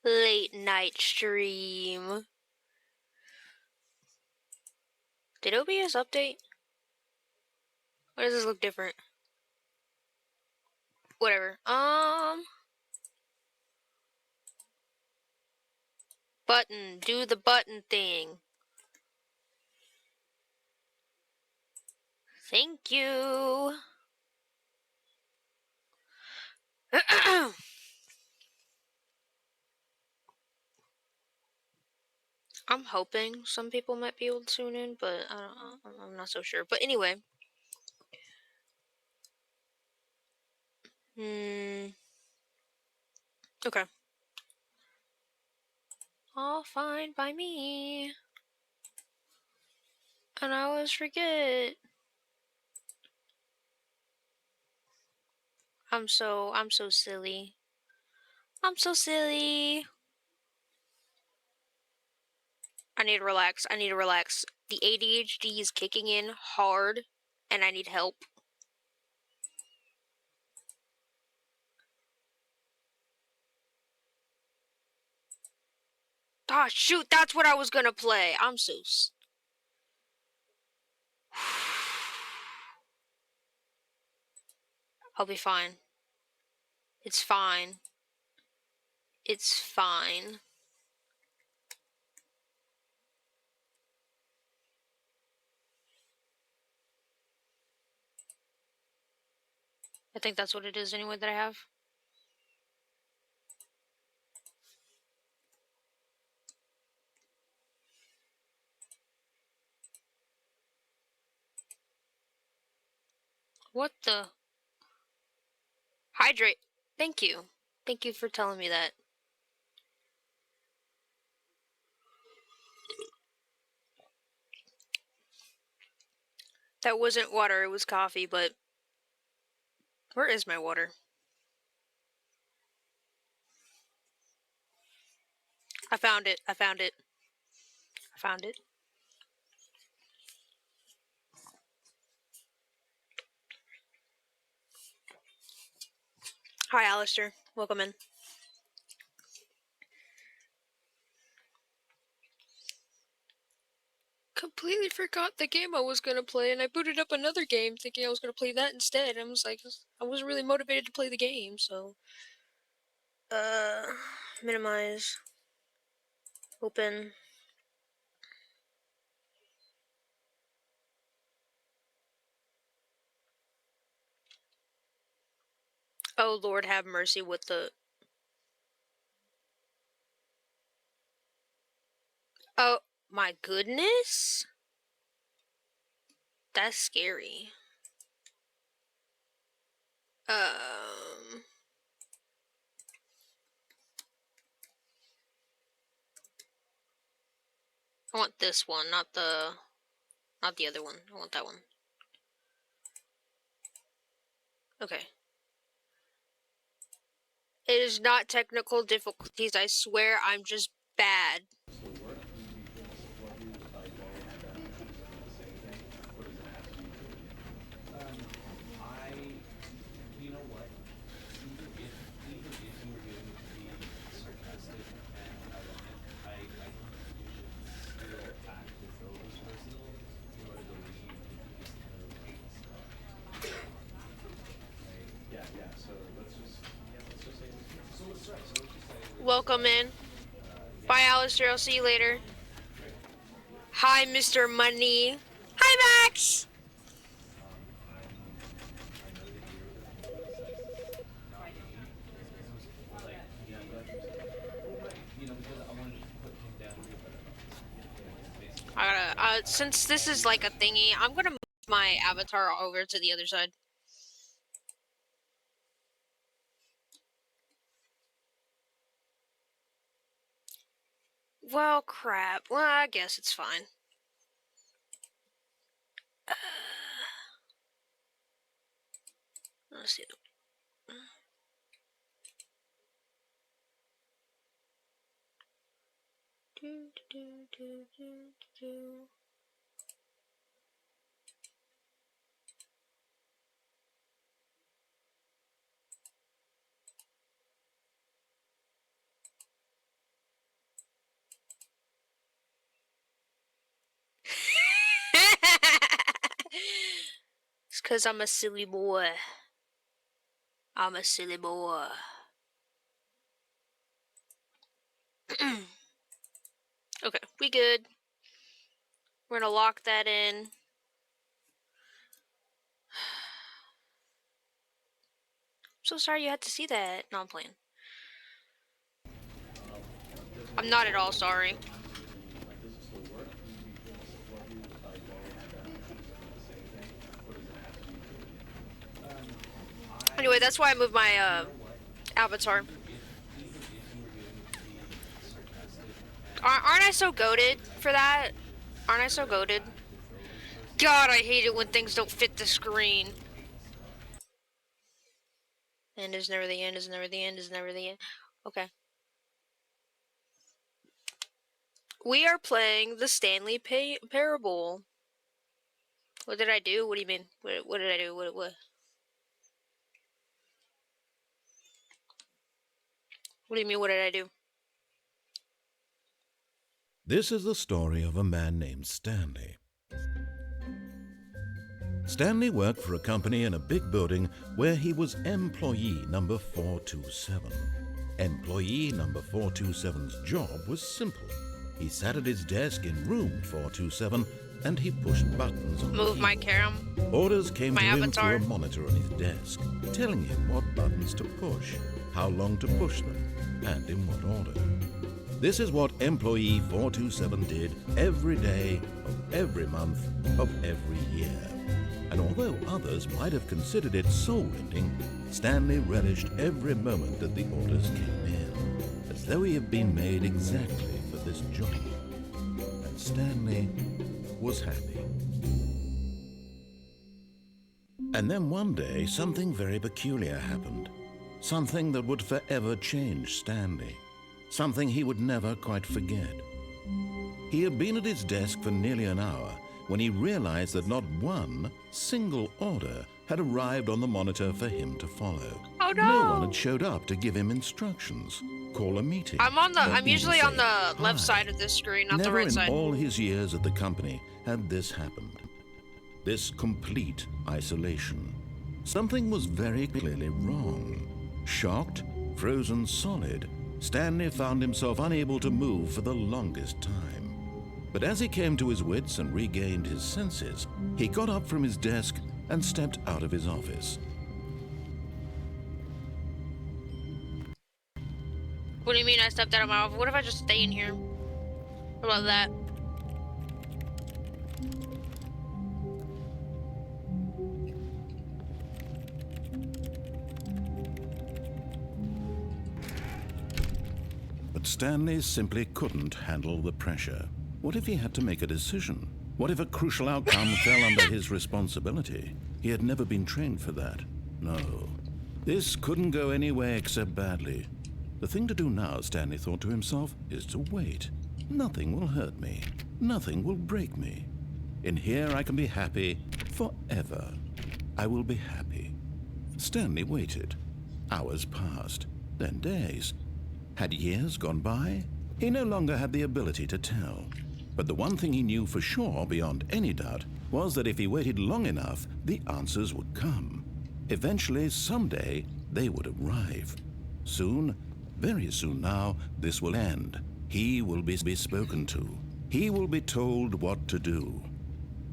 Late night stream. Did OBS update? Why does this look different? Whatever. Button. Do the button thing. Thank you. I'm hoping some people might be able to tune in, but I'm not so sure. But anyway. Okay. All fine by me. And I always forget. I'm so silly. I'm so silly. I need to relax. I need to relax. The ADHD is kicking in hard, and I need help. Ah, shoot, that's what I was gonna play. I'm so... I'll be fine. It's fine. It's fine. I think that's what it is anyway that I have. What the... Hydrate. Thank you. Thank you for telling me that. That wasn't water, it was coffee, but... Where is my water? I found it. I found it. I found it. Hi, Alistair. Welcome in. Completely forgot the game I was gonna play, and I booted up another game thinking I was gonna play that instead. I was like, I wasn't really motivated to play the game, so... Minimize. Open. Oh, Lord have mercy with the... Oh, my goodness? That's scary. I want this one, not the other one. I want that one. Okay. It is not technical difficulties, I swear, I'm just bad. Welcome in. Bye, Alistair. I'll see you later. Hi, Mr. Money. Hi, Max! I gotta, since this is like a thingy, I'm gonna move my avatar over to the other side. Well, crap. Well, I guess it's fine. Let's see. 'Cause I'm a silly boy. I'm a silly boy. Okay, we good. We're gonna lock that in. So sorry you had to see that. No, I'm playing. I'm not at all sorry. Anyway, that's why I moved my avatar. Aren't I so goated for that? Aren't I so goated? God, I hate it when things don't fit the screen. End is never the end, is never the end, is never the end. Okay. We are playing the Stanley Parable. What did I do? What do you mean? What did I do? What? What do you mean, what did I do? This is the story of a man named Stanley. Stanley worked for a company in a big building where he was employee number 427. Employee number 427's job was simple. He sat at his desk in room 427 and he pushed buttons on the Move my keyboard. cam. Orders came My to him avatar. through a monitor on his desk, telling him what buttons to push, how long to push them, and in what order. This is what employee 427 did every day of every month of every year. And although others might have considered it soul-rending, Stanley relished every moment that the orders came in, as though he had been made exactly for this job. And Stanley was happy. And then one day, something very peculiar happened. Something that would forever change Stanley. Something he would never quite forget. He had been at his desk for nearly an hour when he realized that not one single order had arrived on the monitor for him to follow. Oh no! No one had showed up to give him instructions, call a meeting. I'm usually on the hi. left side of this screen, not the Never right side. in all his years at the company had this happened. This complete isolation. Something was very clearly wrong. Shocked, frozen solid, Stanley found himself unable to move for the longest time. But as he came to his wits and regained his senses, he got up from his desk and stepped out of his office. What do you mean I stepped out of my office? What if I just stay in here? What about that? But Stanley simply couldn't handle the pressure. What if he had to make a decision? What if a crucial outcome fell under his responsibility? He had never been trained for that. No. This couldn't go any way except badly. The thing to do now, Stanley thought to himself, is to wait. Nothing will hurt me. Nothing will break me. In here I can be happy forever. I will be happy. Stanley waited. Hours passed, then days. Had years gone by? He no longer had the ability to tell. But the one thing he knew for sure, beyond any doubt, was that if he waited long enough, the answers would come. Eventually, someday, they would arrive. Soon, very soon now, this will end. He will be spoken to. He will be told what to do.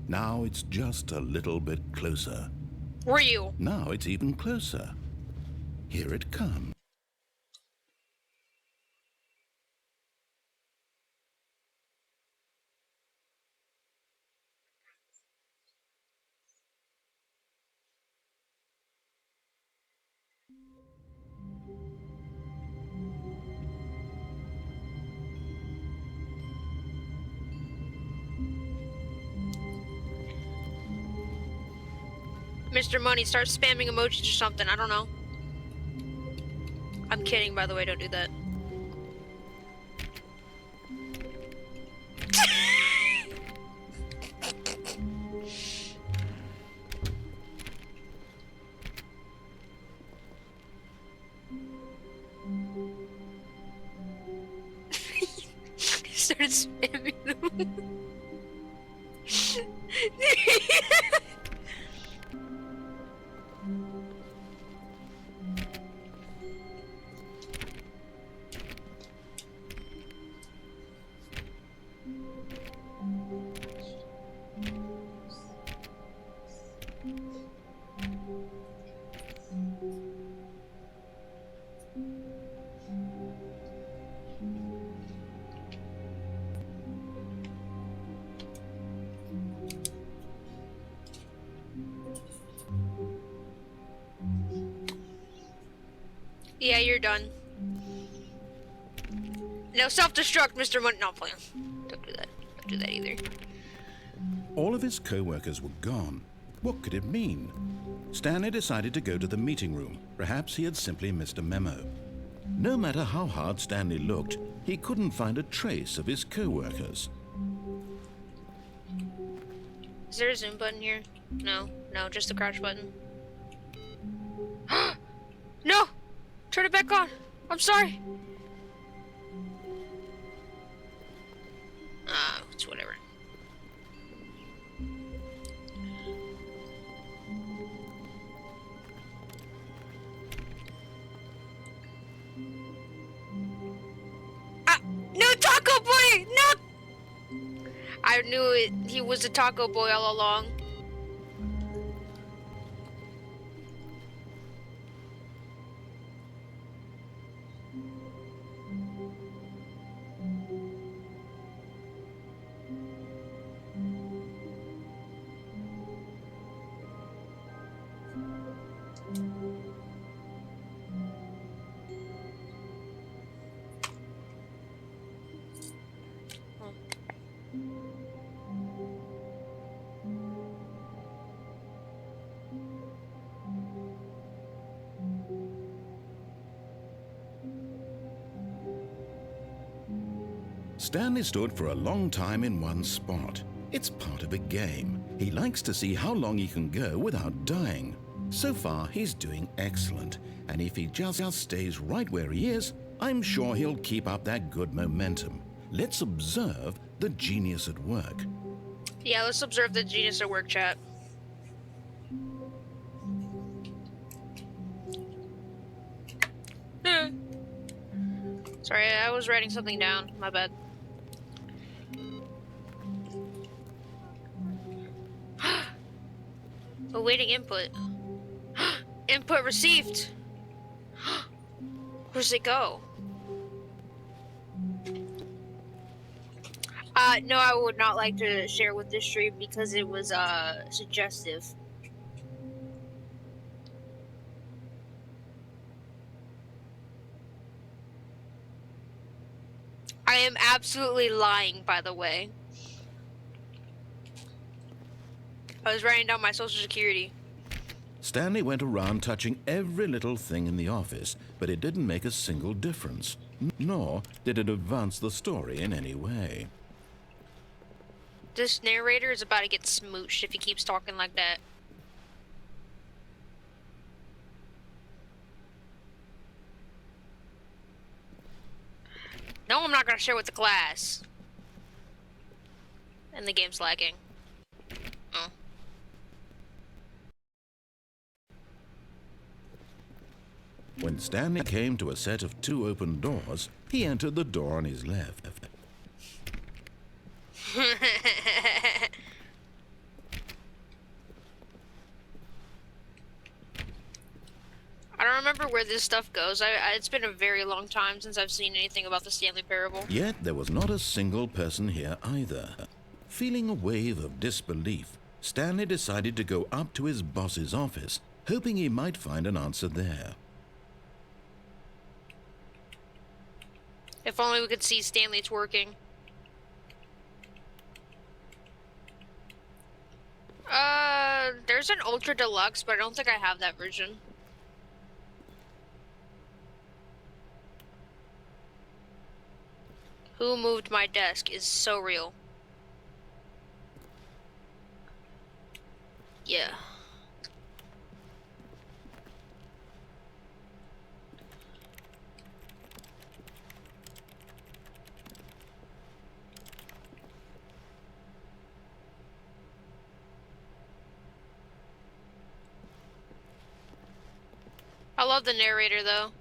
Now it's just a little bit closer. Were you? Now it's even closer. Here it comes. Mr. Money, start spamming emojis or something. I don't know. I'm kidding, by the way. Don't do that. He started spamming them. Yeah, you're done. No, self-destruct, Mr. No, I'm playing. Don't do that. Don't do that either. All of his co-workers were gone. What could it mean? Stanley decided to go to the meeting room. Perhaps he had simply missed a memo. No matter how hard Stanley looked, he couldn't find a trace of his co-workers. Is there a zoom button here? No, just the crouch button. No! Turn it back on! I'm sorry! It's whatever. No, Taco Boy! No! I knew it. He was a Taco Boy all along. Stanley stood for a long time in one spot. It's part of a game. He likes to see how long he can go without dying. So far, he's doing excellent. And if he just stays right where he is, I'm sure he'll keep up that good momentum. Let's observe the genius at work. Yeah, let's observe the genius at work, chat. Sorry, I was writing something down. My bad. Awaiting input. Input received. Where does it go? No, I would not like to share with this stream because it was suggestive. I am absolutely lying, by the way. I was writing down my social security. Stanley went around touching every little thing in the office, but it didn't make a single difference, nor did it advance the story in any way. This narrator is about to get smooched if he keeps talking like that. No, I'm not gonna share with the class. And the game's lagging. Oh. When Stanley came to a set of 2 open doors, he entered the door on his left. I don't remember where this stuff goes. It's been a very long time since I've seen anything about the Stanley Parable. Yet there was not a single person here either. Feeling a wave of disbelief, Stanley decided to go up to his boss's office, hoping he might find an answer there. If only we could see Stanley's working. There's an Ultra Deluxe, but I don't think I have that version. Who moved my desk is so real. Yeah. I love the narrator though.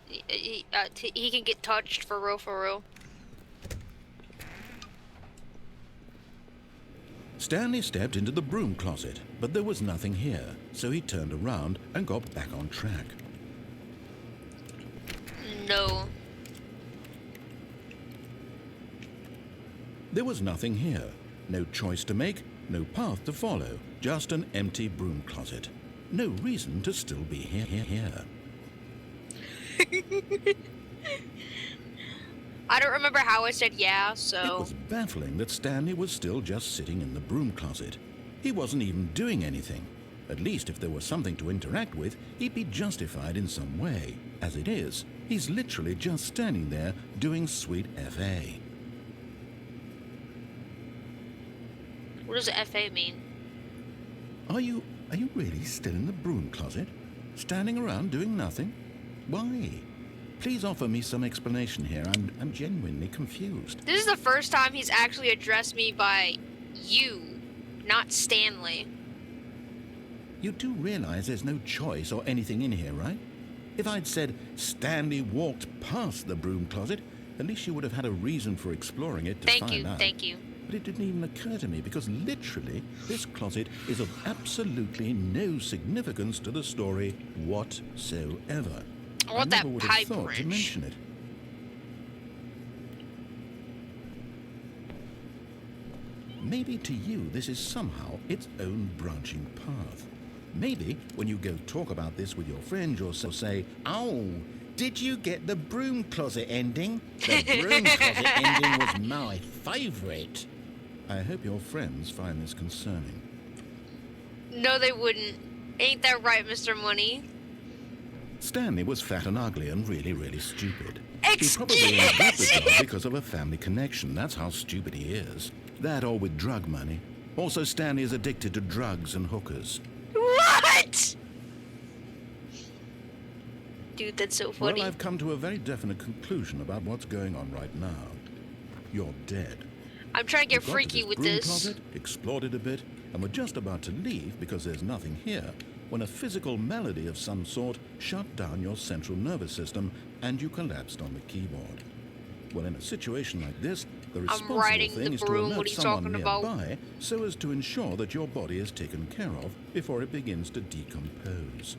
He can get touched for real, for real. Stanley stepped into the broom closet, but there was nothing here, so he turned around and got back on track. No. There was nothing here. No choice to make, no path to follow, just an empty broom closet. No reason to still be here. I don't remember how I said yeah, It so... was baffling that Stanley was still just sitting in the broom closet. He wasn't even doing anything. At least if there was something to interact with, he'd be justified in some way. As it is, he's literally just standing there doing sweet FA. What does FA mean? Are you really still in the broom closet? Standing around doing nothing? Why? Please offer me some explanation here. I'm genuinely confused. This is the first time he's actually addressed me by you, not Stanley. You do realize there's no choice or anything in here, right? If I'd said Stanley walked past the broom closet, at least you would have had a reason for exploring it to find out. Thank you. But it didn't even occur to me because literally this closet is of absolutely no significance to the story whatsoever. I want that never would have pipe thought to wrench. mention it. Maybe to you this is somehow its own branching path. Maybe when you go talk about this with your friends, you'll say, "Oh, did you get the broom closet ending? The broom closet ending was my favourite." I hope your friends find this concerning. No, they wouldn't. Ain't that right, Mr. Money? Stanley was fat and ugly and really, really stupid. Excuse He probably only got the job because of a family connection. That's how stupid he is. That or with drug money. Also, Stanley is addicted to drugs and hookers. What? Dude, that's so funny. Well, I've come to a very definite conclusion about what's going on right now. You're dead. I'm trying to get We got to freaky with broom this. Closet, explored it a bit, and we're just about to leave because there's nothing here, when a physical malady of some sort shut down your central nervous system and you collapsed on the keyboard. Well, in a situation like this, the responsible riding thing the is to broom. alert What are you someone talking about? nearby so as to ensure that your body is taken care of before it begins to decompose.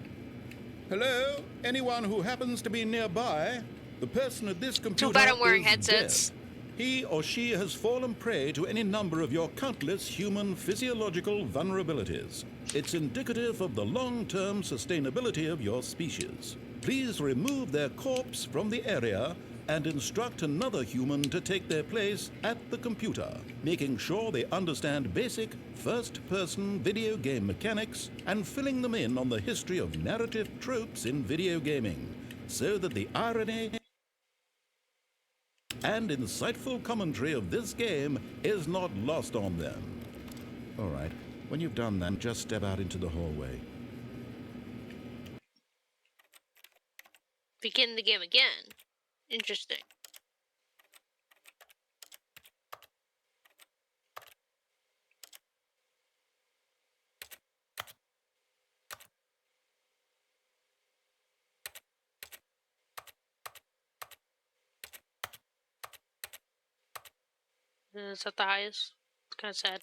Hello? Anyone who happens to be nearby? The person at this computer Too bad I'm wearing is headsets. dead. He or she has fallen prey to any number of your countless human physiological vulnerabilities. It's indicative of the long-term sustainability of your species. Please remove their corpse from the area and instruct another human to take their place at the computer, making sure they understand basic first-person video game mechanics and filling them in on the history of narrative tropes in video gaming, so that the irony and insightful commentary of this game is not lost on them. All right, when you've done that, just step out into the hallway. Begin the game again. Interesting. Is that the highest? It's kind of sad.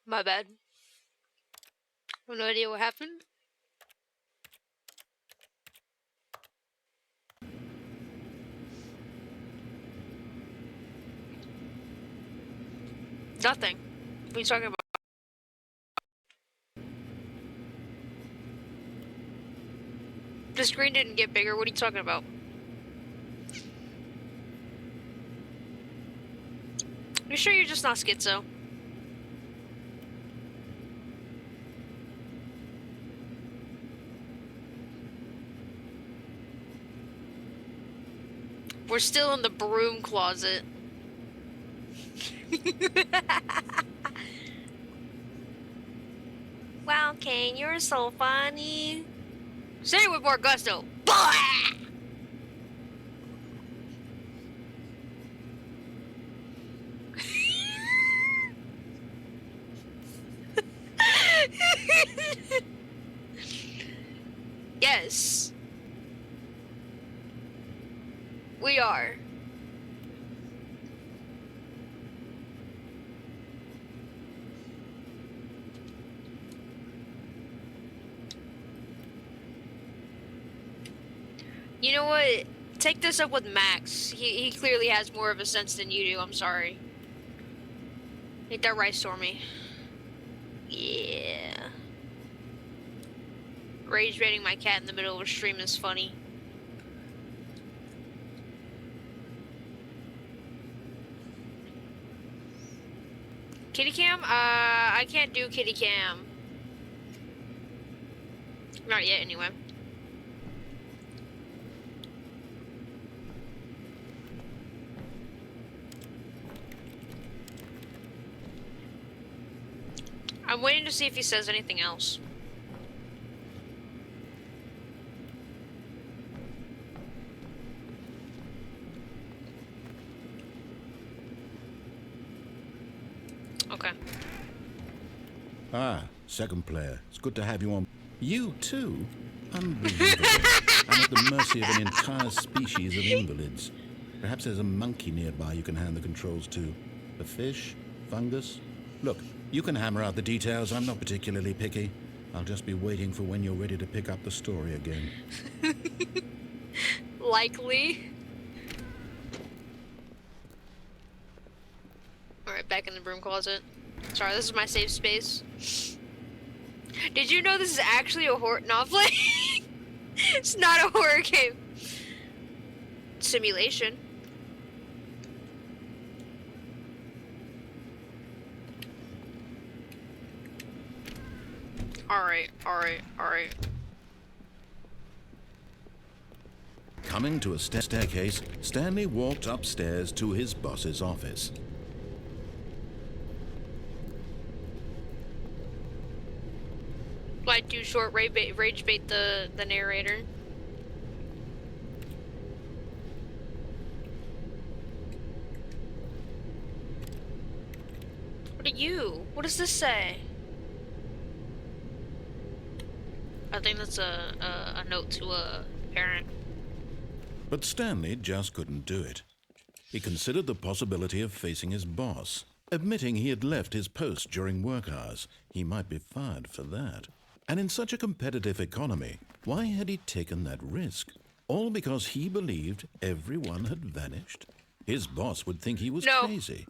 My bad. I have no idea what happened. Nothing. What are you talking about? The screen didn't get bigger. What are you talking about? You sure you're just not schizo? We're still in the broom closet. Wow, Kane, you're so funny. Say it with more gusto. Yes. We are. You know what? Take this up with Max. He clearly has more of a sense than you do. I'm sorry. Ain't that right, Stormy? Yeah. Rage baiting my cat in the middle of a stream is funny. Kitty cam? I can't do kitty cam. Not yet, anyway. I'm waiting to see if he says anything else. Okay. Ah, second player. It's good to have you on. You too? Unbelievable. I'm at the mercy of an entire species of invalids. Perhaps there's a monkey nearby you can hand the controls to. A fish? Fungus? Look, you can hammer out the details. I'm not particularly picky. I'll just be waiting for when you're ready to pick up the story again. Likely. Alright, back in the broom closet. Sorry, this is my safe space. Did you know this is actually a horror novel? It's not a horror game. Simulation. Alright. Coming to a staircase, Stanley walked upstairs to his boss's office. Like, do short rage bait the narrator. What are you? What does this say? I think that's a note to a parent. But Stanley just couldn't do it. He considered the possibility of facing his boss. Admitting he had left his post during work hours, he might be fired for that. And in such a competitive economy, why had he taken that risk? All because he believed everyone had vanished? His boss would think he was crazy.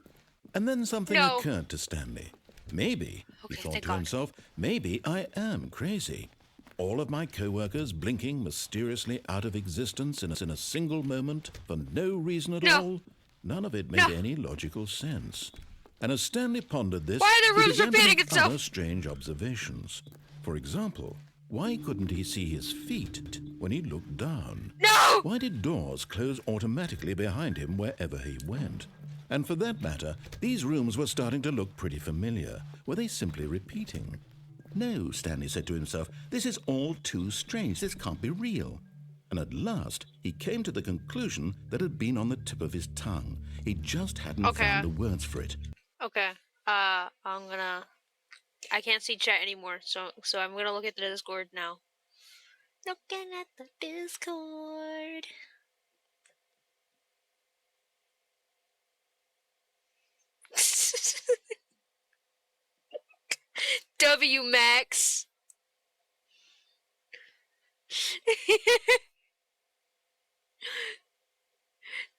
And then something occurred to Stanley. Maybe, he thought to himself, maybe I am crazy. All of my co-workers blinking mysteriously out of existence in a single moment for no reason at all. None of it made any logical sense. And as Stanley pondered this, why are the rooms he began to repeating make itself? other strange observations. For example, why couldn't he see his feet when he looked down? No! Why did doors close automatically behind him wherever he went? And for that matter, these rooms were starting to look pretty familiar. Were they simply repeating? No, Stanley said to himself, this is all too strange. This can't be real. And at last, he came to the conclusion that had been on the tip of his tongue. He just hadn't found the words for it. Okay. I can't see chat anymore, so I'm gonna look at the Discord now. Looking at the Discord. W Max.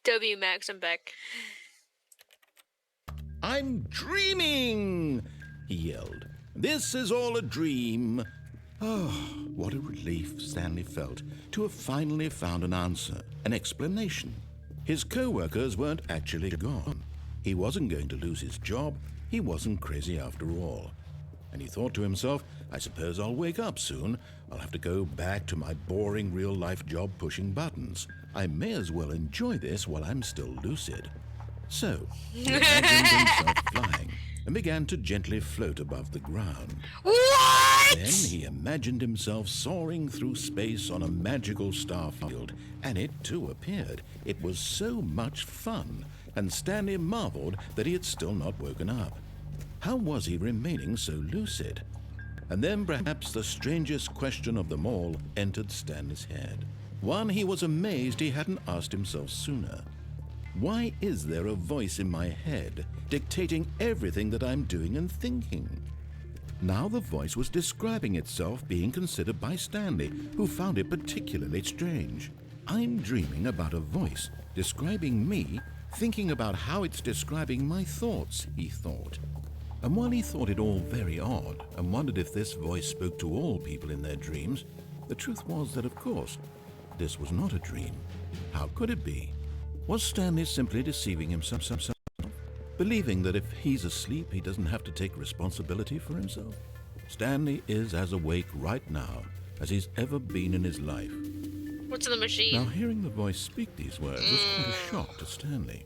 W Max, I'm back. I'm dreaming, he yelled. This is all a dream. Oh, what a relief Stanley felt to have finally found an answer, an explanation. His co-workers weren't actually gone. He wasn't going to lose his job. He wasn't crazy after all. And he thought to himself, I suppose I'll wake up soon. I'll have to go back to my boring real-life job pushing buttons. I may as well enjoy this while I'm still lucid. So, he imagined himself flying and began to gently float above the ground. What? Then he imagined himself soaring through space on a magical star field, and it too appeared. It was so much fun, and Stanley marveled that he had still not woken up. How was he remaining so lucid? And then perhaps the strangest question of them all entered Stanley's head. One he was amazed he hadn't asked himself sooner. Why is there a voice in my head dictating everything that I'm doing and thinking? Now the voice was describing itself being considered by Stanley, who found it particularly strange. I'm dreaming about a voice describing me, thinking about how it's describing my thoughts, he thought. And while he thought it all very odd and wondered if this voice spoke to all people in their dreams, the truth was that, of course, this was not a dream. How could it be? Was Stanley simply deceiving himself, believing that if he's asleep, he doesn't have to take responsibility for himself? Stanley is as awake right now as he's ever been in his life. What's in the machine? Now, hearing the voice speak these words was quite a shock to Stanley.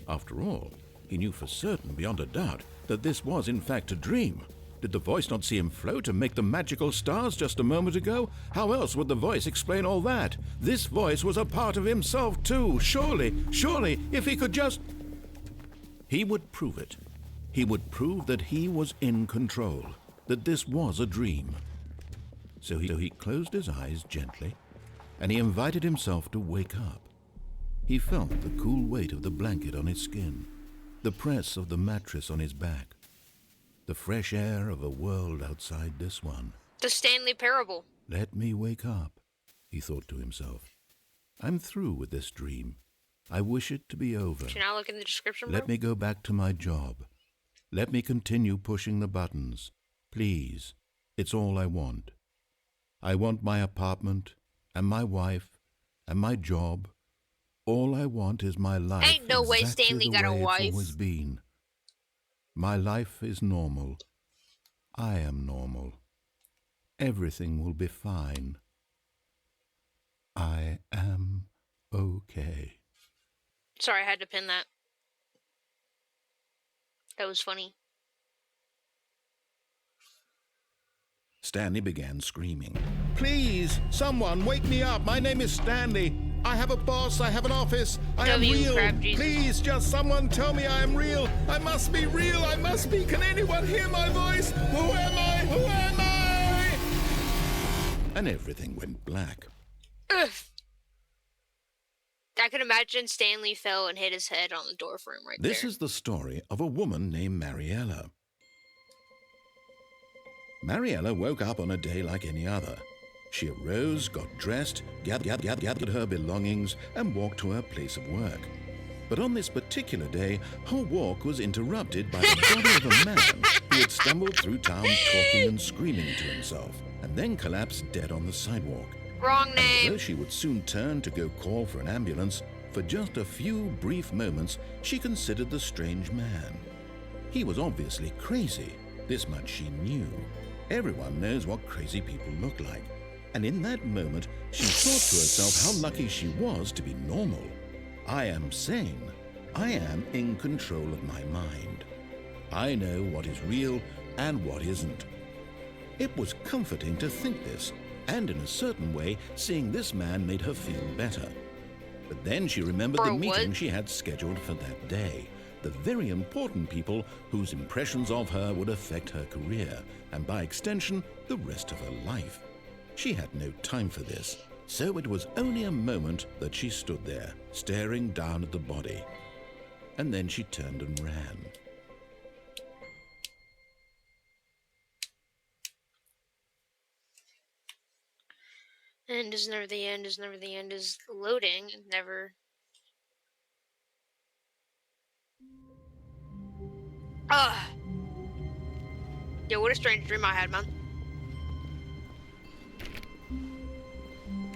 After all, he knew for certain, beyond a doubt, that this was in fact a dream. Did the voice not see him float and make the magical stars just a moment ago? How else would the voice explain all that? This voice was a part of himself too. Surely, if he could just... He would prove it. He would prove that he was in control, that this was a dream. So he closed his eyes gently, and he invited himself to wake up. He felt the cool weight of the blanket on his skin, the press of the mattress on his back, the fresh air of a world outside this one. The Stanley Parable. Let me wake up, he thought to himself. I'm through with this dream. I wish it to be over. Should I look in the description, bro? Let me go back to my job. Let me continue pushing the buttons. Please, it's all I want. I want my apartment, and my wife, and my job. All I want is my life. Ain't no way exactly Stanley the got a way wife. It's always been. My life is normal. I am normal. Everything will be fine. I am okay. Sorry, I had to pin that. That was funny. Stanley began screaming. Please, someone, wake me up. My name is Stanley. I have a boss. I have an office. I am real. Please, just someone tell me I am real. I must be real. I must be. Can anyone hear my voice? Who am I? Who am I? And everything went black. Ugh. I can imagine Stanley fell and hit his head on the door frame right there. This is the story of a woman named Mariella. Mariella woke up on a day like any other. She arose, got dressed, gathered her belongings, and walked to her place of work. But on this particular day, her walk was interrupted by the body of a man who had stumbled through town talking and screaming to himself, and then collapsed dead on the sidewalk. Wrong name. Though she would soon turn to go call for an ambulance, for just a few brief moments, she considered the strange man. He was obviously crazy. This much she knew. Everyone knows what crazy people look like. And in that moment, she thought to herself how lucky she was to be normal. I am sane. I am in control of my mind. I know what is real and what isn't. It was comforting to think this, and in a certain way, seeing this man made her feel better. But then she remembered the meeting she had scheduled for that day. The very important people whose impressions of her would affect her career, and by extension, the rest of her life. She had no time for this, so it was only a moment that she stood there, staring down at the body. And then she turned and ran. End is never the end, is never the end, is loading, never... Ah! Yo, what a strange dream I had, man.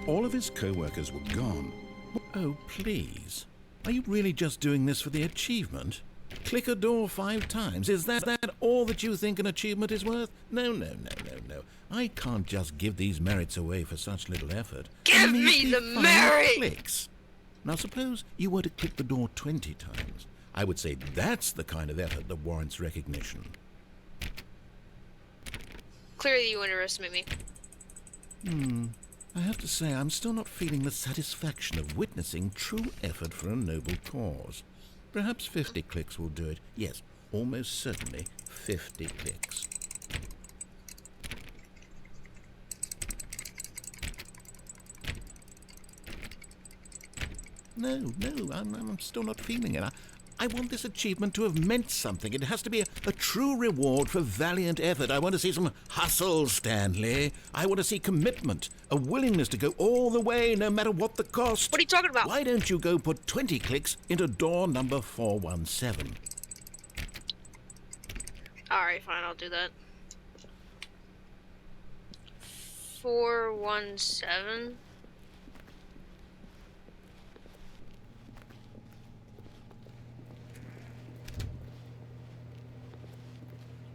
All of his co-workers were gone. Oh, please. Are you really just doing this for the achievement? Click a door 5 times. Is that all that you think an achievement is worth? No. I can't just give these merits away for such little effort. Give me the merit! Clicks. Now suppose you were to click the door 20 times. I would say that's the kind of effort that warrants recognition. Clearly you underestimate me. I have to say, I'm still not feeling the satisfaction of witnessing true effort for a noble cause. Perhaps 50 clicks will do it. Yes, almost certainly 50 clicks. No, I'm still not feeling it. I want this achievement to have meant something. It has to be a true reward for valiant effort. I want to see some hustle, Stanley. I want to see commitment, a willingness to go all the way, no matter what the cost. What are you talking about? Why don't you go put 20 clicks into door number 417? Alright, fine, I'll do that. 417.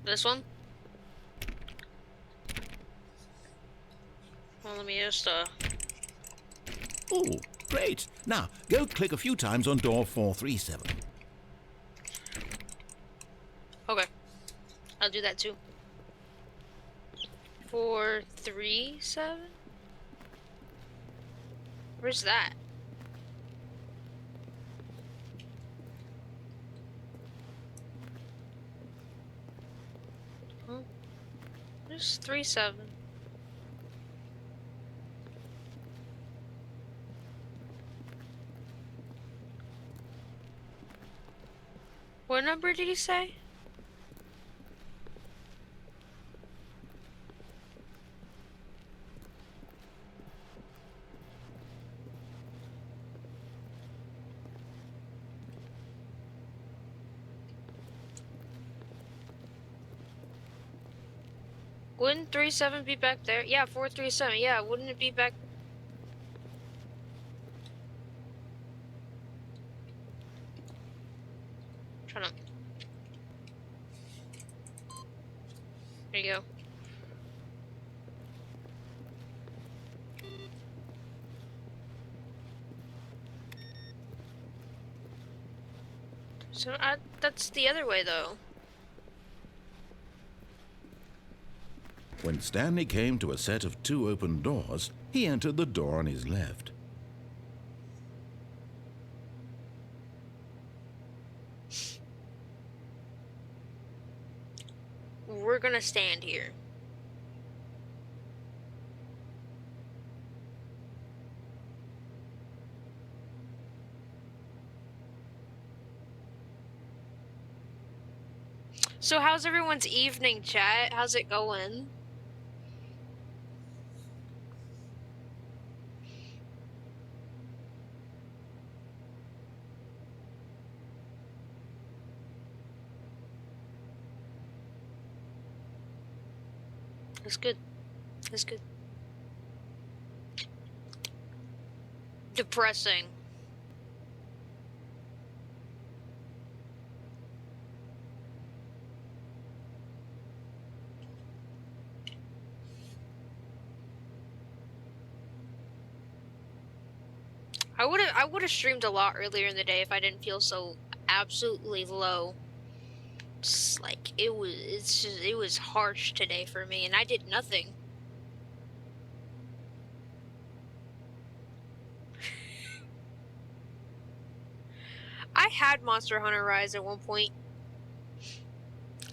This one? Well, let me just, Oh, great. Now, go click a few times on door 437. Okay. I'll do that too. 437? Where's that? Huh? There's 37. What number did he say? Wouldn't 37 be back there? Yeah, 437. Yeah, wouldn't it be back? Trying to. There you go. So that's the other way though. When Stanley came to a set of 2 open doors, he entered the door on his left. We're gonna stand here. So how's everyone's evening, chat? How's it going? That's good. That's good. Depressing. I would have streamed a lot earlier in the day if I didn't feel so absolutely low. Just like it was harsh today for me, and I did nothing. I had Monster Hunter Rise at one point.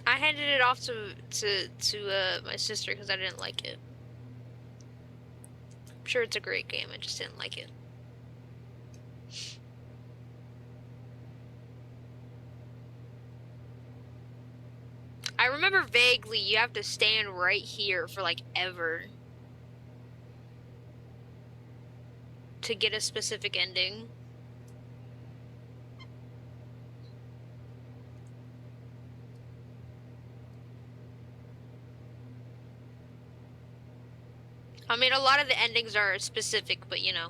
I handed it off to my sister because I didn't like it. I'm sure it's a great game. I just didn't like it. I remember vaguely you have to stand right here for like ever to get a specific ending. I mean, a lot of the endings are specific, but you know.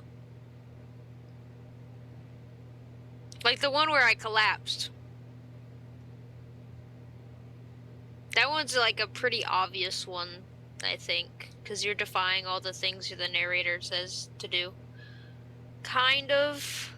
Like the one where I collapsed. That one's like a pretty obvious one, I think, because you're defying all the things the narrator says to do. Kind of.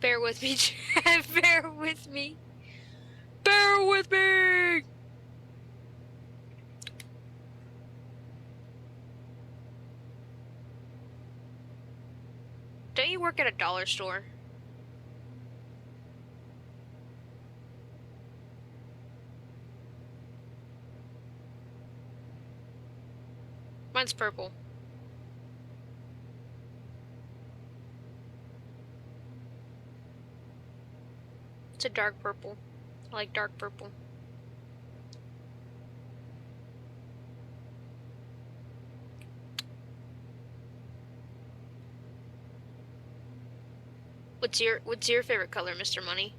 Bear with me, Chad. Bear with me. Bear with me! Don't you work at a dollar store? Mine's purple. It's a dark purple. I like dark purple. What's your favorite color, Mr. Money?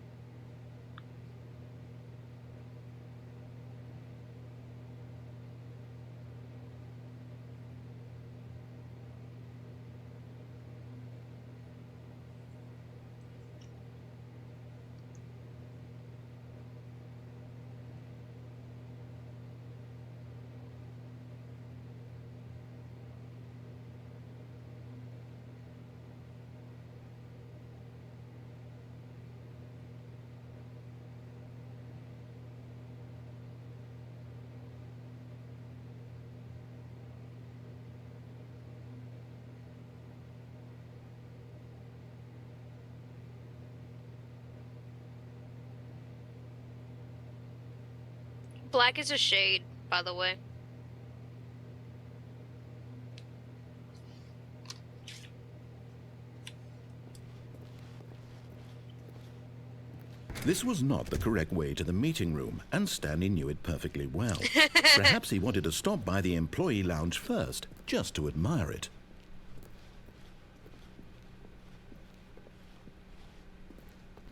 Black is a shade, by the way. This was not the correct way to the meeting room, and Stanley knew it perfectly well. Perhaps he wanted to stop by the employee lounge first, just to admire it.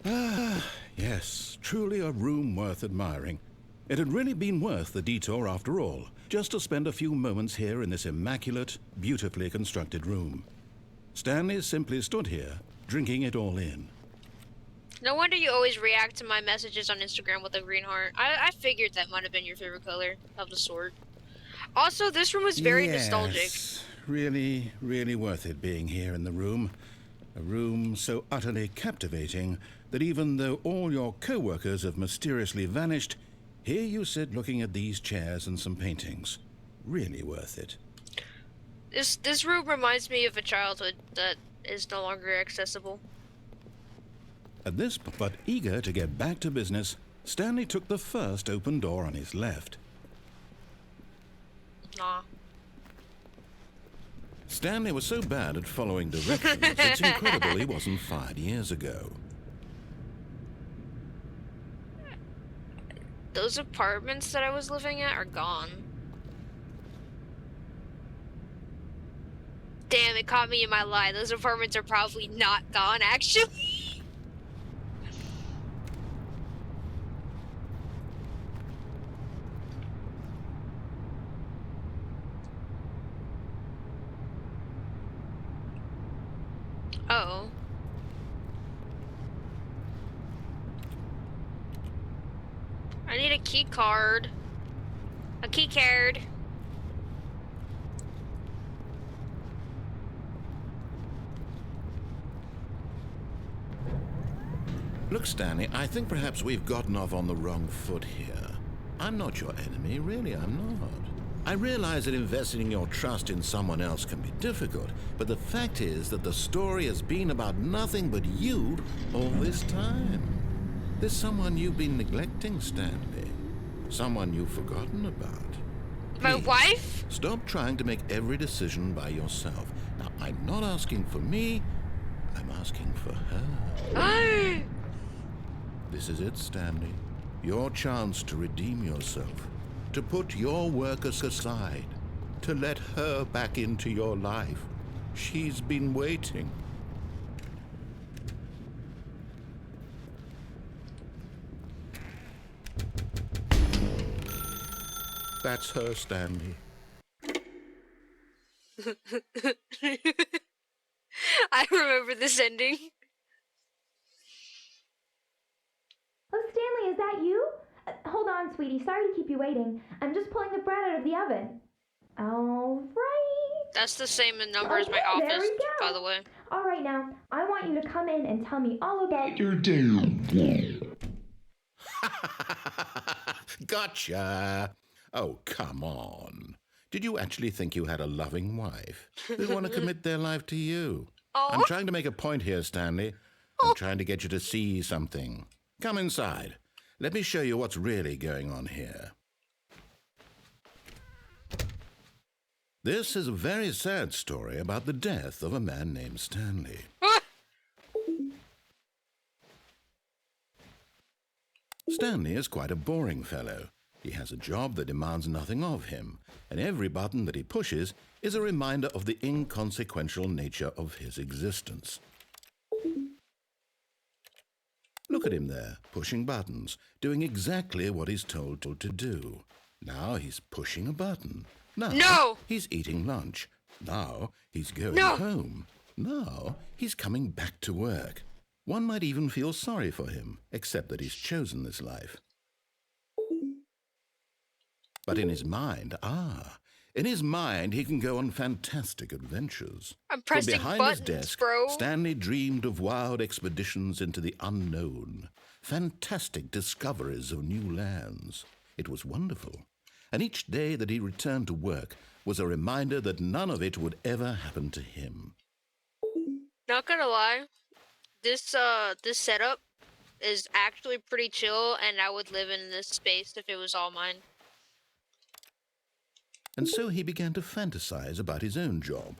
Ah, yes, truly a room worth admiring. It had really been worth the detour after all, just to spend a few moments here in this immaculate, beautifully constructed room. Stanley simply stood here, drinking it all in. No wonder you always react to my messages on Instagram with a green heart. I figured that might have been your favorite color of the sort. Also, this room was very nostalgic. Really, really worth it being here in the room. A room so utterly captivating that even though all your co-workers have mysteriously vanished, here you sit looking at these chairs and some paintings. Really worth it. This room reminds me of a childhood that is no longer accessible. At this, but eager to get back to business, Stanley took the first open door on his left. Nah. Stanley was so bad at following directions, it's incredible he wasn't fired years ago. Those apartments that I was living at are gone. Damn, it caught me in my lie. Those apartments are probably not gone, actually. Uh-oh. I need a key card. A key card. Look, Stanley, I think perhaps we've gotten off on the wrong foot here. I'm not your enemy, really, I'm not. I realize that investing your trust in someone else can be difficult, but the fact is that the story has been about nothing but you all this time. There's someone you've been neglecting, Stanley. Someone you've forgotten about. My Please, wife? stop trying to make every decision by yourself. Now, I'm not asking for me, I'm asking for her. This is it, Stanley. Your chance to redeem yourself. To put your work aside. To let her back into your life. She's been waiting. That's her, Stanley. I remember this ending. Oh, Stanley, is that you? Hold on, sweetie. Sorry to keep you waiting. I'm just pulling the bread out of the oven. All right. That's the same number as my Okay, there office, we go. by the way. All right, now, I want you to come in and tell me all about your day. Gotcha. Oh, come on. Did you actually think you had a loving wife who'd want to commit their life to you? I'm Oh, trying to make a point here, Stanley. I'm trying to get you to see something. Come inside. Let me show you what's really going on here. This is a very sad story about the death of a man named Stanley. Stanley is quite a boring fellow. He has a job that demands nothing of him, and every button that he pushes is a reminder of the inconsequential nature of his existence. Look at him there, pushing buttons, doing exactly what he's told to do. Now he's pushing a button. Now No! he's eating lunch. Now he's going No! home. Now he's coming back to work. One might even feel sorry for him, except that he's chosen this life. But in his mind, in his mind he can go on fantastic adventures. I'm From pressing behind buttons, his desk, bro. Stanley dreamed of wild expeditions into the unknown, fantastic discoveries of new lands. It was wonderful. And each day that he returned to work was a reminder that none of it would ever happen to him. Not gonna lie, this setup is actually pretty chill, and I would live in this space if it was all mine. And so he began to fantasize about his own job.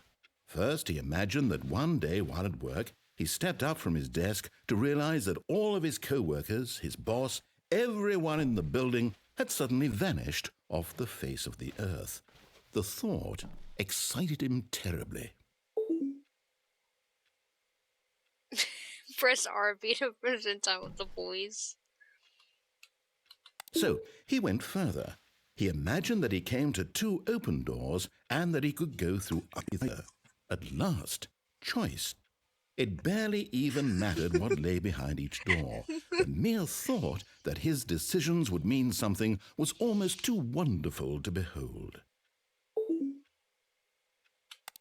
First, he imagined that one day while at work, he stepped up from his desk to realize that all of his co-workers, his boss, everyone in the building had suddenly vanished off the face of the earth. The thought excited him terribly. Press RB to present time with the boys. So he went further. He imagined that he came to 2 open doors and that he could go through either. At last, choice. It barely even mattered what lay behind each door. The mere thought that his decisions would mean something was almost too wonderful to behold.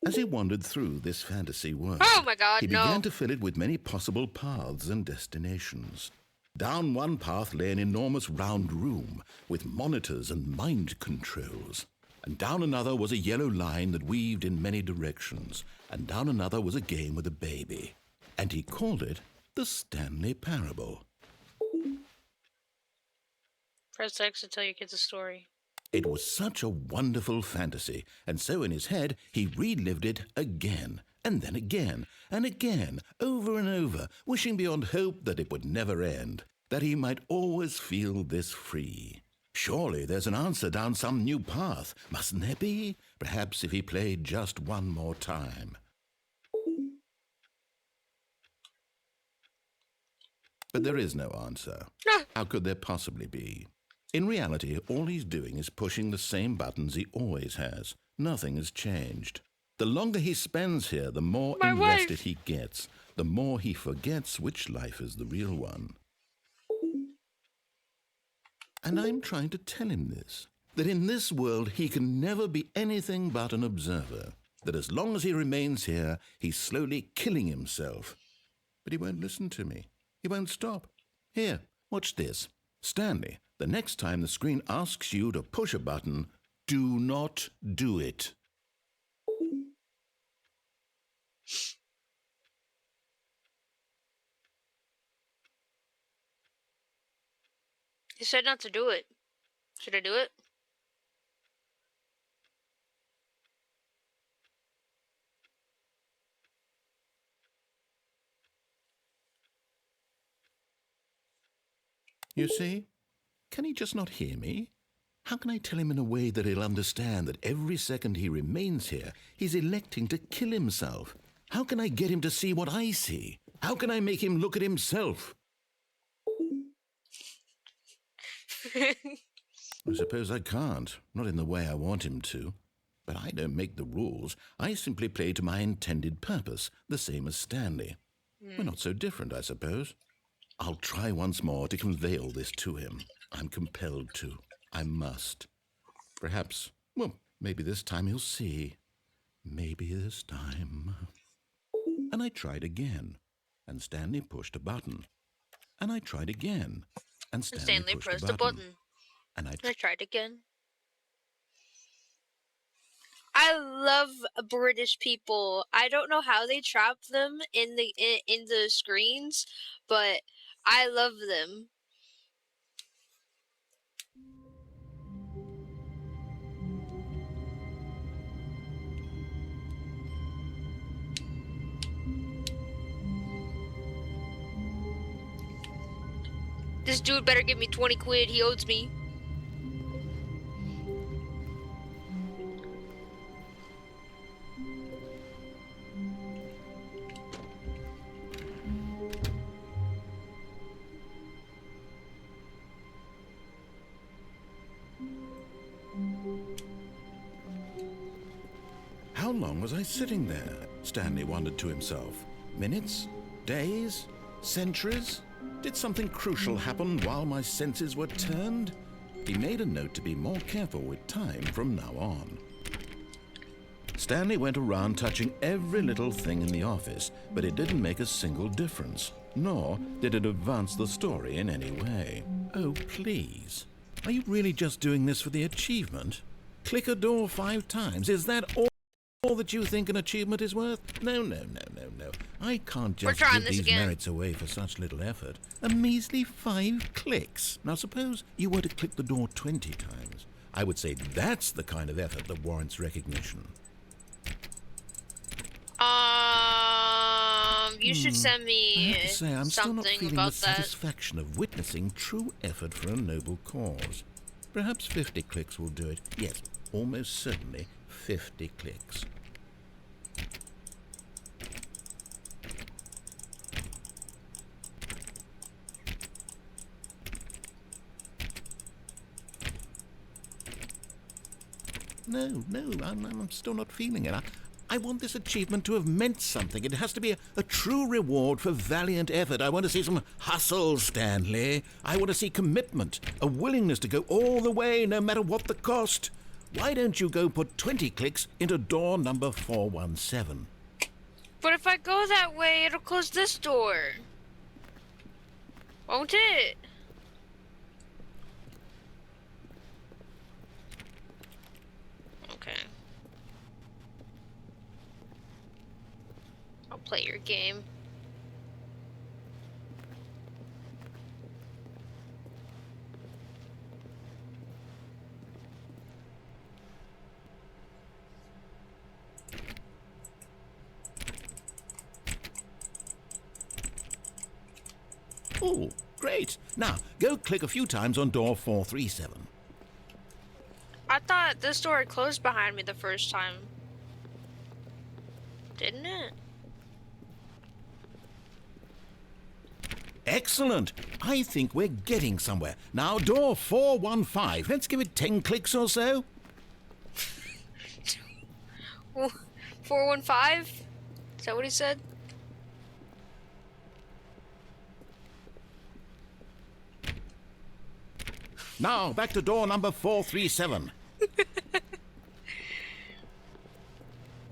As he wandered through this fantasy world, Oh my god, he no. began to fill it with many possible paths and destinations. Down one path lay an enormous round room with monitors and mind controls. And down another was a yellow line that weaved in many directions. And down another was a game with a baby. And he called it the Stanley Parable. Press X to tell your kids a story. It was such a wonderful fantasy, and so in his head he relived it again, and then again, and again, over and over, wishing beyond hope that it would never end, that he might always feel this free. Surely there's an answer down some new path, mustn't there be? Perhaps if he played just one more time. But there is no answer. How could there possibly be? In reality, all he's doing is pushing the same buttons he always has. Nothing has changed. The longer he spends here, the more My invested wife. he gets, the more he forgets which life is the real one. And I'm trying to tell him this, that in this world he can never be anything but an observer, that as long as he remains here, he's slowly killing himself. But he won't listen to me. He won't stop. Here, watch this. Stanley, the next time the screen asks you to push a button, do not do it. He said not to do it. Should I do it? You see? Can he just not hear me? How can I tell him in a way that he'll understand that every second he remains here, he's electing to kill himself? How can I get him to see what I see? How can I make him look at himself? I suppose I can't, not in the way I want him to. But I don't make the rules. I simply play to my intended purpose, the same as Stanley. We're not so different, I suppose. I'll try once more to convey all this to him. I'm compelled to. I must. Perhaps, well, maybe this time he'll see. Maybe this time. And I tried again, and Stanley pushed a button. And I tried again, and Stanley pushed pressed a the button. button. And I tried again. I love British people. I don't know how they trap them in the screens, but I love them. This dude better give me 20 quid. He owes me. How long was I sitting there? Stanley wondered to himself. Minutes? Days? Centuries? Did something crucial happen while my senses were turned? He made a note to be more careful with time from now on. Stanley went around touching every little thing in the office, but it didn't make a single difference, nor did it advance the story in any way. Oh, please. Are you really just doing this for the achievement? Click a door 5 times. Is that all that you think an achievement is worth? No. I can't just give these merits away for such little effort. A measly 5 clicks. Now suppose you were to click the door 20 times. I would say that's the kind of effort that warrants recognition. You should send me I have to say, I'm still not feeling the that. satisfaction of witnessing true effort for a noble cause. Perhaps 50 clicks will do it. Yes, almost certainly 50 clicks. No, I'm still not feeling it. I want this achievement to have meant something. It has to be a true reward for valiant effort. I want to see some hustle, Stanley. I want to see commitment, a willingness to go all the way, no matter what the cost. Why don't you go put 20 clicks into door number 417? But if I go that way, it'll close this door. Won't it? Okay. I'll play your game. Oh, great. Now, go click a few times on door 437. I thought this door had closed behind me the first time. Didn't it? Excellent. I think we're getting somewhere. Now, door 415. Let's give it 10 clicks or so. 415? Is that what he said? Now, back to door number 437.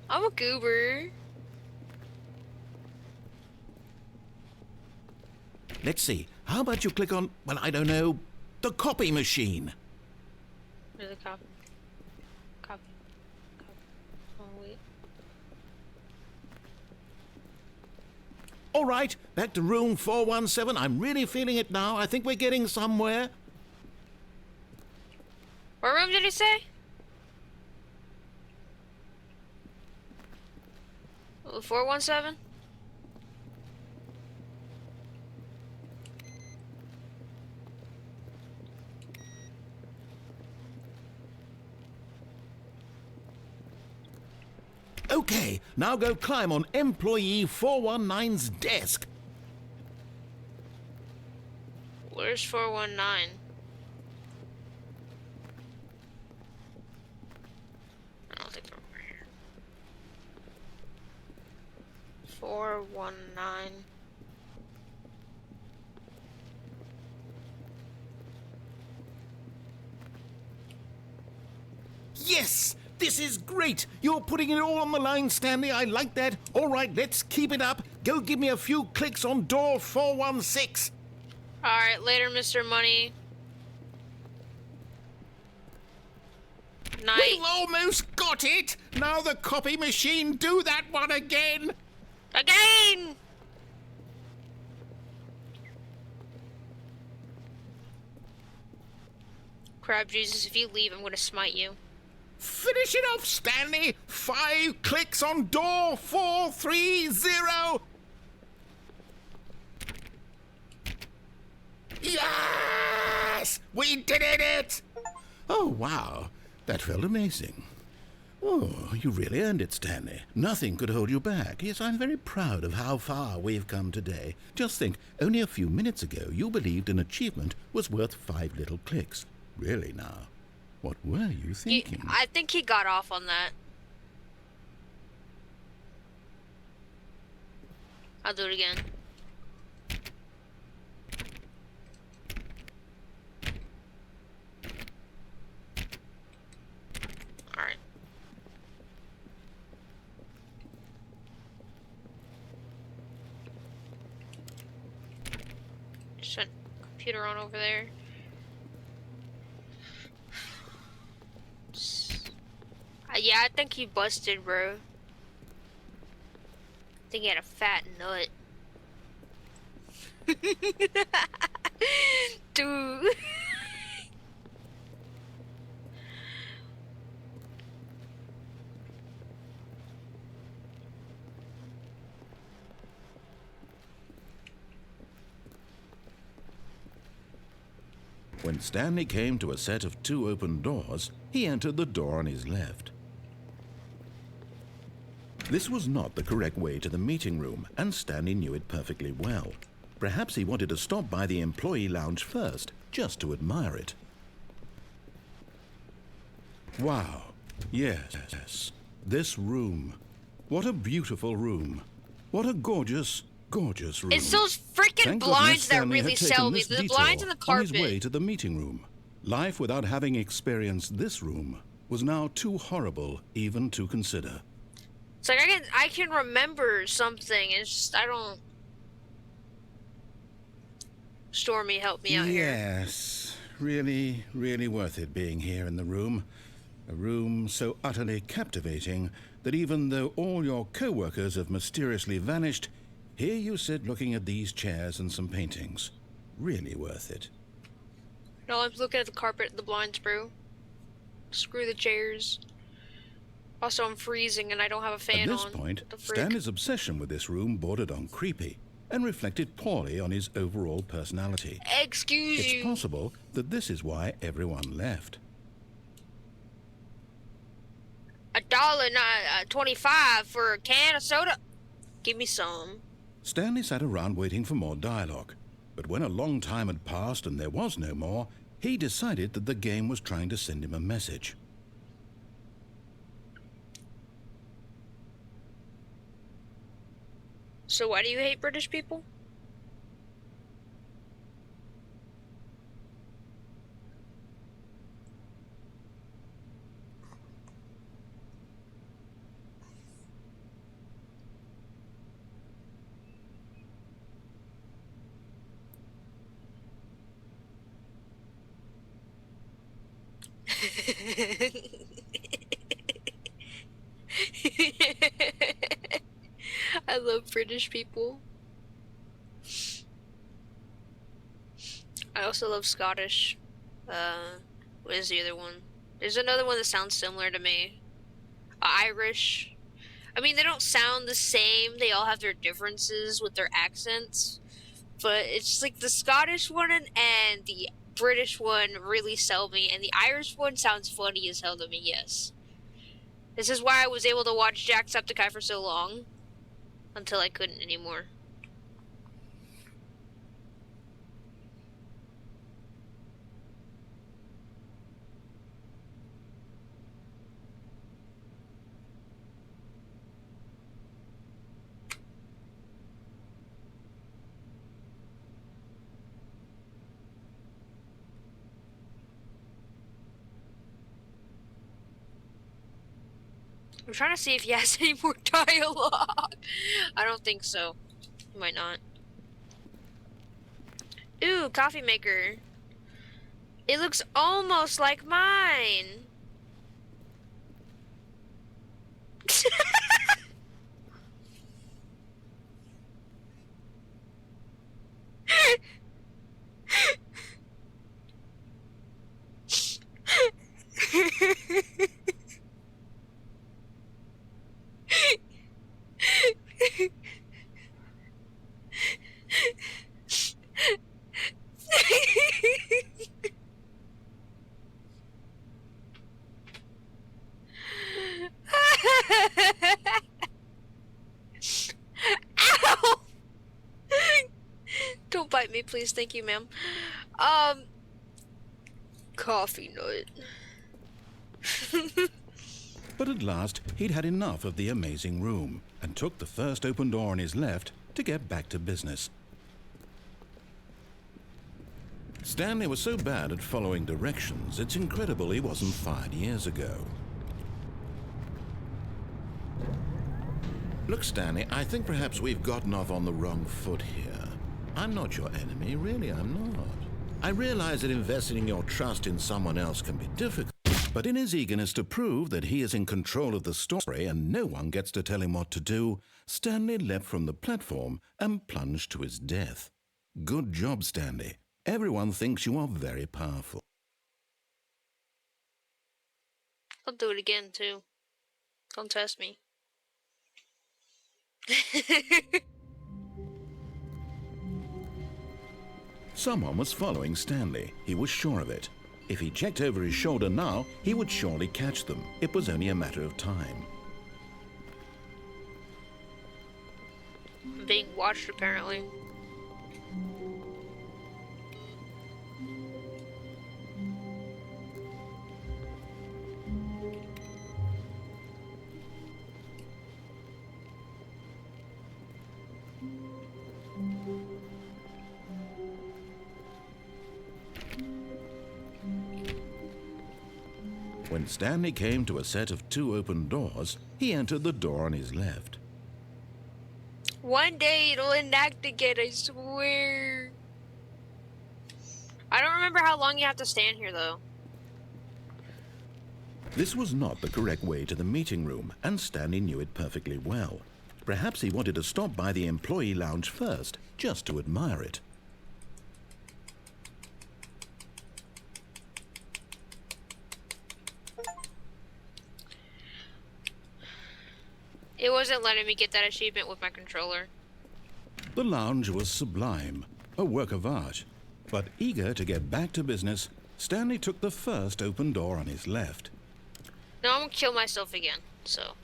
I'm a goober. Let's see. How about you click on, well, I don't know, the copy machine? Where's the copy? Copy. Oh, wait. All right, back to room 417. I'm really feeling it now. I think we're getting somewhere. What room did he say? 417? Okay, now go climb on employee 419's desk. Where's 419? I don't think they're over here. 419. Yes, this This is great. You're putting it all on the line, Stanley. I like that. All right, let's keep it up. Go give me a few clicks on door 416. Alright, later, Mr. Money. Night. We've almost got it. Now the copy machine, do that one again. Again! Crap, Jesus, if you leave, I'm gonna smite you. Finish it off, Stanley. 5 clicks on door 430. Yes! We did it! Oh, wow. That felt amazing. Oh, you really earned it, Stanley. Nothing could hold you back. Yes, I'm very proud of how far we've come today. Just think, only a few minutes ago, you believed an achievement was worth 5 little clicks. Really now? What were you thinking? I think he got off on that. I'll do it again. Alright. Just turn the computer on over there. Yeah, I think he busted, bro. I think he had a fat nut. Dude. When Stanley came to a set of 2 open doors, he entered the door on his left. This was not the correct way to the meeting room, and Stanley knew it perfectly well. Perhaps he wanted to stop by the employee lounge first, just to admire it. Wow. Yes. This room. What a beautiful room. What a gorgeous, gorgeous room. It's those freaking Thank blinds goodness that Stanley really had taken sell me. this The detour blinds and the on his way carpet. to the meeting room. Life without having experienced this room was now too horrible even to consider. It's like I can remember something. It's just I don't. Stormy, help me out here. Yes, really, really worth it being here in the room. A room so utterly captivating that even though all your co-workers have mysteriously vanished, here you sit looking at these chairs and some paintings. Really worth it. No, I'm looking at the carpet and the blinds, bro. Screw the chairs. Also, I'm freezing and I don't have a fan on. At this point, What the frick? Stanley's obsession with this room bordered on creepy and reflected poorly on his overall personality. Excuse It's you. possible that this is why everyone left. $1.25 for a can of soda. Give me some. Stanley sat around waiting for more dialogue, but when a long time had passed and there was no more, he decided that the game was trying to send him a message. So why do you hate British people? I love British people. I also love Scottish. What is the other one? There's another one that sounds similar to me. Irish. I mean, they don't sound the same. They all have their differences with their accents. But it's just like the Scottish one and the British one really sell me. And the Irish one sounds funny as hell to me, yes. This is why I was able to watch Jacksepticeye for so long. Until I couldn't anymore. I'm trying to see if he has any more dialogue. I don't think so. He might not. Ooh, coffee maker. It looks almost like mine. Ow! Don't bite me, please. Thank you, ma'am. Coffee nut. But at last, he'd had enough of the amazing room and took the first open door on his left to get back to business. Stanley was so bad at following directions, it's incredible he wasn't fired years ago. Look, Stanley, I think perhaps we've gotten off on the wrong foot here. I'm not your enemy, really, I'm not. I realize that investing your trust in someone else can be difficult, but in his eagerness to prove that he is in control of the story and no one gets to tell him what to do, Stanley leapt from the platform and plunged to his death. Good job, Stanley. Everyone thinks you are very powerful. I'll do it again, too. Don't test me. Someone was following Stanley. He was sure of it. If he checked over his shoulder now, he would surely catch them. It was only a matter of time. I'm being watched, apparently. When Stanley came to a set of 2 open doors, he entered the door on his left. One day it'll enact again, I swear. I don't remember how long you have to stand here, though. This was not the correct way to the meeting room, and Stanley knew it perfectly well. Perhaps he wanted to stop by the employee lounge first, just to admire it. It wasn't letting me get that achievement with my controller. The lounge was sublime, a work of art. But eager to get back to business, Stanley took the first open door on his left. Now I'm gonna kill myself again, so.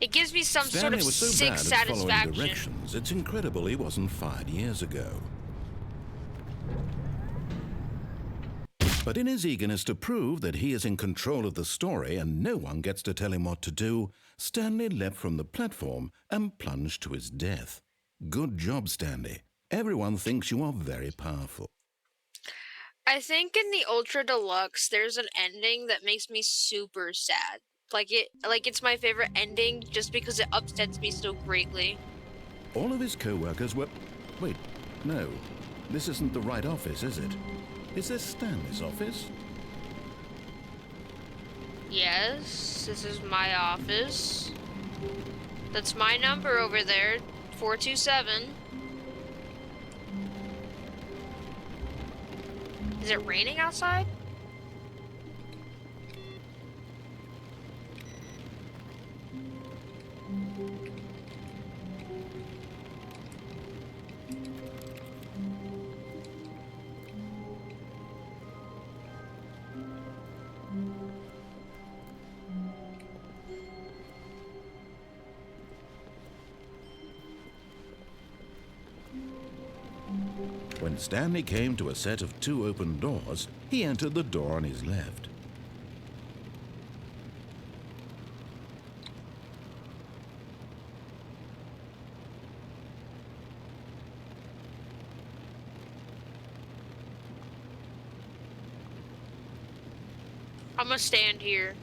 It gives me some Stanley sort of was so sick bad at following satisfaction. directions, it's incredible he wasn't fired years ago. But in his eagerness to prove that he is in control of the story and no one gets to tell him what to do, Stanley leapt from the platform and plunged to his death. Good job, Stanley. Everyone thinks you are very powerful. I think in the Ultra Deluxe, there's an ending that makes me super sad. Like it's my favorite ending just because it upsets me so greatly. All of his co-workers were... Wait, no. This isn't the right office, is it? Is this Stanley's office? Yes, this is my office. That's my number over there, 427. Is it raining outside? When Stanley came to a set of 2 open doors, he entered the door on his left. I'm gonna stand here.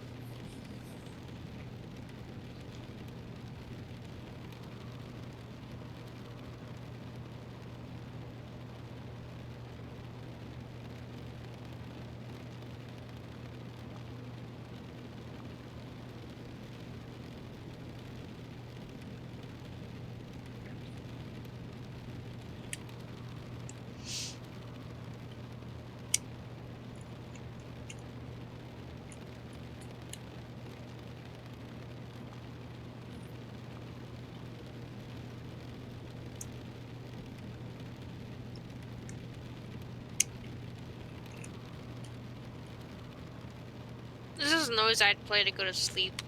is the noise I'd play to go to sleep.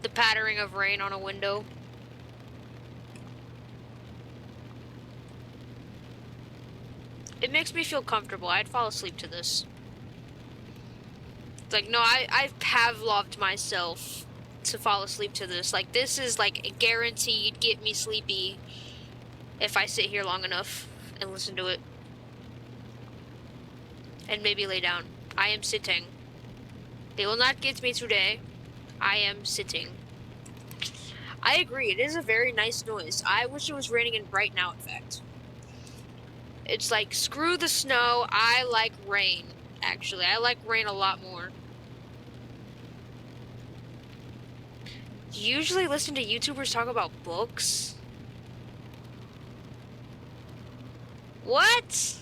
The pattering of rain on a window. It makes me feel comfortable. I'd fall asleep to this. It's like, no, I've Pavloved myself to fall asleep to this. Like, this is like a guaranteed get me sleepy if I sit here long enough and listen to it. And maybe lay down. I am sitting. They will not get me today. I am sitting. I agree, it is a very nice noise. I wish it was raining in Bright Now, in fact. It's like, screw the snow, I like rain, actually. I like rain a lot more. Do you usually listen to YouTubers talk about books? What?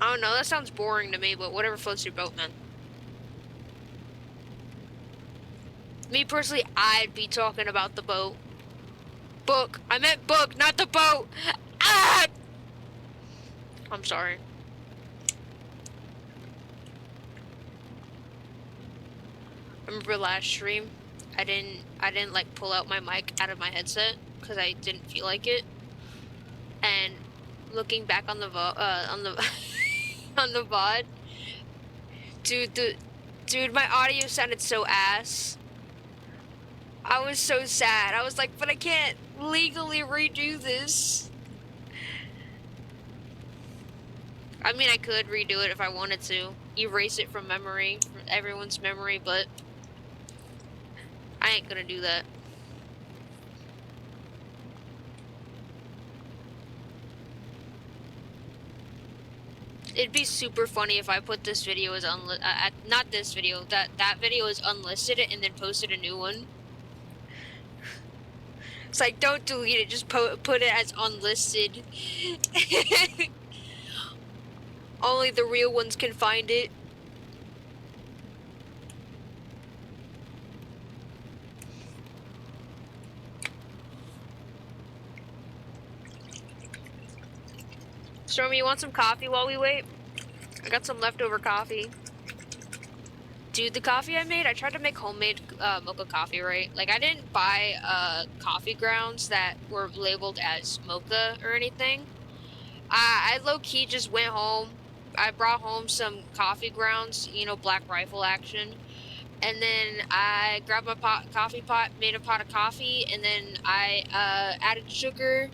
I don't know, that sounds boring to me, but whatever floats your boat, man. Me personally, I'd be talking about the boat. Book. I meant book, not the boat. Ah! I'm sorry. Remember last stream? I didn't like pull out my mic out of my headset because I didn't feel like it. And looking back on the on the VOD, dude, my audio sounded so ass. I was so sad. I was like, but I can't legally redo this. I mean, I could redo it if I wanted to. Erase it from memory, from everyone's memory, but I ain't gonna do that. It'd be super funny if I put this video as not this video, that video is unlisted and then posted a new one. It's like, don't delete it, just put it as unlisted. Only the real ones can find it. Stormy, you want some coffee while we wait? I got some leftover coffee. Dude, the coffee I made, I tried to make homemade mocha coffee, right? Like, I didn't buy coffee grounds that were labeled as mocha or anything. I low-key just went home. I brought home some coffee grounds, you know, Black Rifle action. And then I grabbed my coffee pot, made a pot of coffee, and then I added sugar.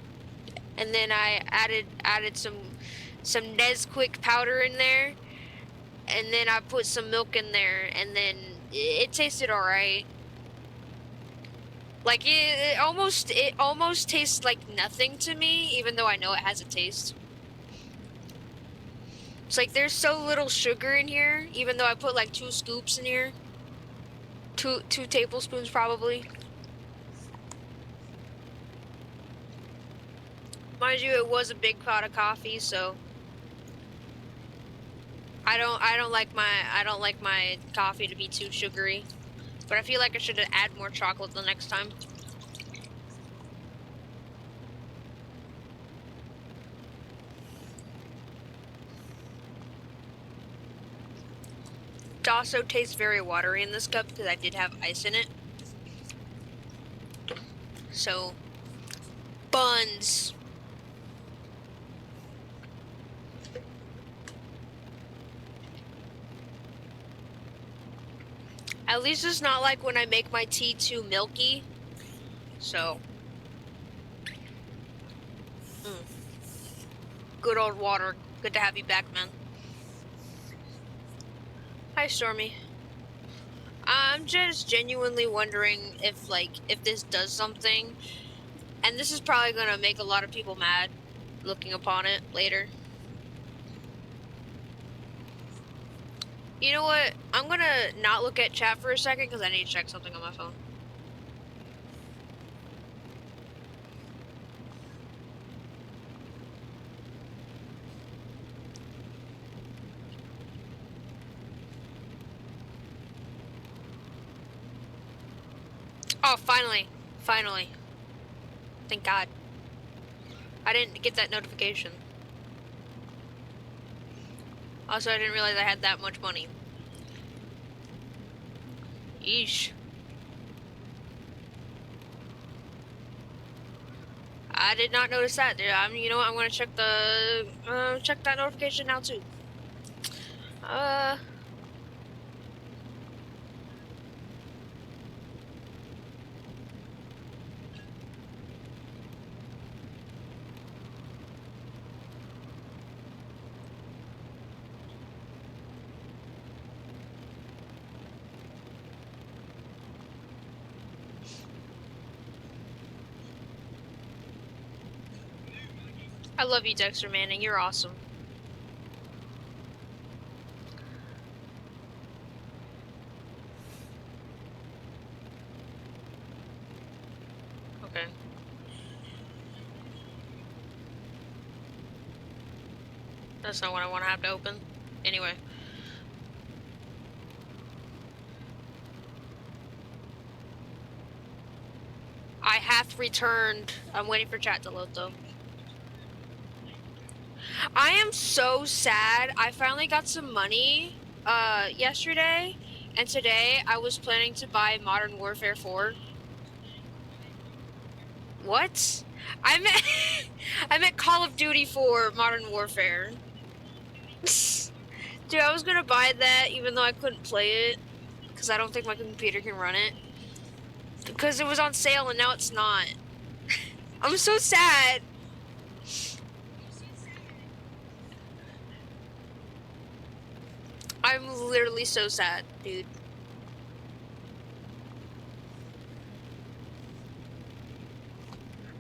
And then I added some Nesquik powder in there. And then I put some milk in there, and then it tasted alright. Like, it almost tastes like nothing to me, even though I know it has a taste. It's like, there's so little sugar in here, even though I put like 2 scoops in here. Two tablespoons, probably. Mind you, it was a big pot of coffee, so I don't like my coffee to be too sugary, but I feel like I should add more chocolate the next time. It also tastes very watery in this cup because I did have ice in it. So, buns. At least it's not like when I make my tea too milky. So. Good old water. Good to have you back, man. Hi, Stormy. I'm just genuinely wondering if this does something. And this is probably gonna make a lot of people mad looking upon it later. You know what? I'm gonna not look at chat for a second because I need to check something on my phone. Oh, finally. Finally. Thank God. I didn't get that notification. Also, I didn't realize I had that much money. Yeesh. I did not notice that. You know what? I'm gonna check check that notification now too. I love you, Dexter Manning. You're awesome. Okay. That's not what I want to have to open. Anyway. I have returned. I'm waiting for chat to load though. I am so sad. I finally got some money yesterday, and today I was planning to buy Modern Warfare 4. What? I meant I meant Call of Duty 4 Modern Warfare. Dude, I was gonna buy that even though I couldn't play it because I don't think my computer can run it. Because it was on sale and now it's not. I'm so sad. I'm literally so sad, dude.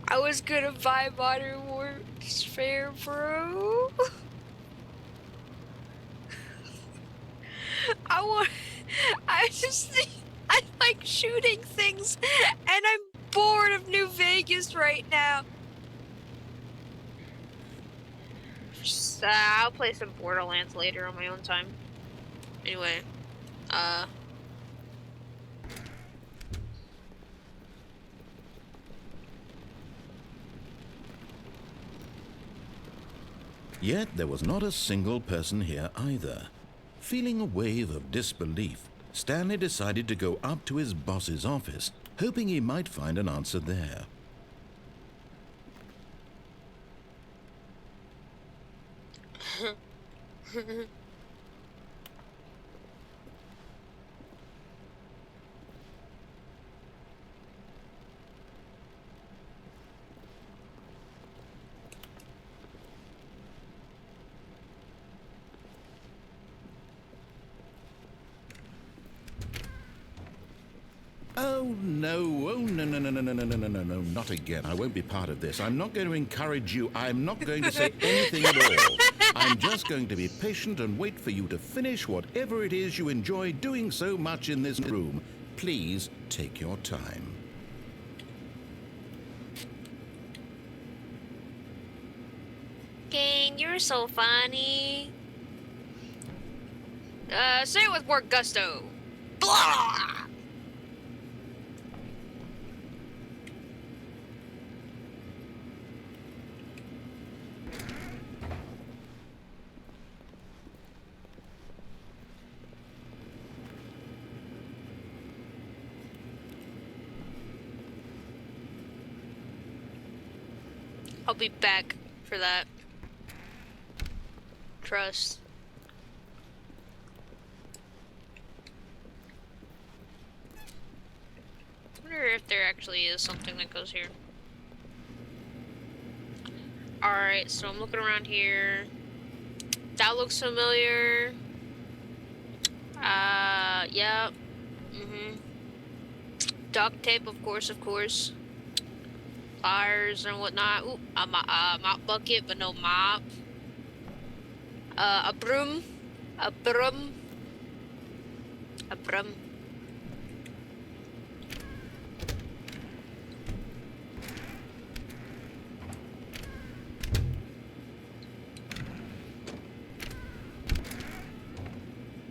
I was gonna buy Modern Warfare, bro. I like shooting things, and I'm bored of New Vegas right now. I'll play some Borderlands later on my own time. Anyway, Yet there was not a single person here either. Feeling a wave of disbelief, Stanley decided to go up to his boss's office, hoping he might find an answer there. Oh no, no, not again. I won't be part of this. I'm not going to encourage you. I'm not going to say anything at all. I'm just going to be patient and wait for you to finish whatever it is you enjoy doing so much in this room. Please take your time. Gang, you're so funny. Say it with more gusto. Blah! I'll be back for that. Trust. I wonder if there actually is something that goes here. Alright, so I'm looking around here. That looks familiar. Yeah. Duct tape, of course. Pliers and whatnot. Ooh, a mop bucket, but no mop. A broom. A broom.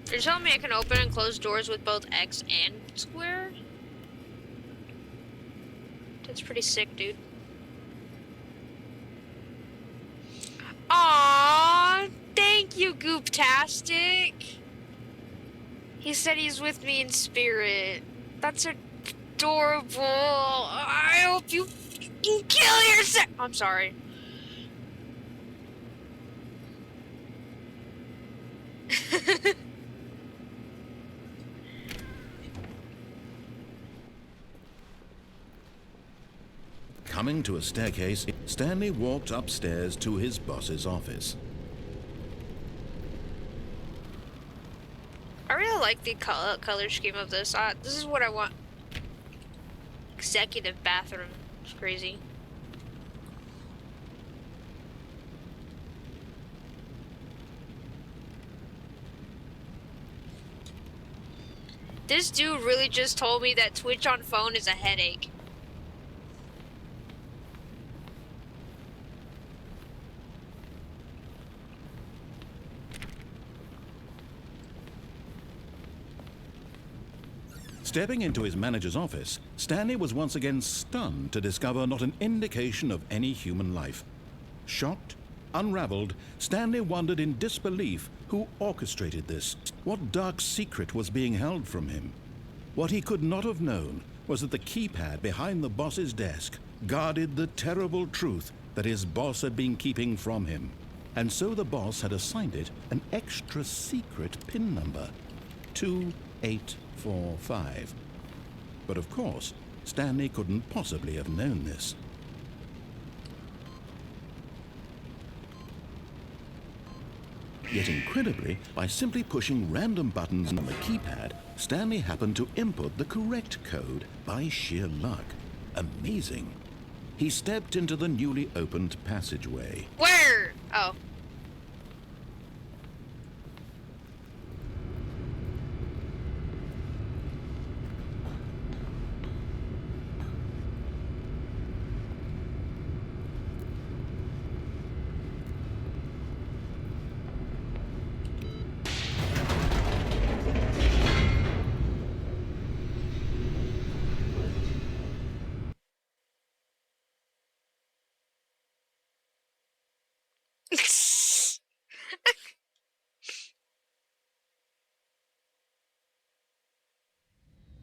You're telling me I can open and close doors with both X and square? That's pretty sick, dude. Aww, thank you, Scooptastic. He said he's with me in spirit. That's adorable. I hope you can kill yourself. I'm sorry. Coming to a staircase, Stanley walked upstairs to his boss's office. I really like the color scheme of this. This is what I want. Executive bathroom. It's crazy. This dude really just told me that Twitch on phone is a headache. Stepping into his manager's office, Stanley was once again stunned to discover not an indication of any human life. Shocked, unraveled, Stanley wondered in disbelief who orchestrated this. What dark secret was being held from him? What he could not have known was that the keypad behind the boss's desk guarded the terrible truth that his boss had been keeping from him. And so the boss had assigned it an extra secret PIN number, 2845. But of course, Stanley couldn't possibly have known this. Yet incredibly, by simply pushing random buttons on the keypad, Stanley happened to input the correct code by sheer luck. Amazing. He stepped into the newly opened passageway. Where? Oh.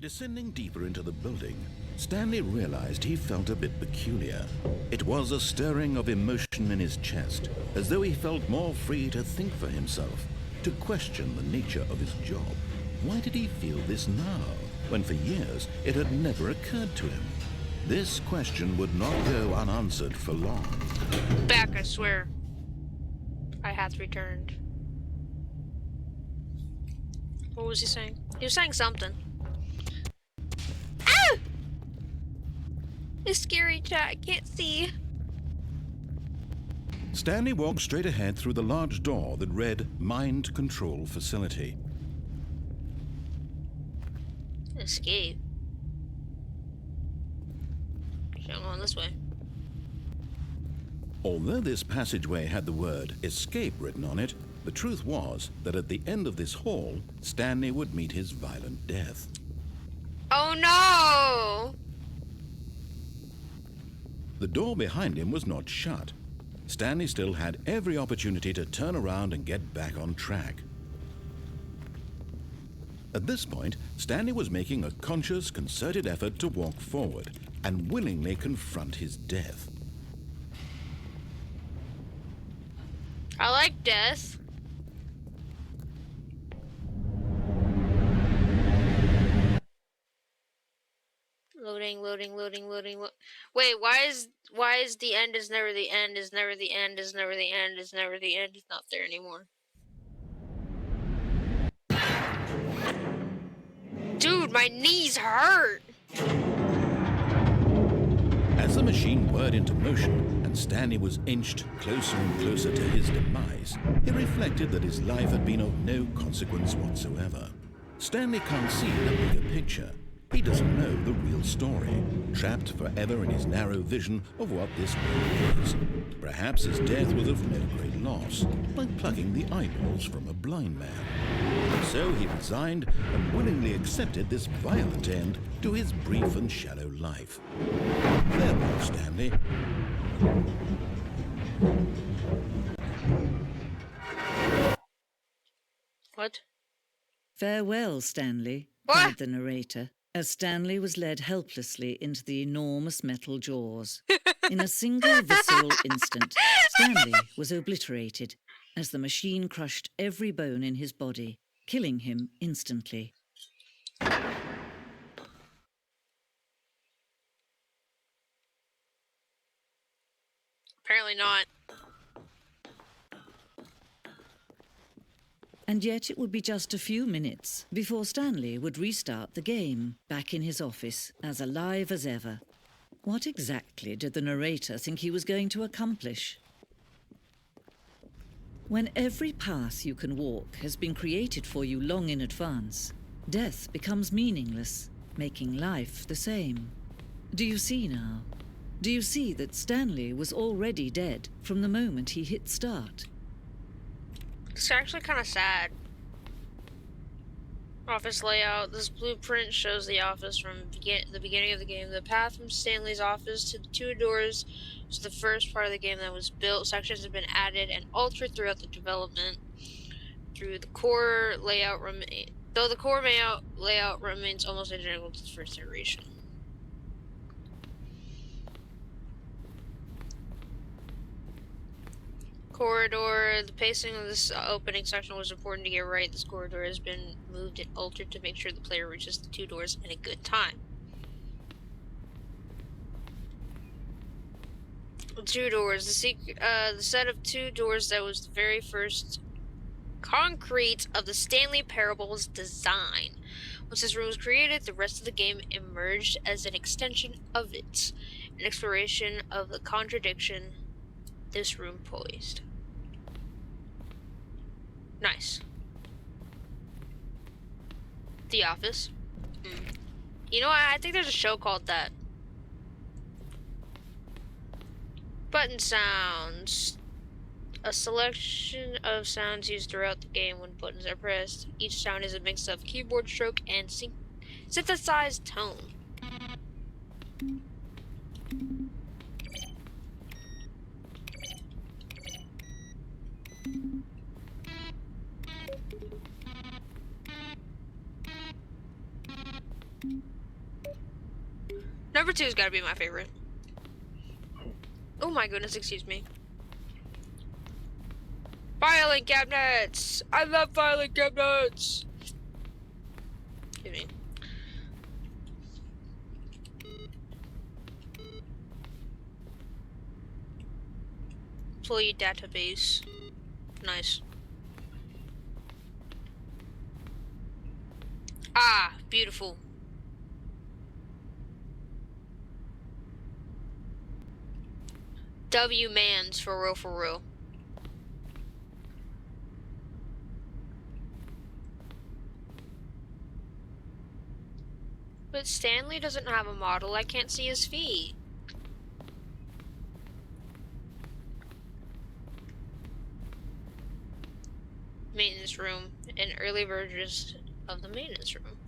Descending deeper into the building, Stanley realized he felt a bit peculiar. It was a stirring of emotion in his chest, as though he felt more free to think for himself, to question the nature of his job. Why did he feel this now, when for years it had never occurred to him? This question would not go unanswered for long. Back, I swear. I hath returned. What was he saying? He was saying something. Ah! It's scary, chat. I can't see. Stanley walked straight ahead through the large door that read Mind Control Facility. Escape. So I'm going this way. Although this passageway had the word escape written on it, the truth was that at the end of this hall, Stanley would meet his violent death. Oh no! The door behind him was not shut. Stanley still had every opportunity to turn around and get back on track. At this point, Stanley was making a conscious, concerted effort to walk forward and willingly confront his death. I like death. Loading. Wait, why is the end is never the end, is never the end, is never the end, is never the end? It's not there anymore. Dude, my knees hurt. As the machine whirred into motion and Stanley was inched closer and closer to his demise, he reflected that his life had been of no consequence whatsoever. Stanley can't see the bigger picture. He doesn't know the real story, trapped forever in his narrow vision of what this world is. Perhaps his death was of no great loss, like plucking the eyeballs from a blind man. So he resigned and willingly accepted this violent end to his brief and shallow life. Farewell, Stanley. What? Farewell, Stanley, What? cried the narrator, as Stanley was led helplessly into the enormous metal jaws. In a single visceral instant, Stanley was obliterated as the machine crushed every bone in his body, killing him instantly. Apparently not. And yet it would be just a few minutes before Stanley would restart the game, back in his office, as alive as ever. What exactly did the narrator think he was going to accomplish? When every path you can walk has been created for you long in advance, death becomes meaningless, making life the same. Do you see now? Do you see that Stanley was already dead from the moment he hit start? It's actually kind of sad. Office layout. This blueprint shows the office from the beginning of the game. The path from Stanley's office to the two doors is the first part of the game that was built. Sections have been added and altered throughout the development. Though the core layout remains almost identical to the first iteration. Corridor. The pacing of this opening section was important to get right. This corridor has been moved and altered to make sure the player reaches the two doors in a good time. Two doors. The set of two doors that was the very first concrete of the Stanley Parable's design. Once this room was created, the rest of the game emerged as an extension of it, an exploration of the contradiction this room posed. Nice. The Office. You know what? I think there's a show called that. Button sounds. A selection of sounds used throughout the game when buttons are pressed. Each sound is a mix of keyboard stroke and synthesized tone. Number 2's gotta be my favorite. Oh my goodness, excuse me. Filing cabinets! I love filing cabinets! Excuse me. Employee database. Nice. Ah, beautiful. W Mans for real, for real. But Stanley doesn't have a model. I can't see his feet. Maintenance room and early versions of the maintenance room.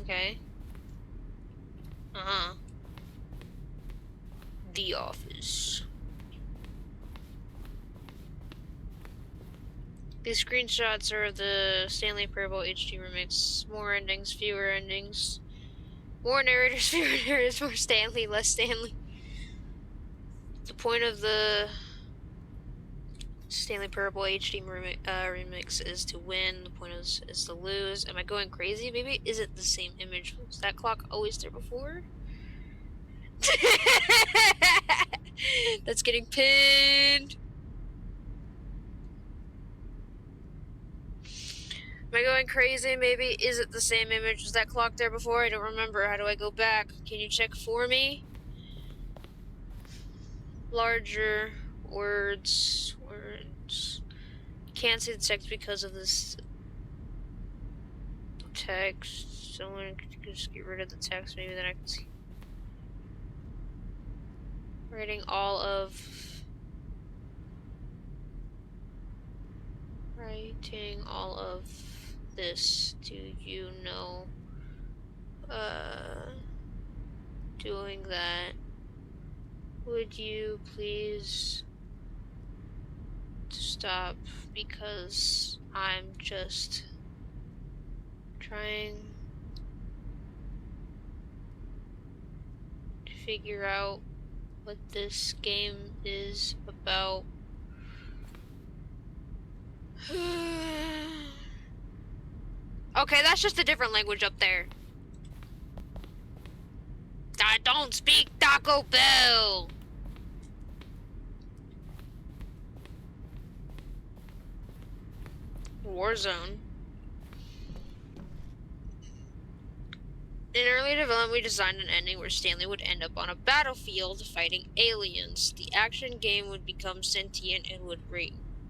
Okay. Uh-huh. The Office. These screenshots are the Stanley Parable HD remix. More endings, fewer endings. More narrators, fewer narrators, more Stanley, less Stanley. The point of the Stanley Parable HD remix is to win. The point is to lose. Am I going crazy? Maybe is it the same image? Was that clock always there before? That's getting pinned. Am I going crazy? Maybe is it the same image? Was that clock there before? I don't remember. How do I go back? Can you check for me? Larger words. Can't see the text because of this text. Someone could just get rid of the text. Maybe then I can see. Writing all of this. Do you know? Doing that. Would you please to stop because I'm just trying to figure out what this game is about. Okay, that's just a different language up there. I don't speak Taco Bell! Warzone. In early development, we designed an ending where Stanley would end up on a battlefield fighting aliens. The action game would become sentient and would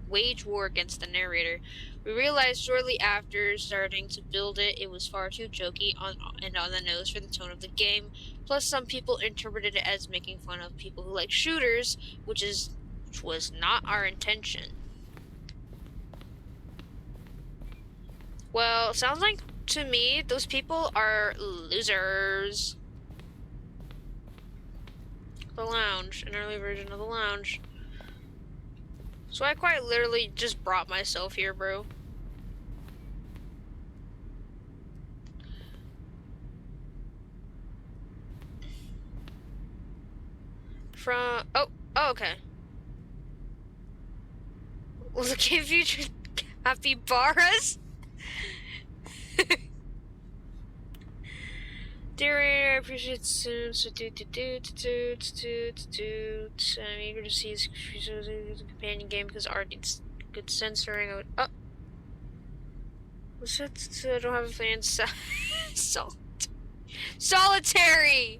wage war against the narrator. We realized shortly after starting to build it, it was far too jokey and on the nose for the tone of the game. Plus, some people interpreted it as making fun of people who like shooters, which was not our intention. Well, sounds like to me those people are losers. The lounge, an early version of the lounge. So I quite literally just brought myself here, bro. Oh, okay. Looking future capybaras? Dear reader, I appreciate it soon. So I'm eager to see his companion game because art needs good censoring. Oh, what's that? I don't have a fan. Solitary.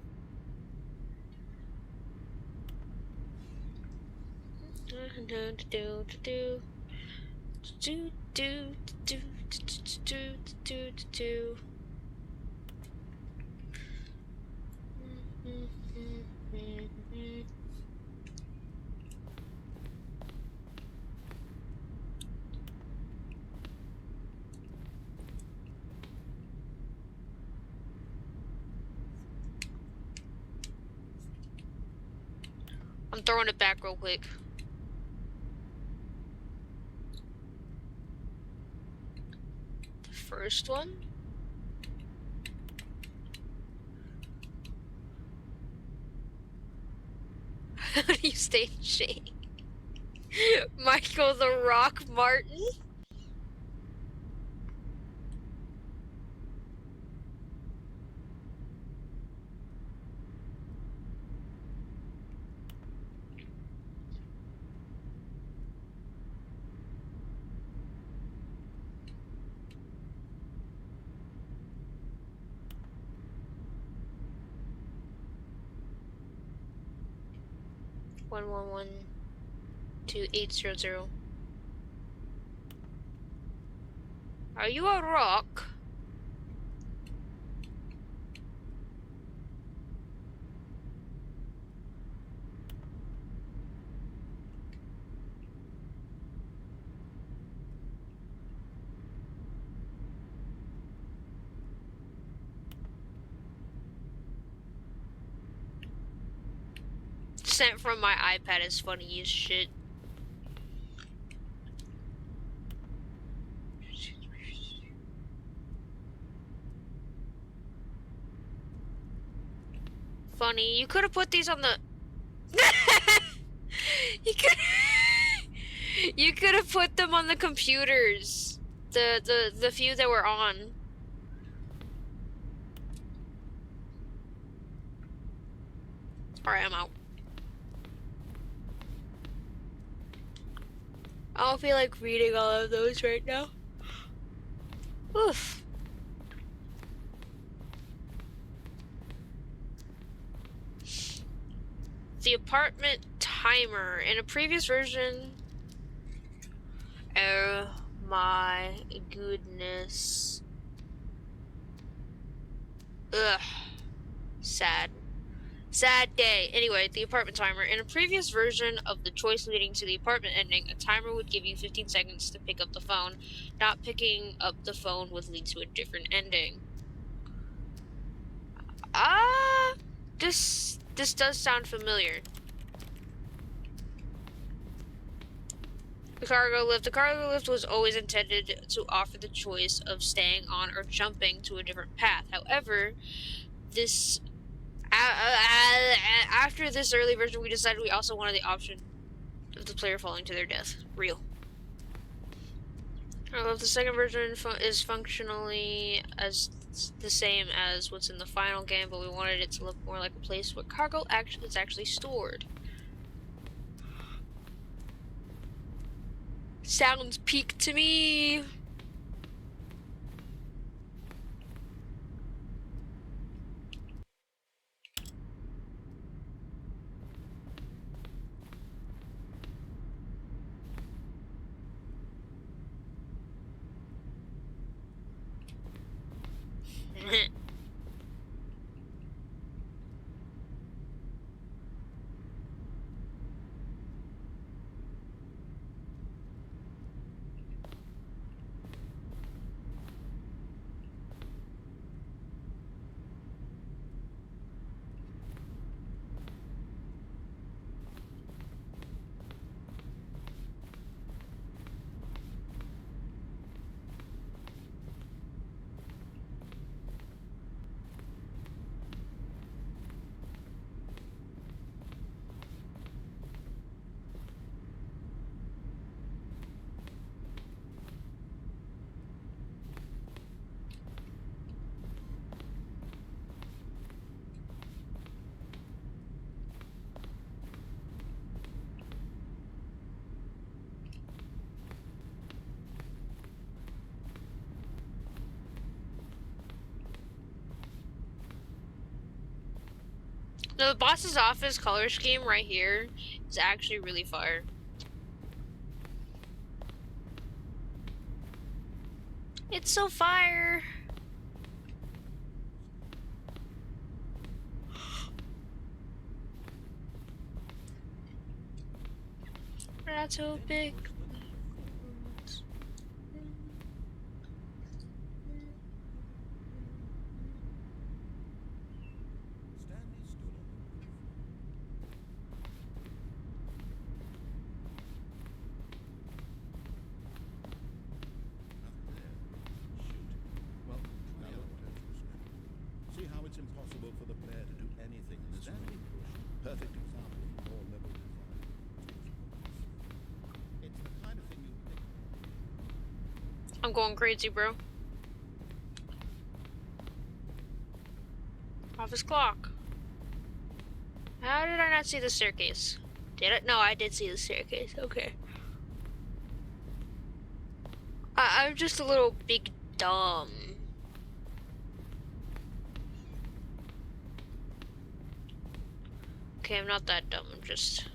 I'm throwing it back real quick. The first one? How do you stay in shape? Michael the Rock Martin? One one one 2800. Are you a rock? Sent from my iPad is funny as shit. Funny, you could have put these on the you could have put them on the computers. The few that were on. Alright, I'm out. I don't feel like reading all of those right now. Oof. The apartment timer. In a previous version... Oh my goodness. Ugh. Sad. Sad day. Anyway, the apartment timer. In a previous version of the choice leading to the apartment ending, a timer would give you 15 seconds to pick up the phone. Not picking up the phone would lead to a different ending. This does sound familiar. The cargo lift. The cargo lift was always intended to offer the choice of staying on or jumping to a different path. However, this after this early version, we decided we also wanted the option of the player falling to their death. Real. I love the second version is functionally as the same as what's in the final game, but we wanted it to look more like a place where cargo is actually stored. Sounds peak to me. No, the boss's office color scheme right here is actually really fire. It's so fire. We're not so big. See how it's impossible for the player to do anything in this room. Perfect example of more level design. It's the kind of thing you think. I'm going crazy, bro. Office clock. How did I not see the staircase? Did it? No, I did see the staircase. Okay. I'm just a little big dumb. Okay, I'm not that dumb. I'm just...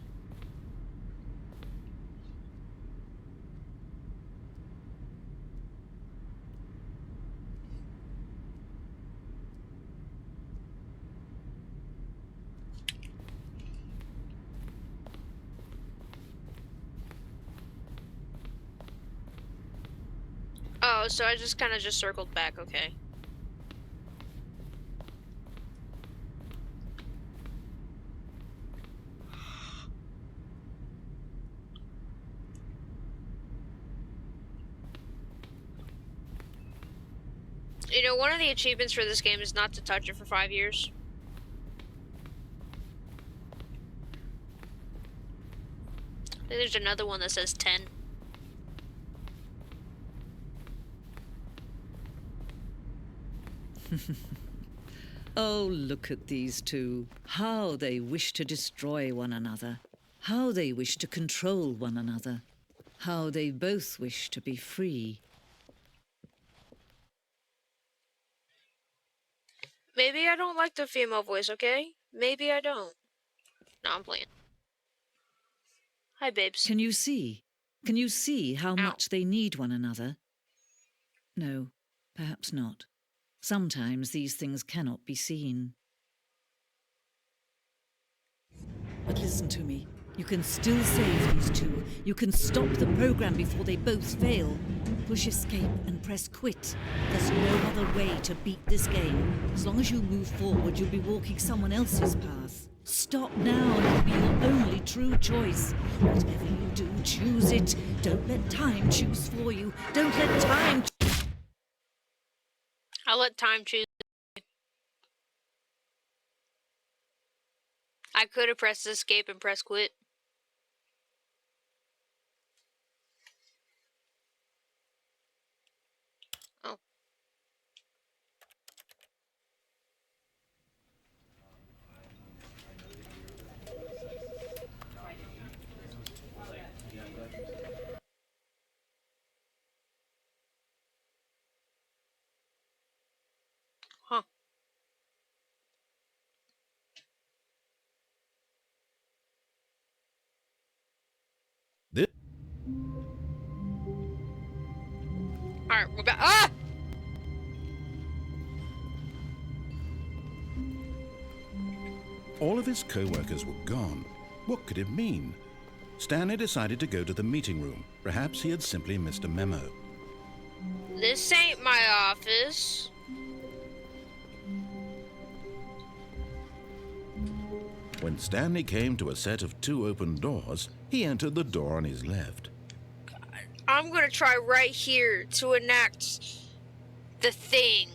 Oh, so I just kind of just circled back, okay. You know, one of the achievements for this game is not to touch it for 5 years. I think there's another one that says 10. Oh, look at these two. How they wish to destroy one another. How they wish to control one another. How they both wish to be free. Maybe I don't like the female voice, okay? Maybe I don't. No, I'm playing. Hi, babes. Can you see? Can you see how Ow. much they need one another? No, perhaps not. Sometimes these things cannot be seen. But listen to me. You can still save these two. You can stop the program before they both fail. Push escape and press quit. There's no other way to beat this game. As long as you move forward, you'll be walking someone else's path. Stop now and it'll be your only true choice. Whatever you do, choose it. Don't let time choose for you. Don't let time... I'll let time choose. I could have pressed escape and press quit. Oh. Huh. This Alright, we're back. Ah! All of his co-workers were gone. What could it mean? Stanley decided to go to the meeting room. Perhaps he had simply missed a memo. This ain't my office. When Stanley came to a set of 2 open doors, he entered the door on his left. I'm gonna try right here to enact the thing.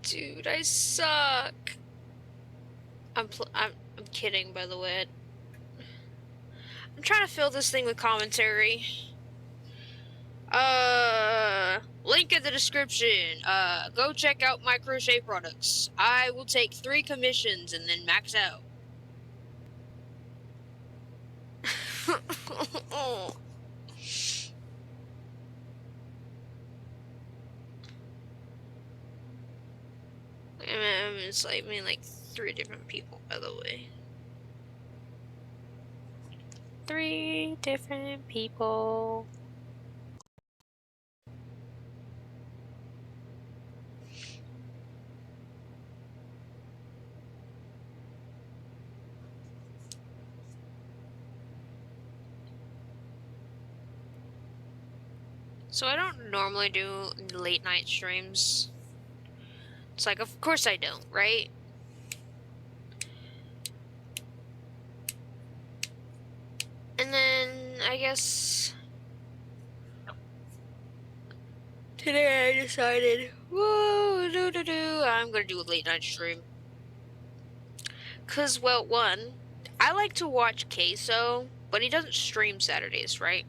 Dude, I suck. I'm kidding, by the way. I'm trying to fill this thing with commentary. Link in the description. Go check out my crochet products. I will take 3 commissions and then max out. It's like, I mean, like 3 different people, by the way. 3 different people. So I don't normally do late night streams. It's like, of course I don't, right? And then, I guess... today I decided, whoa, I'm gonna do a late night stream. Cause, well, one, I like to watch Queso, but he doesn't stream Saturdays, right?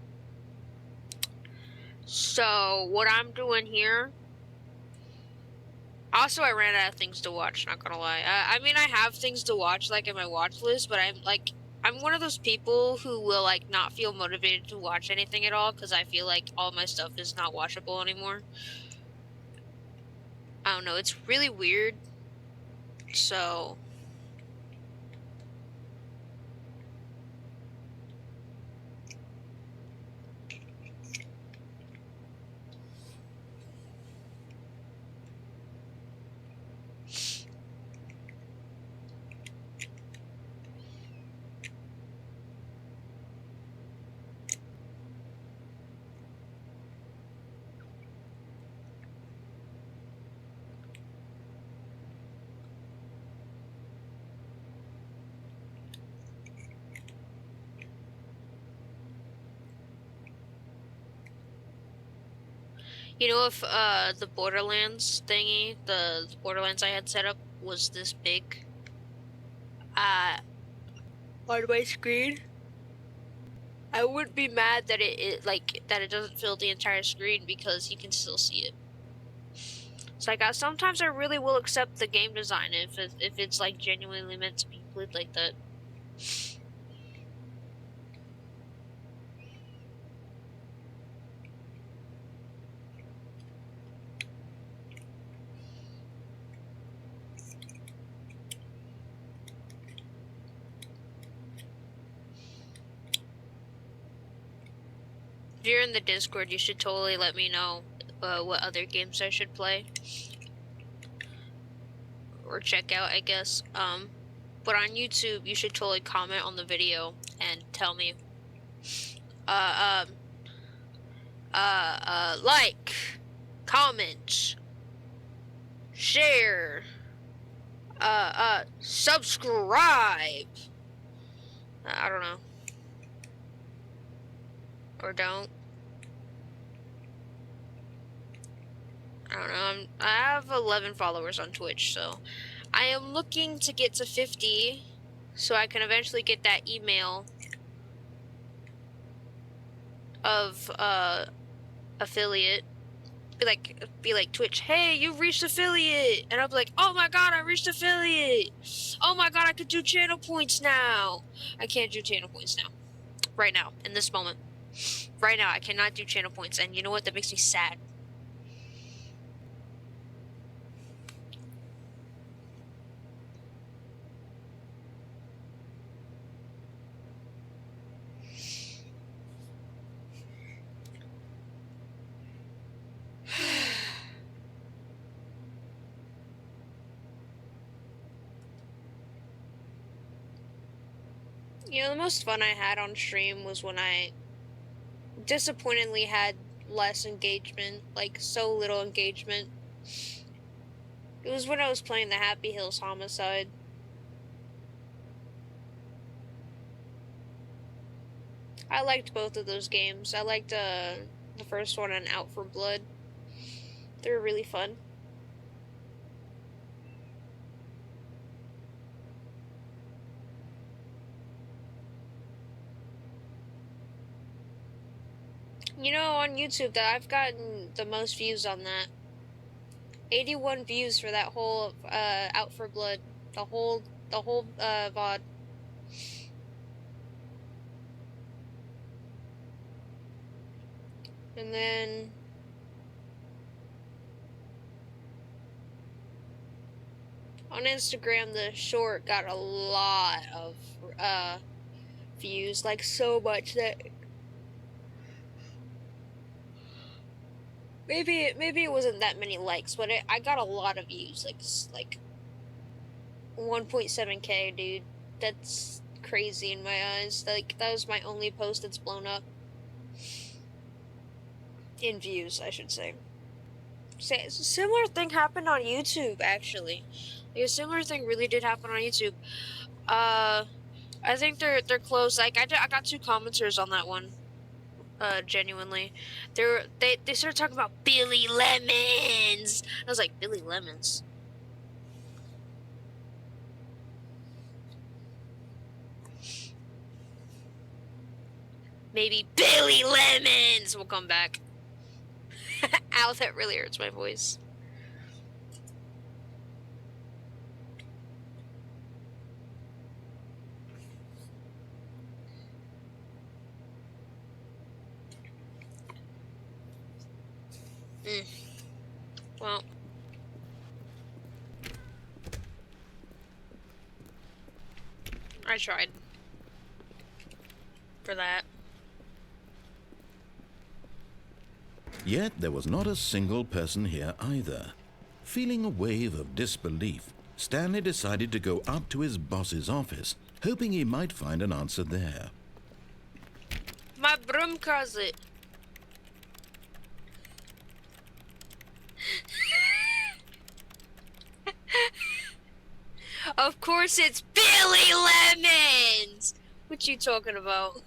So, what I'm doing here... Also, I ran out of things to watch, not gonna lie. I mean, I have things to watch, like, in my watch list, but I'm one of those people who will, like, not feel motivated to watch anything at all, because I feel like all my stuff is not watchable anymore. I don't know, it's really weird. So... You know, if the Borderlands thingy, the Borderlands I had set up was this big on my screen, I wouldn't be mad that it doesn't fill the entire screen because you can still see it. It's like sometimes I really will accept the game design if it's like genuinely meant to be played like that. If you're in the Discord, you should totally let me know what other games I should play or check out, I guess. But on YouTube, you should totally comment on the video and tell me. Like, comment, share, subscribe. I don't know. Or don't. I don't know. I have 11 followers on Twitch, so I am looking to get to 50 so I can eventually get that email of affiliate. Be like Twitch, hey, you've reached affiliate, and I'll be like, oh my god, I reached affiliate. Oh my god, I could do channel points now. I can't do channel points now. Right now, in this moment. Right now, I cannot do channel points, and you know what? That makes me sad. You know, the most fun I had on stream was when I disappointingly had less engagement, like so little engagement. It was when I was playing the Happy Hills Homicide. I liked both of those games. I liked the first one and Out for Blood. They were really fun. You know, on YouTube, that I've gotten the most views on that. 81 views for that whole Out for Blood, the whole VOD. And then on Instagram, the short got a lot of views, like so much that maybe it wasn't that many likes, but I got a lot of views, like 1.7K, dude. That's crazy in my eyes. Like, that was my only post that's blown up. In views, I should say. A similar thing happened on YouTube, actually. Like, a similar thing really did happen on YouTube. I think they're close. Like, I got 2 commenters on that one. Genuinely. They started talking about Billy Lemons. I was like, Billy Lemons? Maybe Billy Lemons will come back. Ow, that really hurts my voice. Well. I tried. For that. Yet there was not a single person here either. Feeling a wave of disbelief, Stanley decided to go up to his boss's office, hoping he might find an answer there. My broom closet. Of course it's Billy Lemons! What you talking about?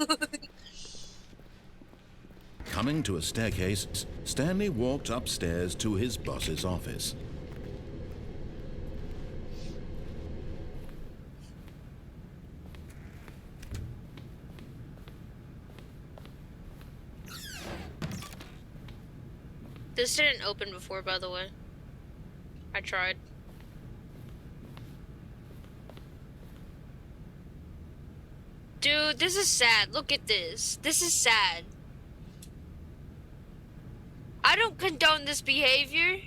Coming to a staircase, Stanley walked upstairs to his boss's office. This didn't open before, by the way. I tried. Dude, this is sad. Look at this. This is sad. I don't condone this behavior.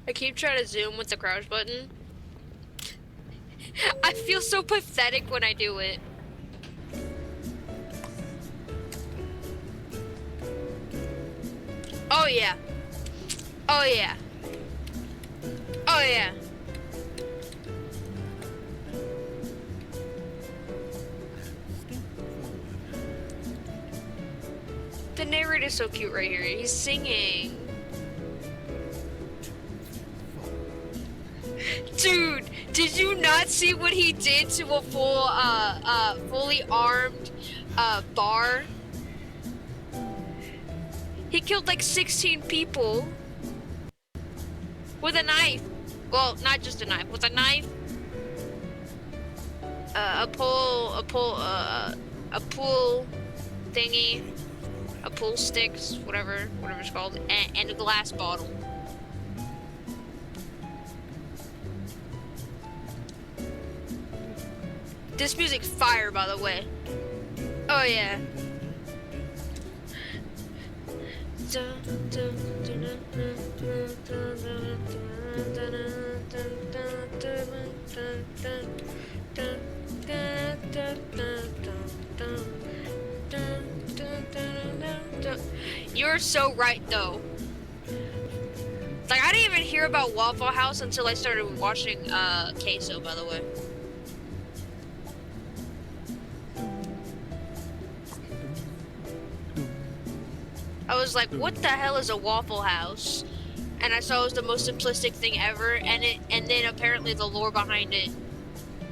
I keep trying to zoom with the crouch button. I feel so pathetic when I do it. Oh yeah. Oh yeah. Oh yeah. The narrator's so cute right here. He's singing. Dude, did you not see what he did to a fully armed, bar? He killed like 16 people with a knife. Well, not just a knife, with a knife, a pool thingy, a pool sticks, whatever it's called, and a glass bottle. This music's fire, by the way. Oh yeah. You're so right, though. Like, I didn't even hear about Waffle House until I started watching Queso, by the way. I was like, what the hell is a Waffle House? And I saw it was the most simplistic thing ever, and then apparently the lore behind it.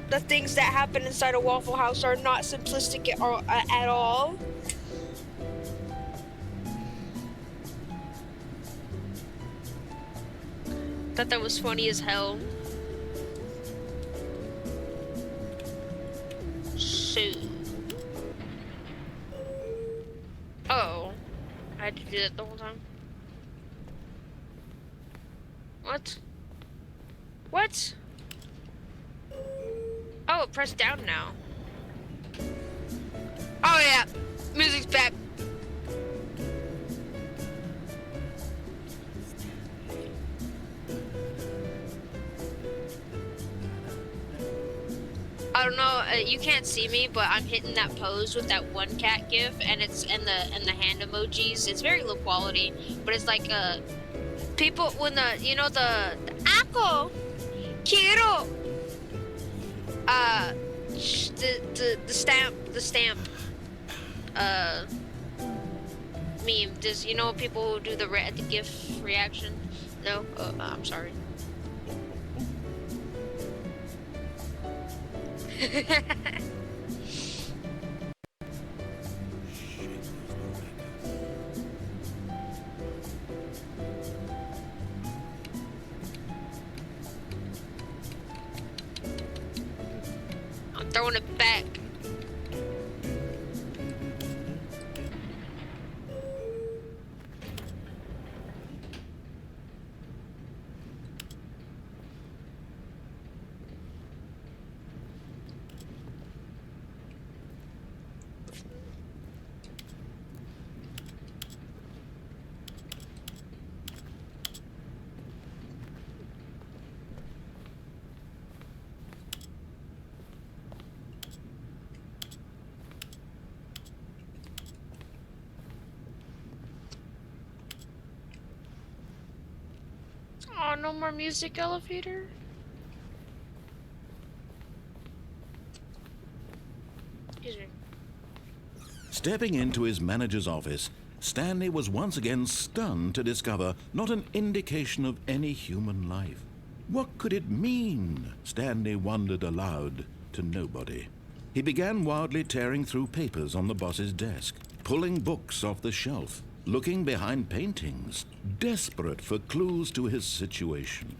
The things that happen inside a Waffle House are not simplistic at all. Thought that was funny as hell. So. Oh. I had to do that the whole time. What? What? Oh, press down now. Oh yeah, music's back. I don't know. You can't see me, but I'm hitting that pose with that one cat gif, and it's and the hand emojis. It's very low quality, but it's like people when the ako quiero the stamp meme. Does people who do the GIF reaction? No, I'm sorry. I'm throwing it back. Oh, no more music elevator? Excuse me. Stepping into his manager's office, Stanley was once again stunned to discover not an indication of any human life. What could it mean? Stanley wondered aloud to nobody. He began wildly tearing through papers on the boss's desk, pulling books off the shelf, looking behind paintings, desperate for clues to his situation.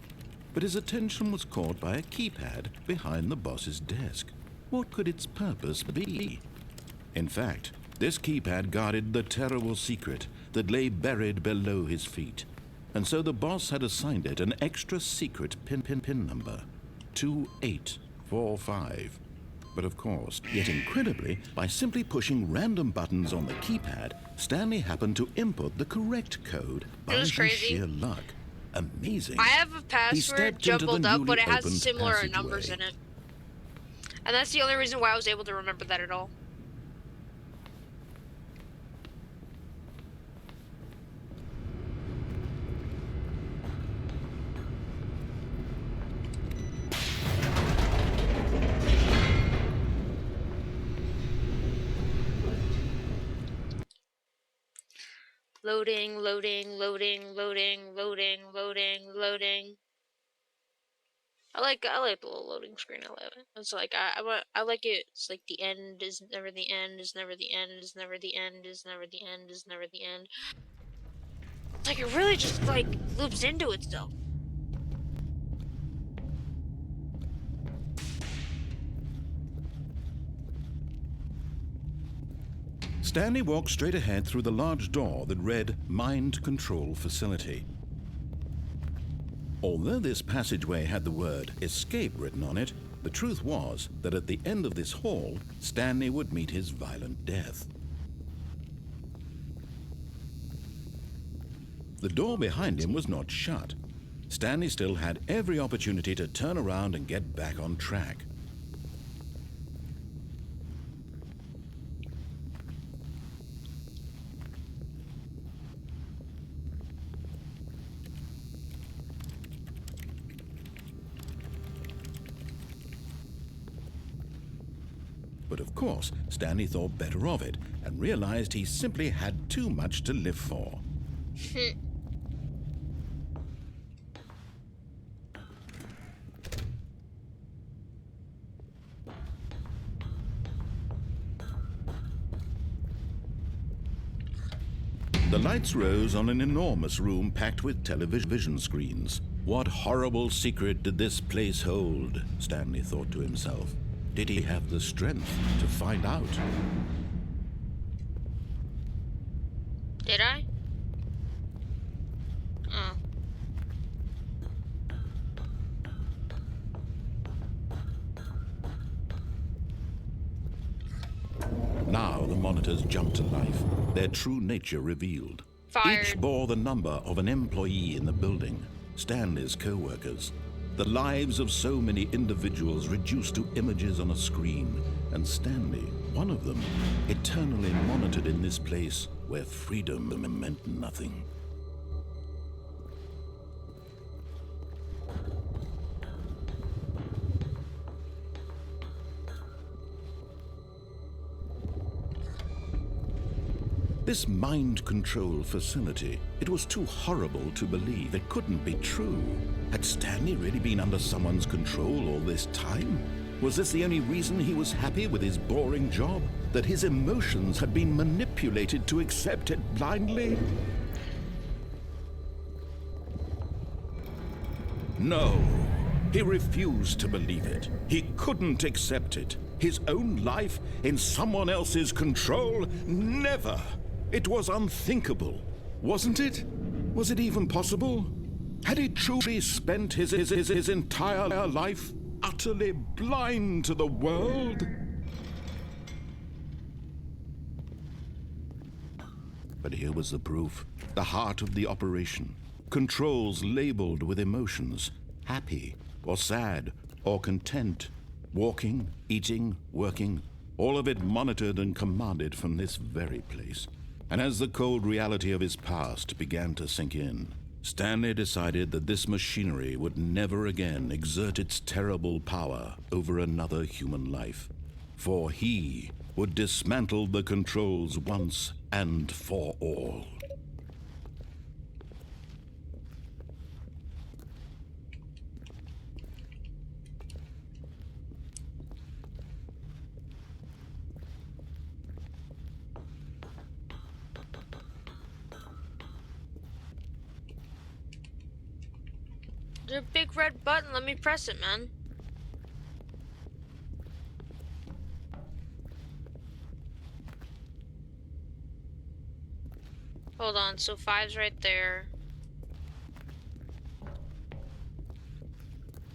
But his attention was caught by a keypad behind the boss's desk. What could its purpose be? In fact, this keypad guarded the terrible secret that lay buried below his feet. And so the boss had assigned it an extra secret pin number, 2845. But of course, yet incredibly, by simply pushing random buttons on the keypad, Stanley happened to input the correct code by sheer luck. Amazing. I have a password jumbled up, but it has similar numbers in it. And that's the only reason why I was able to remember that at all. Loading, loading, loading, loading, loading, loading, loading. I like the little loading screen. I love it. It's like I like it. It's like the end is never the end, is never the end, is never the end, is never the end, is never the end. It's like it really just like loops into itself. Stanley walked straight ahead through the large door that read Mind Control Facility. Although this passageway had the word escape written on it, the truth was that at the end of this hall, Stanley would meet his violent death. The door behind him was not shut. Stanley still had every opportunity to turn around and get back on track. But of course, Stanley thought better of it and realized he simply had too much to live for. The lights rose on an enormous room packed with television screens. What horrible secret did this place hold? Stanley thought to himself. Did he have the strength to find out? Did I? Oh. Now the monitors jumped to life, their true nature revealed. Fired. Each bore the number of an employee in the building, Stanley's co-workers. The lives of so many individuals reduced to images on a screen, and Stanley, one of them, eternally monitored in this place where freedom meant nothing. This mind control facility, it was too horrible to believe. It couldn't be true. Had Stanley really been under someone's control all this time? Was this the only reason he was happy with his boring job? That his emotions had been manipulated to accept it blindly? No, he refused to believe it. He couldn't accept it. His own life in someone else's control? Never! It was unthinkable, wasn't it? Was it even possible? Had he truly spent his entire life utterly blind to the world? But here was the proof. The heart of the operation. Controls labeled with emotions. Happy, or sad, or content. Walking, eating, working. All of it monitored and commanded from this very place. And as the cold reality of his past began to sink in, Stanley decided that this machinery would never again exert its terrible power over another human life. For he would dismantle the controls once and for all. There's a big red button. Let me press it, man. Hold on. So 5's right there.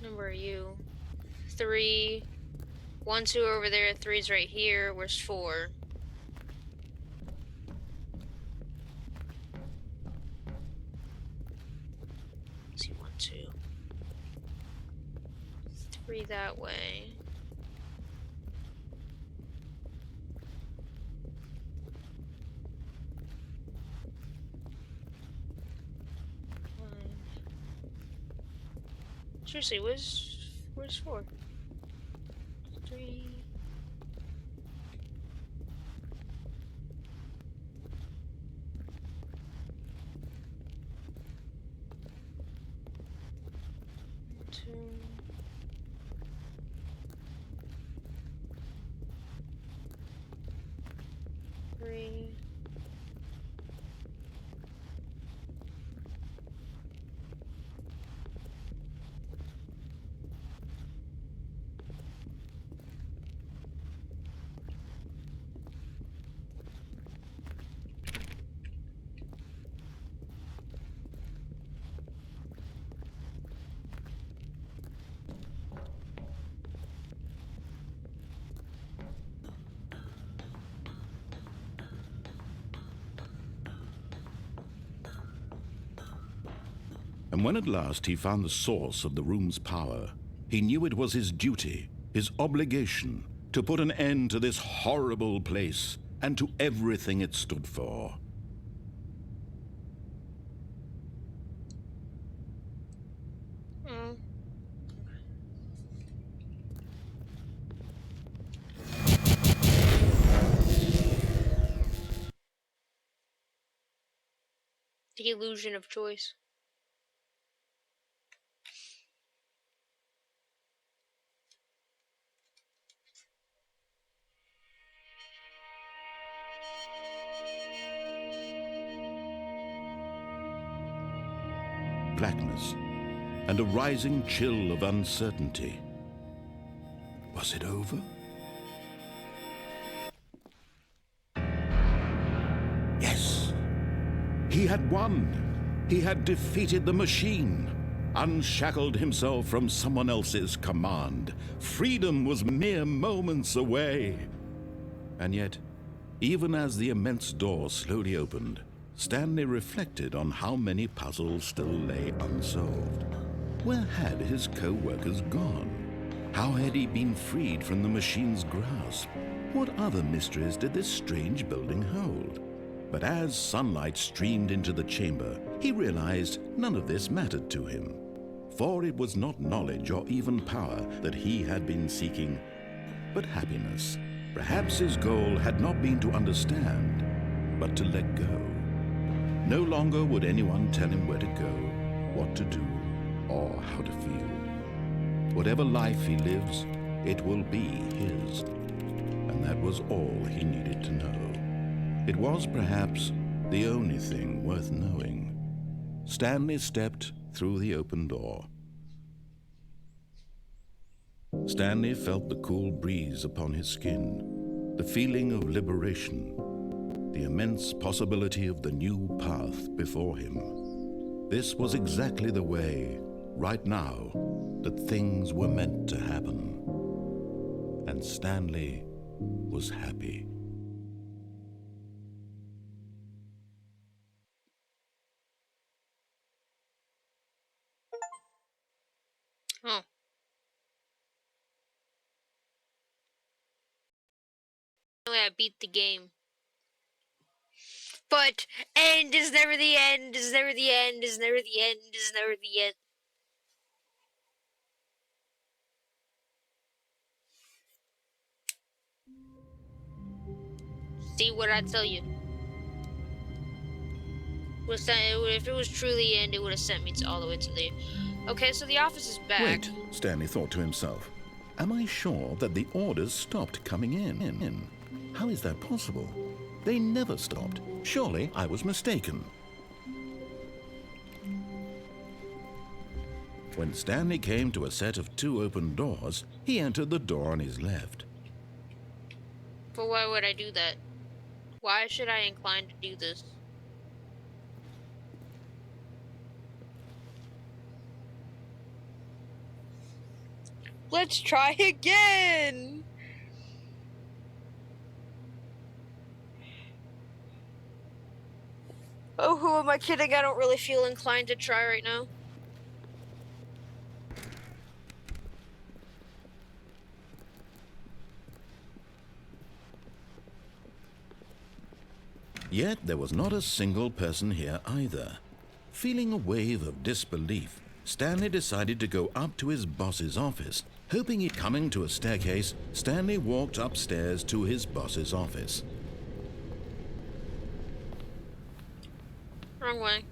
And where are you? 3. 1, 2 over there. 3's right here. Where's 4? Let's see, 1, 2. 3 that way. Seriously, where's 4? 3. 3. And when at last he found the source of the room's power, he knew it was his duty, his obligation, to put an end to this horrible place and to everything it stood for. Mm. The illusion of choice. Blackness and a rising chill of uncertainty. Was it over? Yes. He had won. He had defeated the machine, unshackled himself from someone else's command. Freedom was mere moments away. And yet, even as the immense door slowly opened, Stanley reflected on how many puzzles still lay unsolved. Where had his co-workers gone? How had he been freed from the machine's grasp? What other mysteries did this strange building hold? But as sunlight streamed into the chamber, he realized none of this mattered to him. For it was not knowledge or even power that he had been seeking, but happiness. Perhaps his goal had not been to understand, but to let go. No longer would anyone tell him where to go, what to do, or how to feel. Whatever life he lives, it will be his. And that was all he needed to know. It was perhaps the only thing worth knowing. Stanley stepped through the open door. Stanley felt the cool breeze upon his skin, the feeling of liberation, the immense possibility of the new path before him. This was exactly the way, right now, that things were meant to happen. And Stanley was happy. Oh. I beat the game. But end is never the end, is never the end, is never the end, is never the end. See what I tell you. If it was truly the end, it would have sent me all the way to the... Okay, so the office is back. Wait, Stanley thought to himself. Am I sure that the orders stopped coming in? How is that possible? They never stopped. Surely I was mistaken. When Stanley came to a set of 2 open doors, he entered the door on his left. But why would I do that? Why should I incline to do this? Let's try again! Oh, who am I kidding? I don't really feel inclined to try right now. Yet there was not a single person here either. Feeling a wave of disbelief, Stanley decided to go up to his boss's office. Hoping he'd coming to a staircase, Stanley walked upstairs to his boss's office. Wrong way.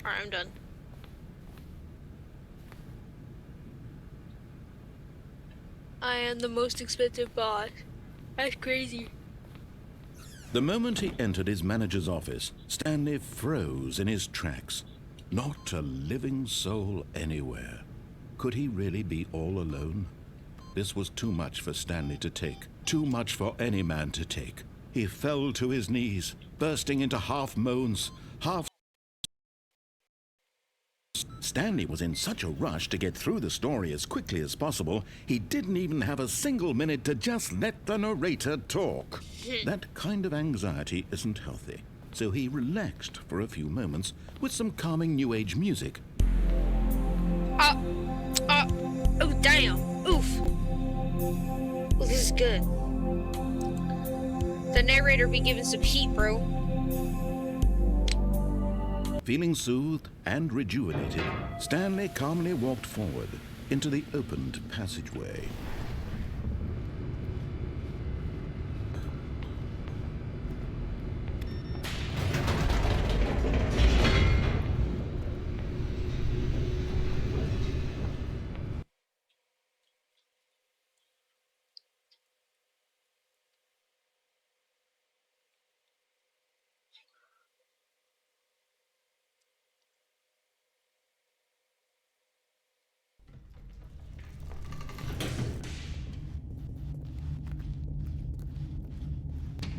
Alright, I'm done. I am the most expensive boss. That's crazy. The moment he entered his manager's office, Stanley froze in his tracks. Not a living soul anywhere. Could he really be all alone? This was too much for Stanley to take. Too much for any man to take. He fell to his knees, bursting into half moans, half... Stanley was in such a rush to get through the story as quickly as possible, he didn't even have a single minute to just let the narrator talk. That kind of anxiety isn't healthy, so he relaxed for a few moments with some calming New Age music. Oh, damn. Oof. Well, this is good. The narrator be giving some heat, bro. Feeling soothed and rejuvenated, Stanley calmly walked forward into the opened passageway.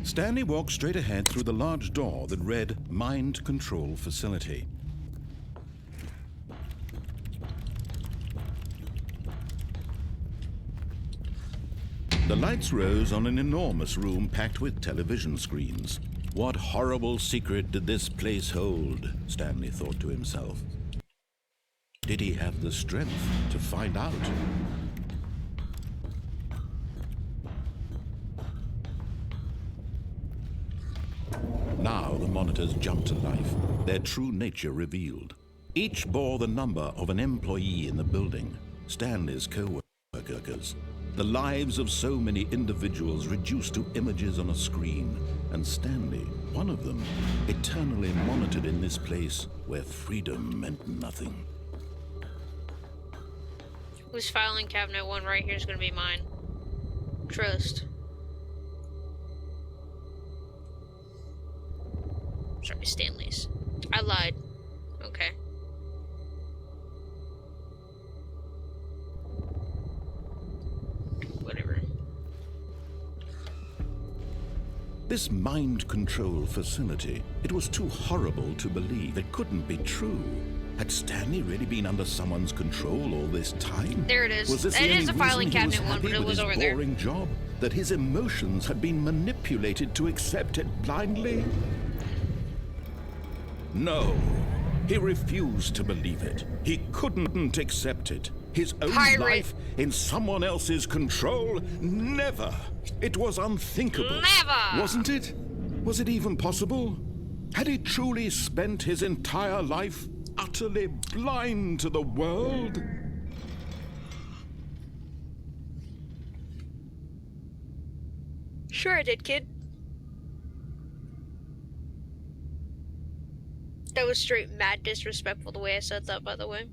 Stanley walked straight ahead through the large door that read Mind Control Facility. The lights rose on an enormous room packed with television screens. What horrible secret did this place hold? Stanley thought to himself. Did he have the strength to find out? Now the monitors jumped to life, their true nature revealed. Each bore the number of an employee in the building, Stanley's co-workers. The lives of so many individuals reduced to images on a screen, and Stanley, one of them, eternally monitored in this place where freedom meant nothing. This filing cabinet one right here is gonna be mine. Trust. Sorry, Stanley's. I lied. Okay. Whatever. This mind control facility, it was too horrible to believe. It couldn't be true. Had Stanley really been under someone's control all this time? There it is. Was this It the is only a filing reason he was cabinet one, happy but it with was his over there. boring job? That his emotions had been manipulated to accept it blindly? No. He refused to believe it. He couldn't accept it. His own Pirate. life in someone else's control? Never. It was unthinkable. Never. Wasn't it? Was it even possible? Had he truly spent his entire life utterly blind to the world? Sure I did, kid. That was straight mad disrespectful the way I said that, by the way.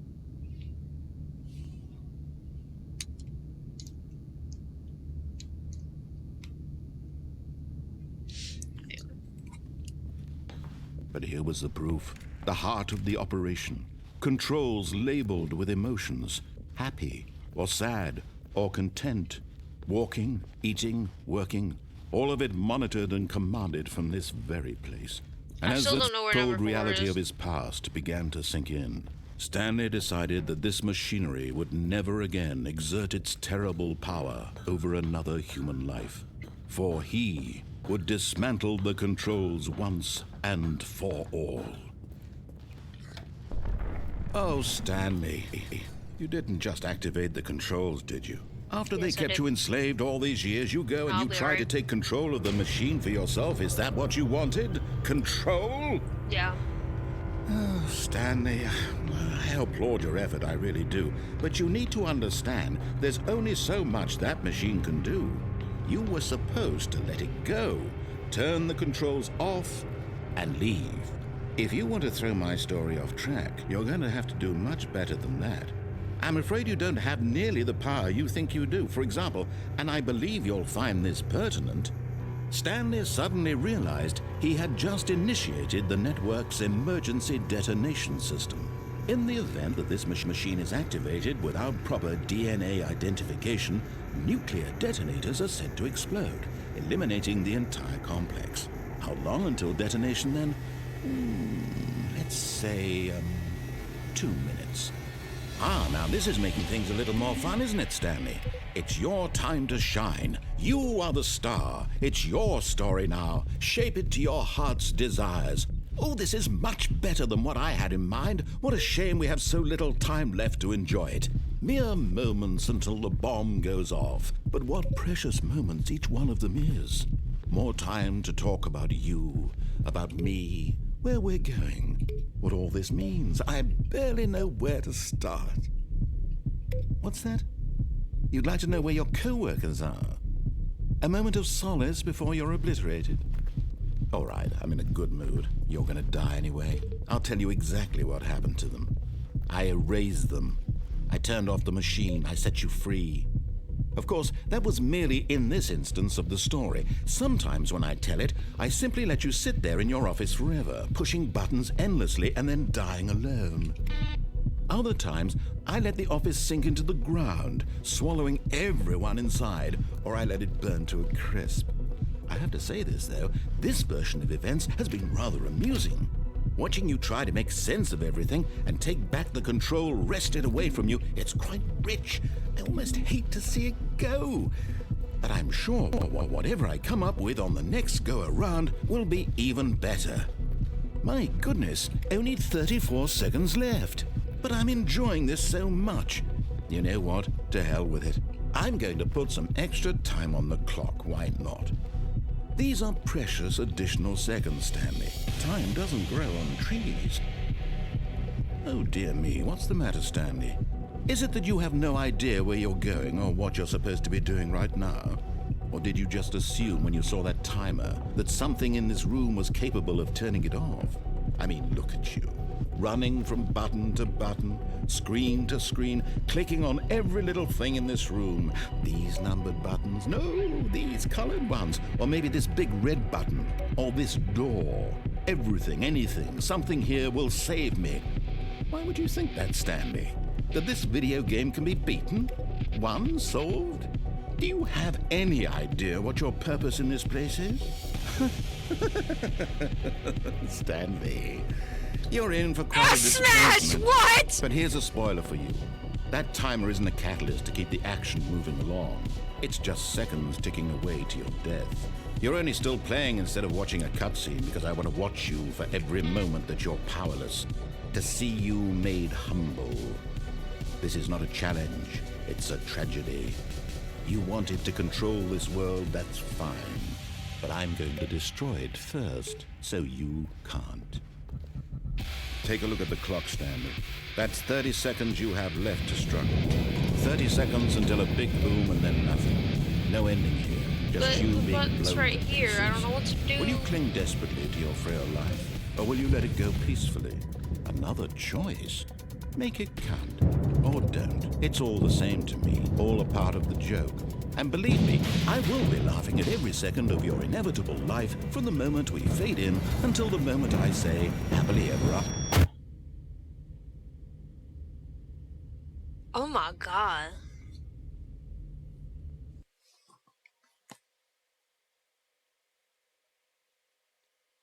But here was the proof. The heart of the operation. Controls labeled with emotions. Happy, or sad, or content. Walking, eating, working. All of it monitored and commanded from this very place. And I as still the don't know where number cold 4 reality is. of his past began to sink in, Stanley decided that this machinery would never again exert its terrible power over another human life. For he would dismantle the controls once and for all. Oh, Stanley, you didn't just activate the controls, did you? After Yes, they I kept did. you enslaved all these years, you go and I'll you be try to right. take control of the machine for yourself. Is that what you wanted? Control? Yeah. Oh, Stanley, I applaud your effort, I really do. But you need to understand, there's only so much that machine can do. You were supposed to let it go, turn the controls off, and leave. If you want to throw my story off track, you're going to have to do much better than that. I'm afraid you don't have nearly the power you think you do. For example, and I believe you'll find this pertinent, Stanley suddenly realized he had just initiated the network's emergency detonation system. In the event that this machine is activated without proper DNA identification, nuclear detonators are said to explode, eliminating the entire complex. How long until detonation then? Let's say, 2 minutes. Now this is making things a little more fun, isn't it, Stanley? It's your time to shine. You are the star. It's your story now. Shape it to your heart's desires. Oh, this is much better than what I had in mind. What a shame we have so little time left to enjoy it. Mere moments until the bomb goes off. But what precious moments each one of them is. More time to talk about you, about me, where we're going, what all this means. I barely know where to start. What's that? You'd like to know where your co-workers are? A moment of solace before you're obliterated? All right, I'm in a good mood. You're gonna die anyway. I'll tell you exactly what happened to them. I erased them. I turned off the machine. I set you free. Of course, that was merely in this instance of the story. Sometimes when I tell it, I simply let you sit there in your office forever, pushing buttons endlessly and then dying alone. Other times, I let the office sink into the ground, swallowing everyone inside, or I let it burn to a crisp. I have to say this, though, this version of events has been rather amusing. Watching you try to make sense of everything and take back the control wrested away from you, it's quite rich. I almost hate to see it go. But I'm sure whatever I come up with on the next go-around will be even better. My goodness, only 34 seconds left. But I'm enjoying this so much. You know what? To hell with it. I'm going to put some extra time on the clock, why not? These are precious additional seconds, Stanley. Time doesn't grow on trees. Oh dear me, what's the matter, Stanley? Is it that you have no idea where you're going or what you're supposed to be doing right now? Or did you just assume when you saw that timer that something in this room was capable of turning it off? I mean, look at you. Running from button to button, screen to screen, clicking on every little thing in this room. These numbered buttons, no, these colored ones, or maybe this big red button, or this door. Everything, anything, something here will save me. Why would you think that, Stanley? That this video game can be beaten? Won? Solved? Do you have any idea what your purpose in this place is? Stanley, you're in for quite a disappointment. Smash! What? But here's a spoiler for you. That timer isn't a catalyst to keep the action moving along. It's just seconds ticking away to your death. You're only still playing instead of watching a cutscene because I want to watch you for every moment that you're powerless. To see you made humble. This is not a challenge. It's a tragedy. You wanted to control this world, that's fine. But I'm going to destroy it first, so you can't. Take a look at the clock, Stanley. That's 30 seconds you have left to struggle. 30 seconds until a big boom and then nothing. No ending here. Just you being blown It's right to here. I don't pieces. know what to do. Will you cling desperately to your frail life, or will you let it go peacefully? Another choice. Make it count. Or don't. It's all the same to me. All a part of the joke. And believe me, I will be laughing at every second of your inevitable life from the moment we fade in until the moment I say, happily ever after. Oh my god.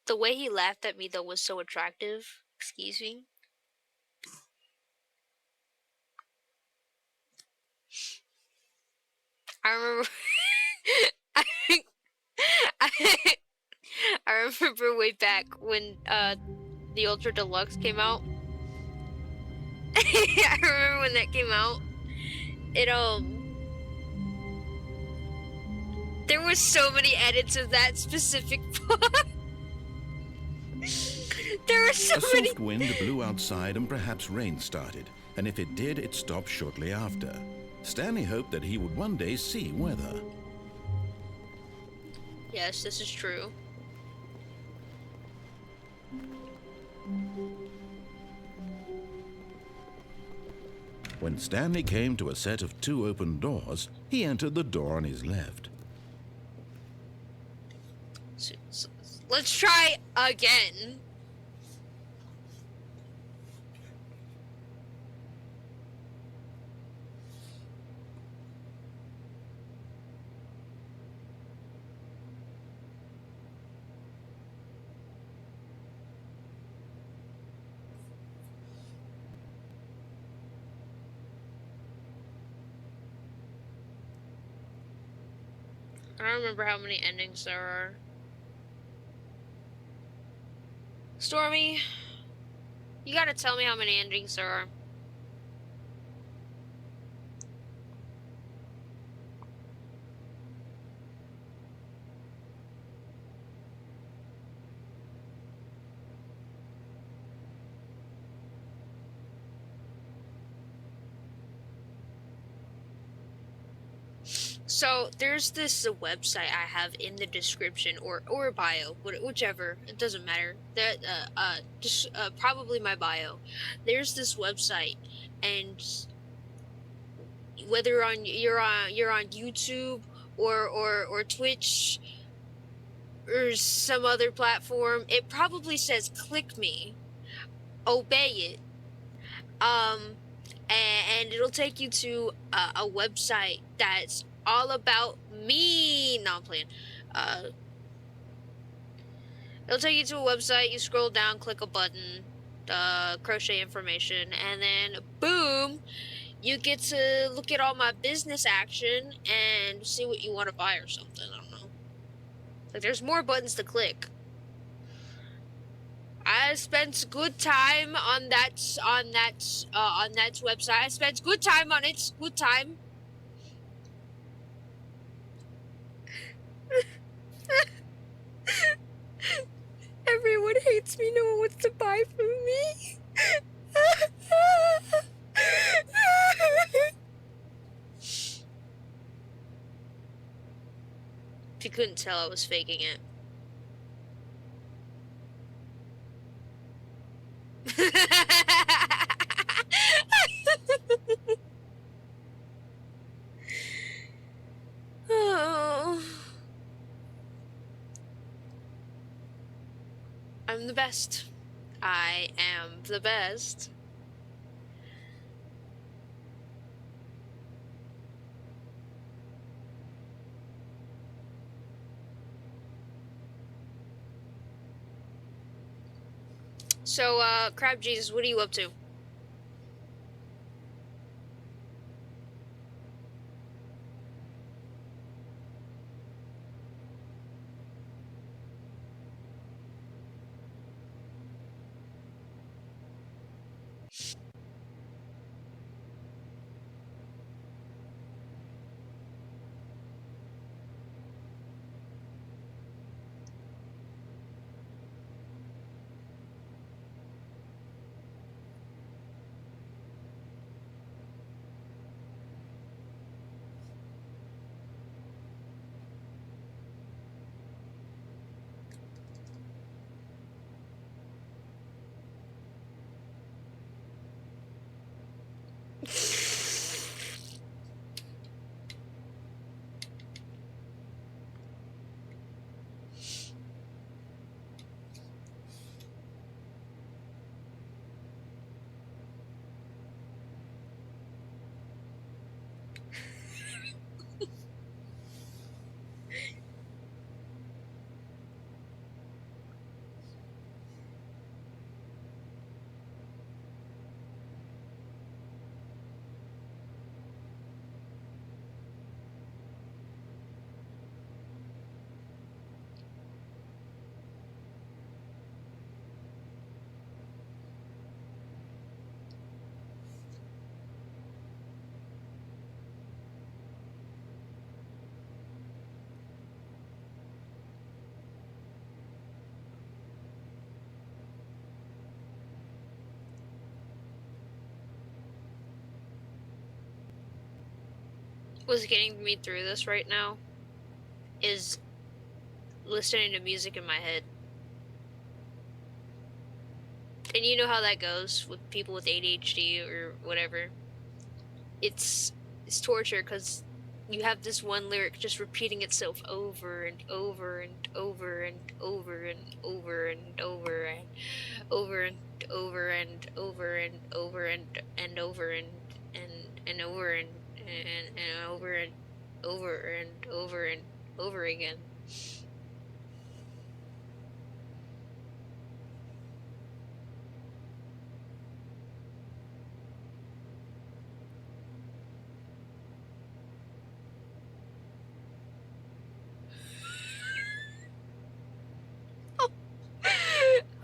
The way he laughed at me though was so attractive. Excuse me. I remember I, I remember way back when the Ultra Deluxe came out. I remember when that came out. It there was so many edits of that specific part. There were so A many. soft wind blew outside and perhaps rain started, and if it did, it stopped shortly after. Stanley hoped that he would one day see weather. Yes, this is true. When Stanley came to a set of 2 open doors, he entered the door on his left. So, let's try again. I don't remember how many endings there are. Stormy, you gotta tell me how many endings there are. So there's this website I have in the description or bio, whichever, it doesn't matter. That just probably my bio. There's this website, and whether you're on YouTube or Twitch or some other platform, it probably says click me, obey it, and it'll take you to a website that's all about me. No, I'm playing. It'll take you to a website. You scroll down, click a button, crochet information, and then boom, you get to look at all my business action and see what you want to buy or something. I don't know. Like, there's more buttons to click. I spent good time on that website. I spent good time on it. Good time. Everyone hates me. No one wants to buy from me. If you couldn't tell, I was faking it. Oh. I'm the best. I am the best. So, Crab Jesus, what are you up to? What's getting me through this right now is listening to music in my head. And you know how that goes with people with ADHD or whatever. It's torture because you have this one lyric just repeating itself over and over and over and over and over and over and over and over and over and over and over and over and over and over and over and over again.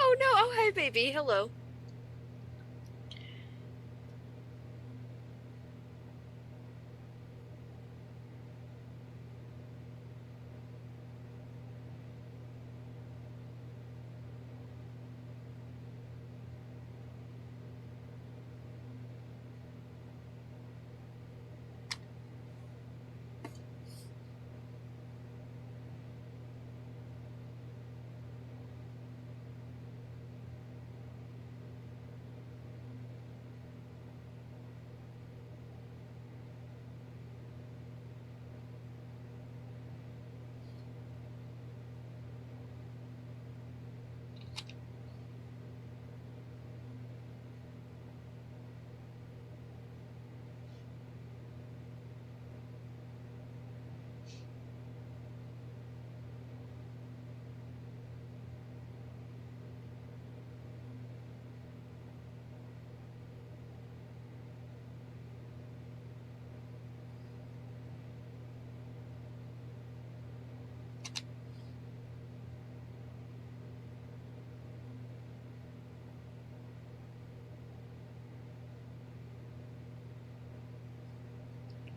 Oh no, oh hey baby, hello.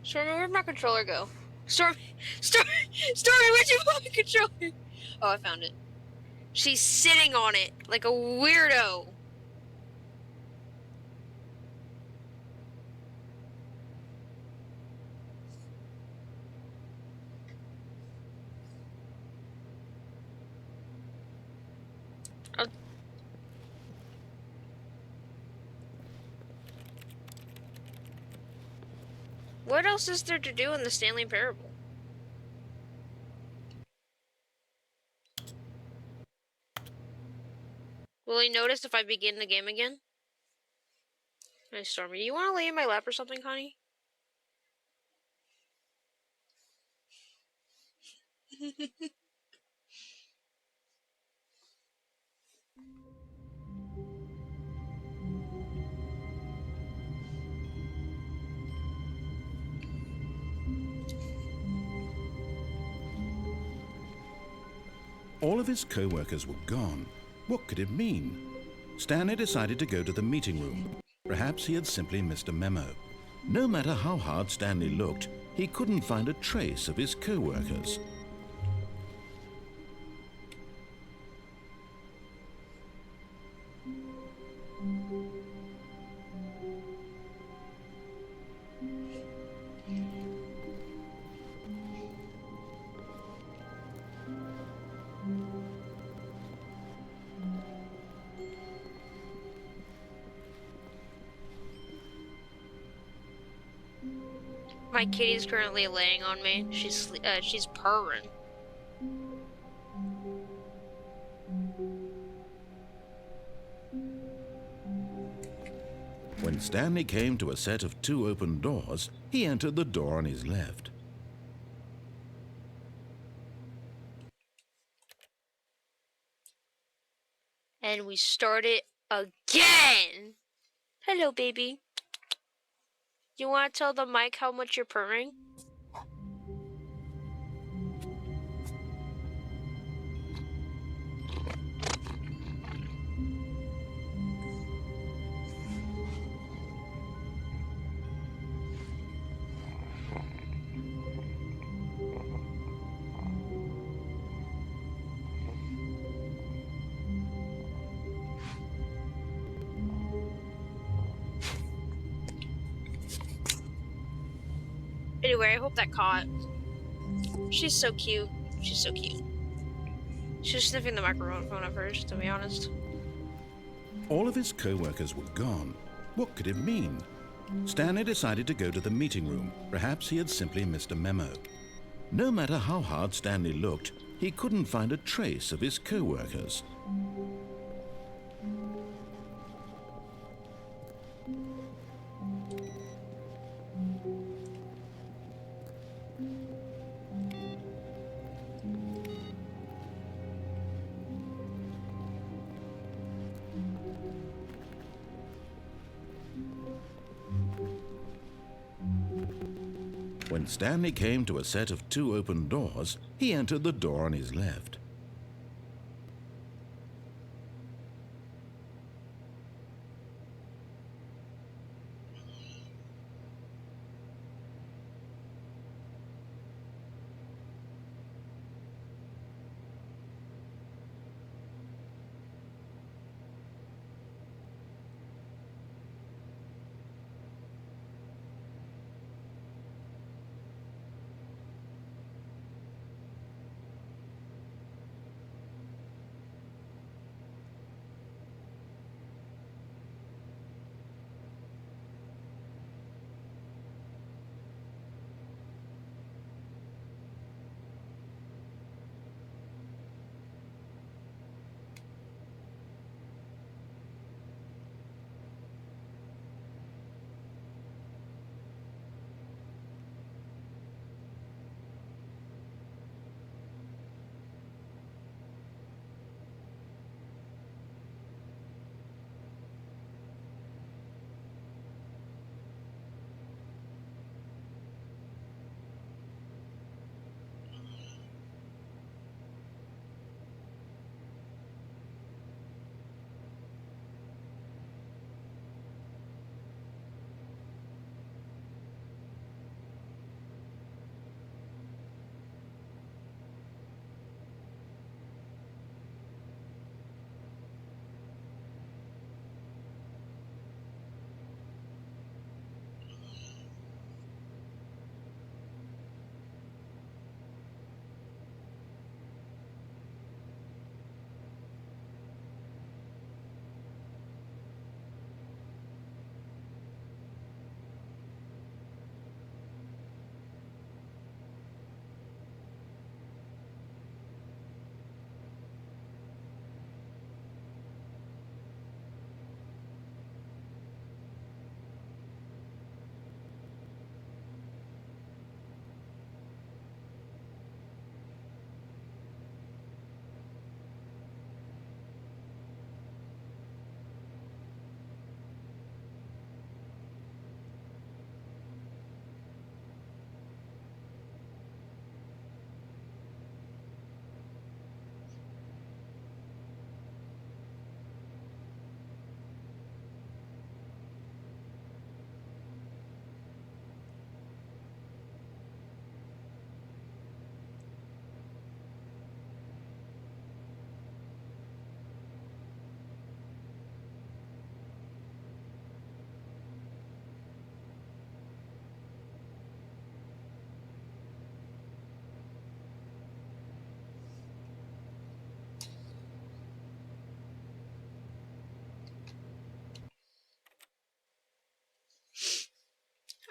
Stormy, where'd my controller go? Stormy, where'd you put my controller? Oh, I found it. She's sitting on it like a weirdo. What else is there to do in the Stanley Parable? Will he notice if I begin the game again? Hey, Stormy, you want to lay in my lap or something, honey? All of his co-workers were gone. What could it mean? Stanley decided to go to the meeting room. Perhaps he had simply missed a memo. No matter how hard Stanley looked, he couldn't find a trace of his co-workers. My kitty's currently laying on me. She's purring. When Stanley came to a set of 2 open doors, he entered the door on his left. And we start it again. Hello, baby. You want to tell the mic how much you're purring? Anyway, I hope that caught. She's so cute. She's so cute. She was sniffing the microphone at first, to be honest. All of his co-workers were gone. What could it mean? Stanley decided to go to the meeting room. Perhaps he had simply missed a memo. No matter how hard Stanley looked, he couldn't find a trace of his co-workers. When Stanley came to a set of 2 open doors, he entered the door on his left.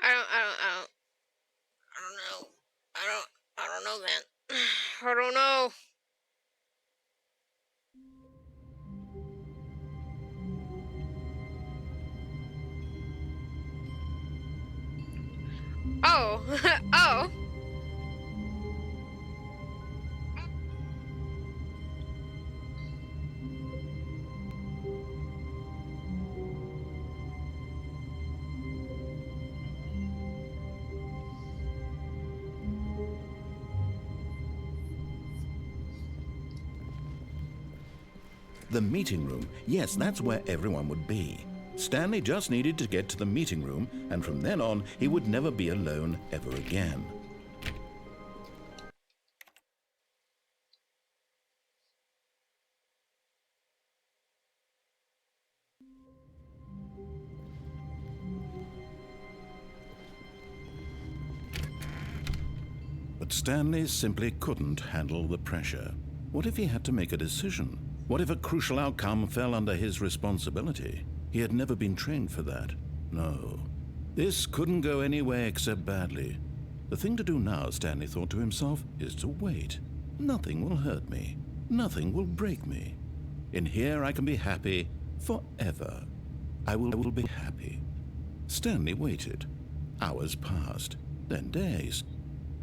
I don't know. I don't know, man. I don't know. Oh, oh. The meeting room. Yes, that's where everyone would be. Stanley just needed to get to the meeting room, and from then on, he would never be alone ever again. But Stanley simply couldn't handle the pressure. What if he had to make a decision? What if a crucial outcome fell under his responsibility? He had never been trained for that. No. This couldn't go any way except badly. The thing to do now, Stanley thought to himself, is to wait. Nothing will hurt me. Nothing will break me. In here I can be happy forever. I will be happy. Stanley waited. Hours passed, then days.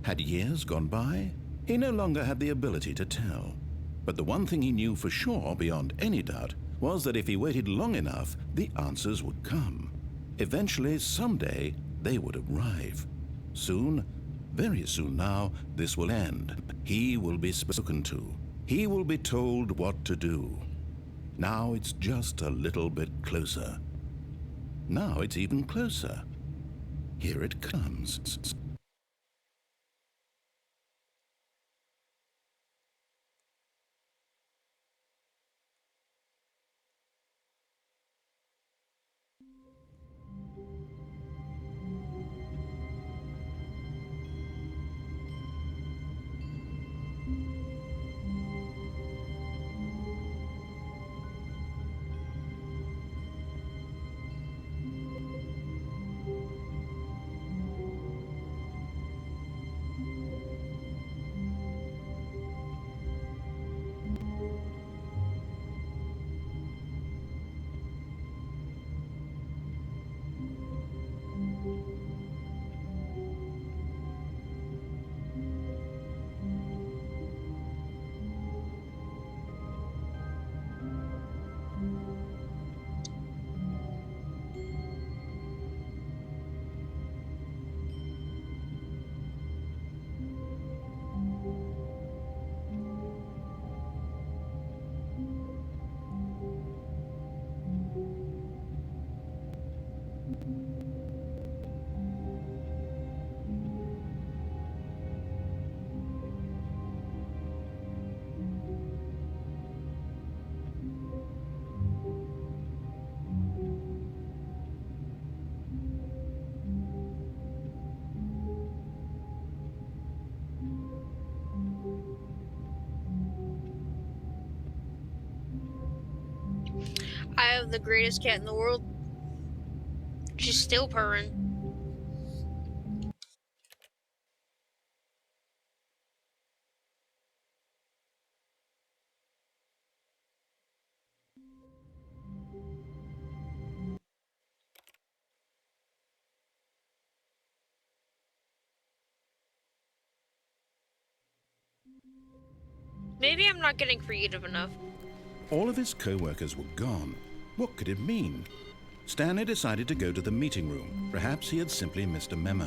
Had years gone by? He no longer had the ability to tell. But the one thing he knew for sure, beyond any doubt, was that if he waited long enough, the answers would come. Eventually, someday, they would arrive. Soon, very soon now, this will end. He will be spoken to. He will be told what to do. Now it's just a little bit closer. Now it's even closer. Here it comes. I have the greatest cat in the world. She's still purring. Maybe I'm not getting creative enough. All of his co-workers were gone. What could it mean? Stanley decided to go to the meeting room. Perhaps he had simply missed a memo.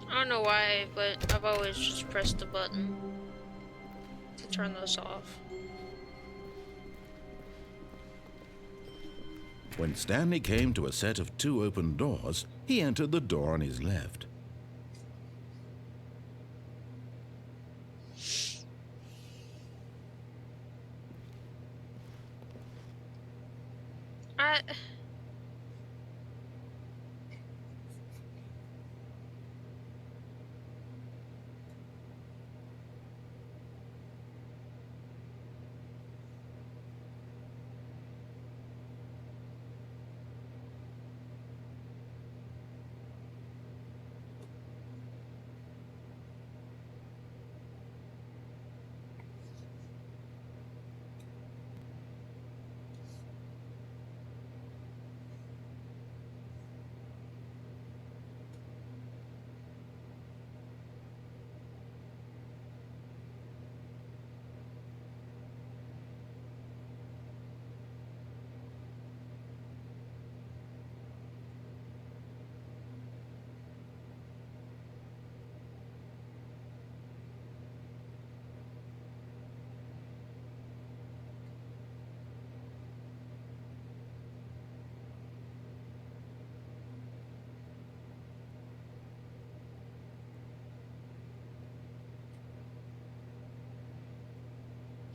I don't know why, but I've always just pressed the button to turn this off. When Stanley came to a set of 2 open doors, he entered the door on his left. I...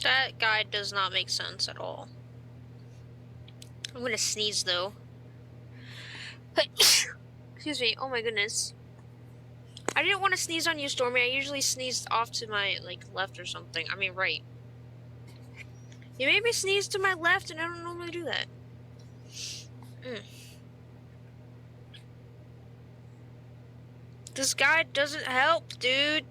That guy does not make sense at all. I'm gonna sneeze though. Excuse me. Oh my goodness. I didn't want to sneeze on you, Stormy. I usually sneeze off to my left or something. I mean right. You made me sneeze to my left, and I don't normally do that. This guy doesn't help, dude.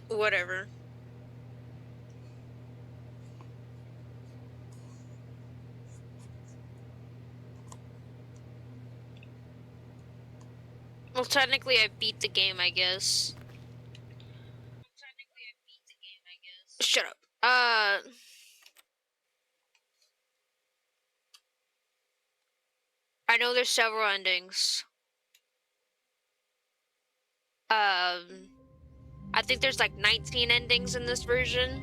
Whatever. Well, technically I beat the game, I guess. Shut up. I know there's several endings. I think there's like 19 endings in this version.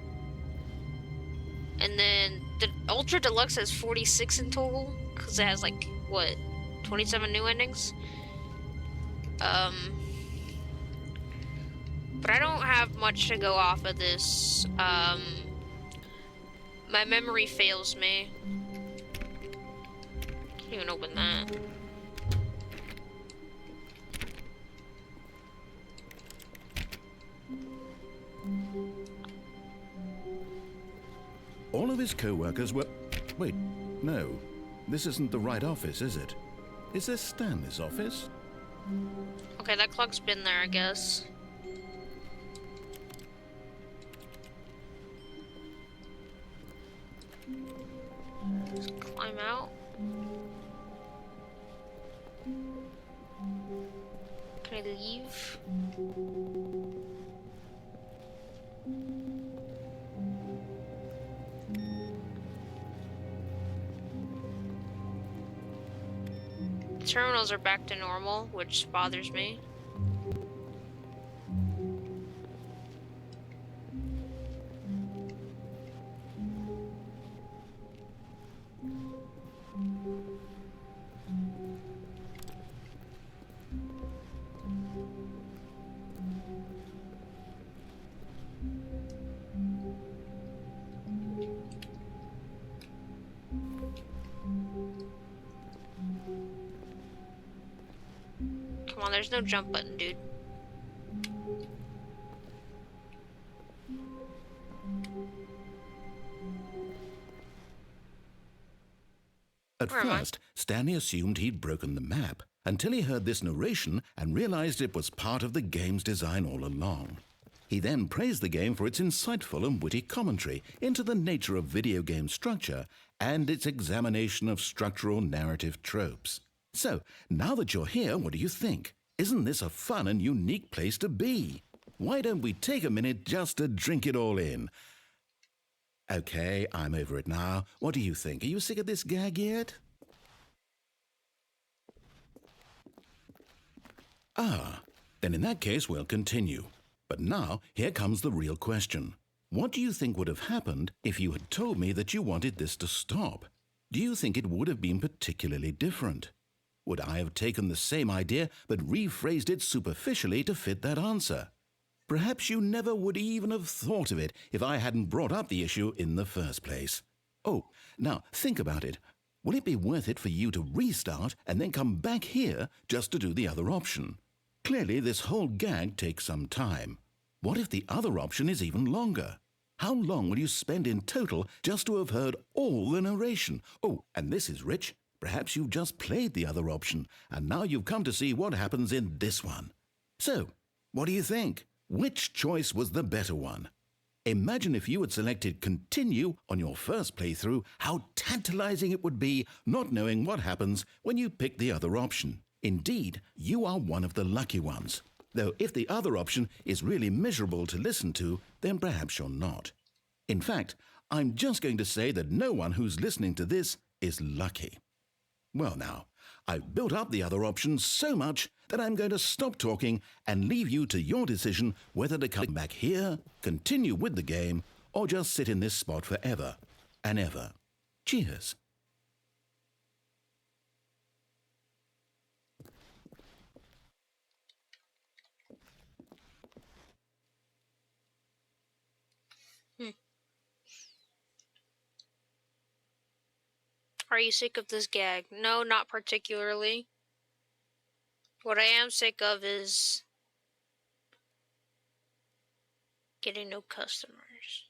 And then the Ultra Deluxe has 46 in total, because it has like, what, 27 new endings? But I don't have much to go off of this. My memory fails me. Can't even open that. All of his co-workers were... Wait, no. This isn't the right office, is it? Is this Stanley's office? Okay, that clock's been there, I guess. Just climb out. Can I leave? Terminals are back to normal, which bothers me. Come on, there's no jump button, dude. At Where am I? first, Stanley assumed he'd broken the map, until he heard this narration and realized it was part of the game's design all along. He then praised the game for its insightful and witty commentary into the nature of video game structure and its examination of structural narrative tropes. So, now that you're here, what do you think? Isn't this a fun and unique place to be? Why don't we take a minute just to drink it all in? Okay, I'm over it now. What do you think? Are you sick of this gag yet? Ah, then in that case we'll continue. But now, here comes the real question. What do you think would have happened if you had told me that you wanted this to stop? Do you think it would have been particularly different? Would I have taken the same idea but rephrased it superficially to fit that answer? Perhaps you never would even have thought of it if I hadn't brought up the issue in the first place. Oh, now think about it. Will it be worth it for you to restart and then come back here just to do the other option? Clearly, this whole gag takes some time. What if the other option is even longer? How long will you spend in total just to have heard all the narration? Oh, and this is rich. Perhaps you've just played the other option, and now you've come to see what happens in this one. So, what do you think? Which choice was the better one? Imagine if you had selected Continue on your first playthrough, how tantalizing it would be not knowing what happens when you pick the other option. Indeed, you are one of the lucky ones. Though if the other option is really miserable to listen to, then perhaps you're not. In fact, I'm just going to say that no one who's listening to this is lucky. Well now, I've built up the other options so much that I'm going to stop talking and leave you to your decision whether to come back here, continue with the game, or just sit in this spot forever and ever. Cheers. Are you sick of this gag? No, not particularly. What I am sick of is getting no customers.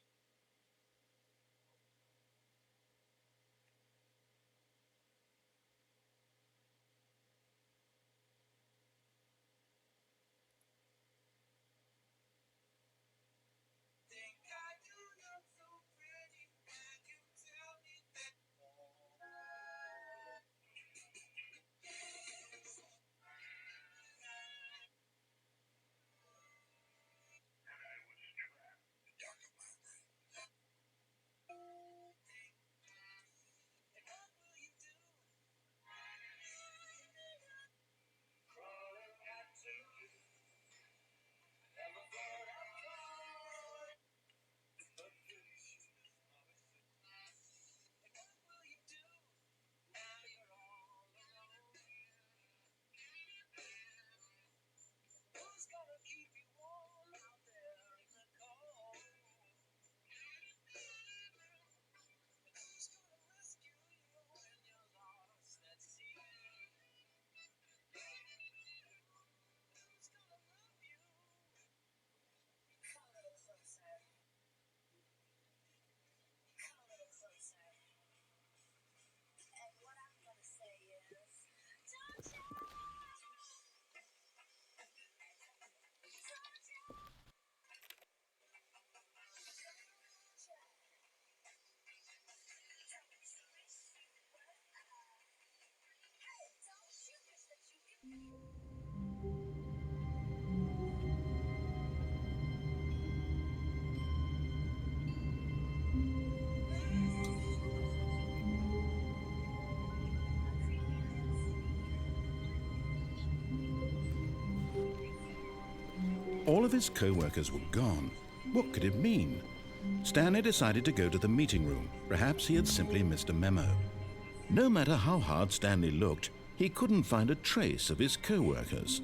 All of his co-workers were gone. What could it mean? Stanley decided to go to the meeting room. Perhaps he had simply missed a memo. No matter how hard Stanley looked, he couldn't find a trace of his co-workers.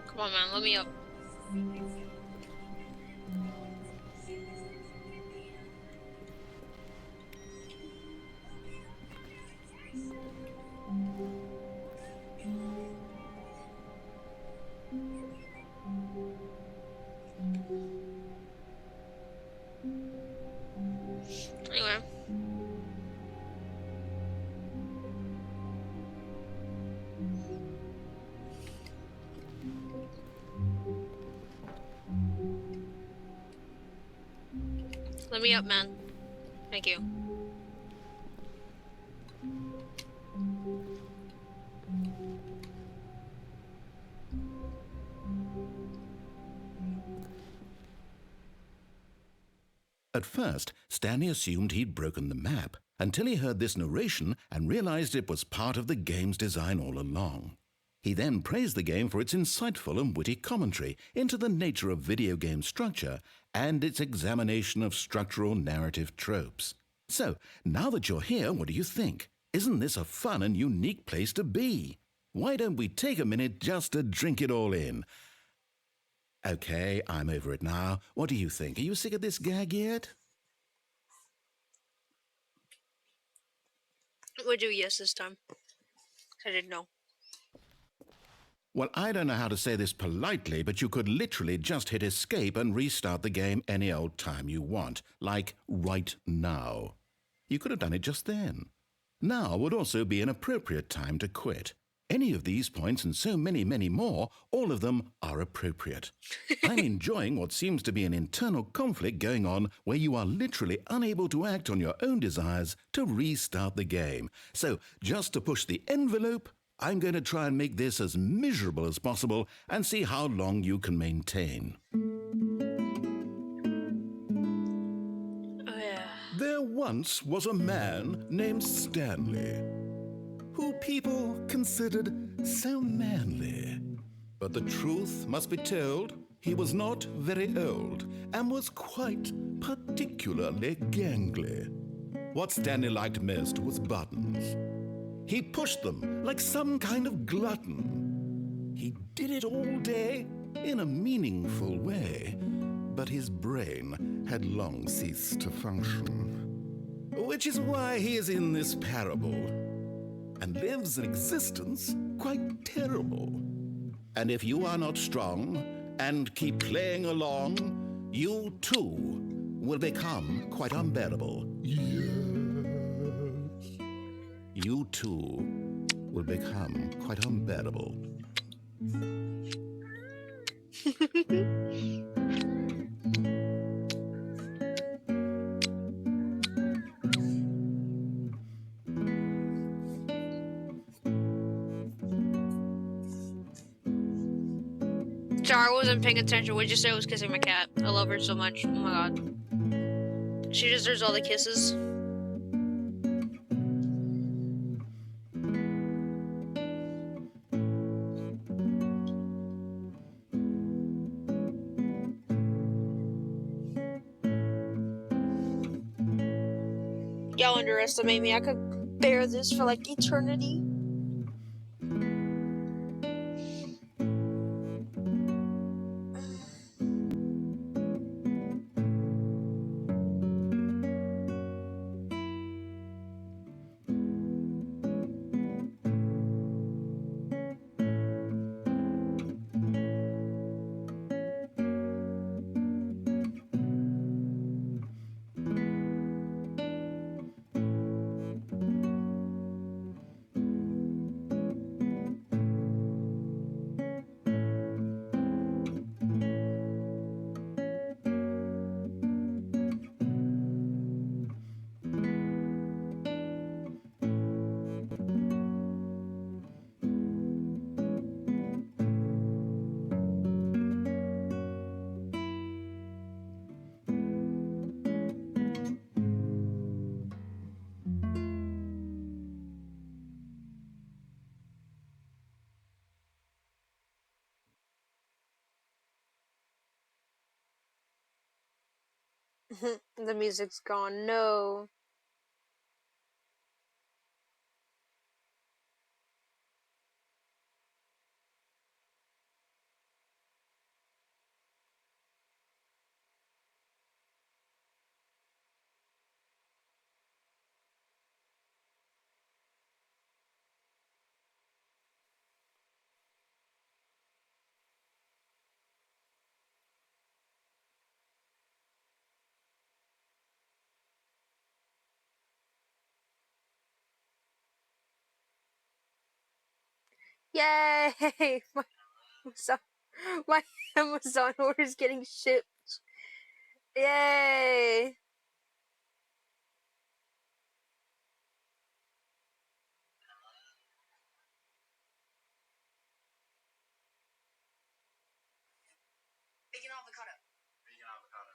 Come on, man, let me up. Anyway. Let me up, man. Thank you. At first, Stanley assumed he'd broken the map, until he heard this narration and realized it was part of the game's design all along. He then praised the game for its insightful and witty commentary into the nature of video game structure and its examination of structural narrative tropes. So, now that you're here, what do you think? Isn't this a fun and unique place to be? Why don't we take a minute just to drink it all in? Okay, I'm over it now. What do you think? Are you sick of this gag yet? We'll do yes this time. I didn't know. Well, I don't know how to say this politely, but you could literally just hit escape and restart the game any old time you want, like right now. You could have done it just then. Now would also be an appropriate time to quit. Any of these points and so many, many more, all of them are appropriate. I'm enjoying what seems to be an internal conflict going on where you are literally unable to act on your own desires to restart the game. So, just to push the envelope, I'm going to try and make this as miserable as possible and see how long you can maintain. Oh, yeah. There once was a man named Stanley, who people considered so manly. But the truth must be told, he was not very old and was quite particularly gangly. What Stanley liked most was buttons. He pushed them like some kind of glutton. He did it all day in a meaningful way, but his brain had long ceased to function. Which is why he is in this parable and lives an existence quite terrible. And if you are not strong and keep playing along, you too will become quite unbearable. Yes. You too will become quite unbearable. Sorry, I wasn't paying attention. What'd you say? I was kissing my cat. I love her so much. Oh my god. She deserves all the kisses. Y'all underestimate me. I could bear this for like eternity. The music's gone. No. Yay! Amazon, my Amazon order is getting shipped. Yay! Vegan avocado. Vegan avocado.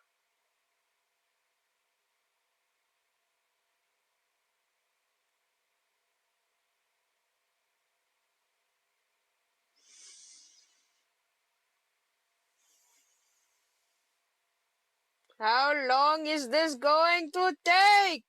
How long is this going to take?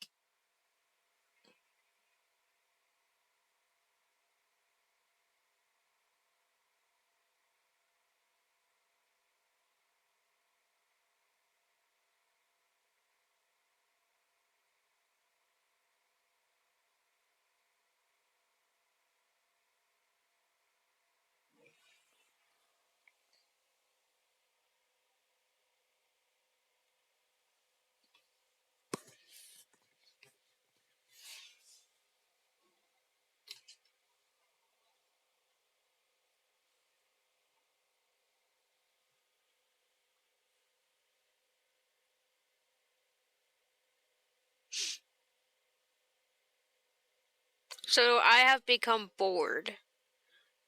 So I have become bored.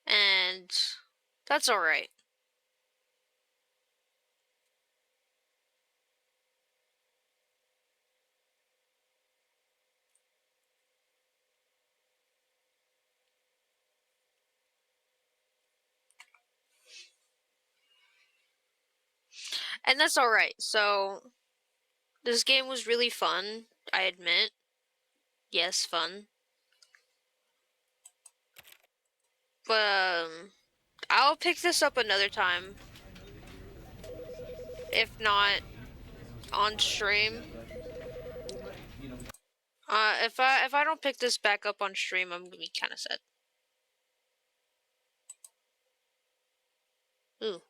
And that's alright. And that's alright. So, this game was really fun, I admit. Yes, fun. But, I'll pick this up another time. If not on stream. If I don't pick this back up on stream, I'm gonna be kind of sad. Ooh.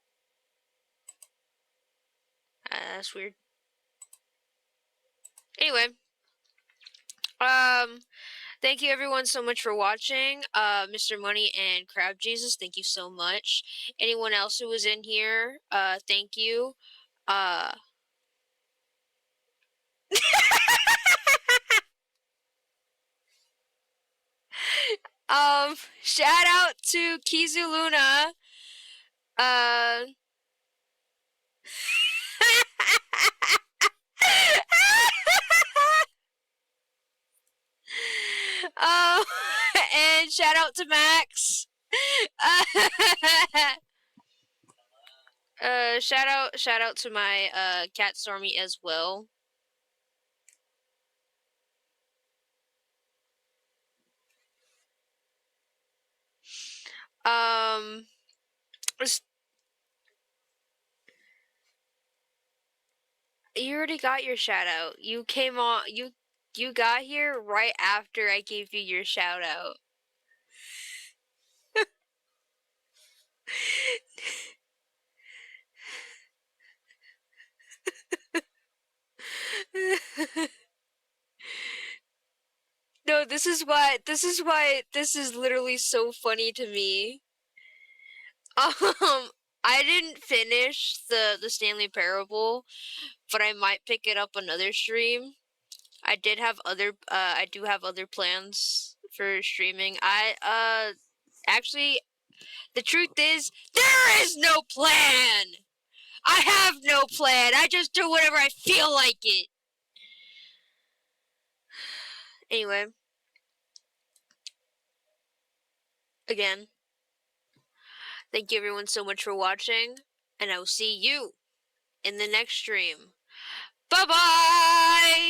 That's weird. Anyway, thank you everyone so much for watching. Mr. Money and Crab Jesus, thank you so much. Anyone else who was in here, thank you. Shout out to Kizu Luna. And shout out to Max. Shout out to my cat Stormy as well. You already got your shout out. You came on. You got here right after I gave you your shout out. No, this is why this is literally so funny to me. I didn't finish the Stanley Parable, but I might pick it up another stream. I do have other plans for streaming. Actually, the truth is, there is no plan! I have no plan! I just do whatever I feel like it! Anyway. Again. Thank you everyone so much for watching, and I will see you in the next stream. Bye-bye!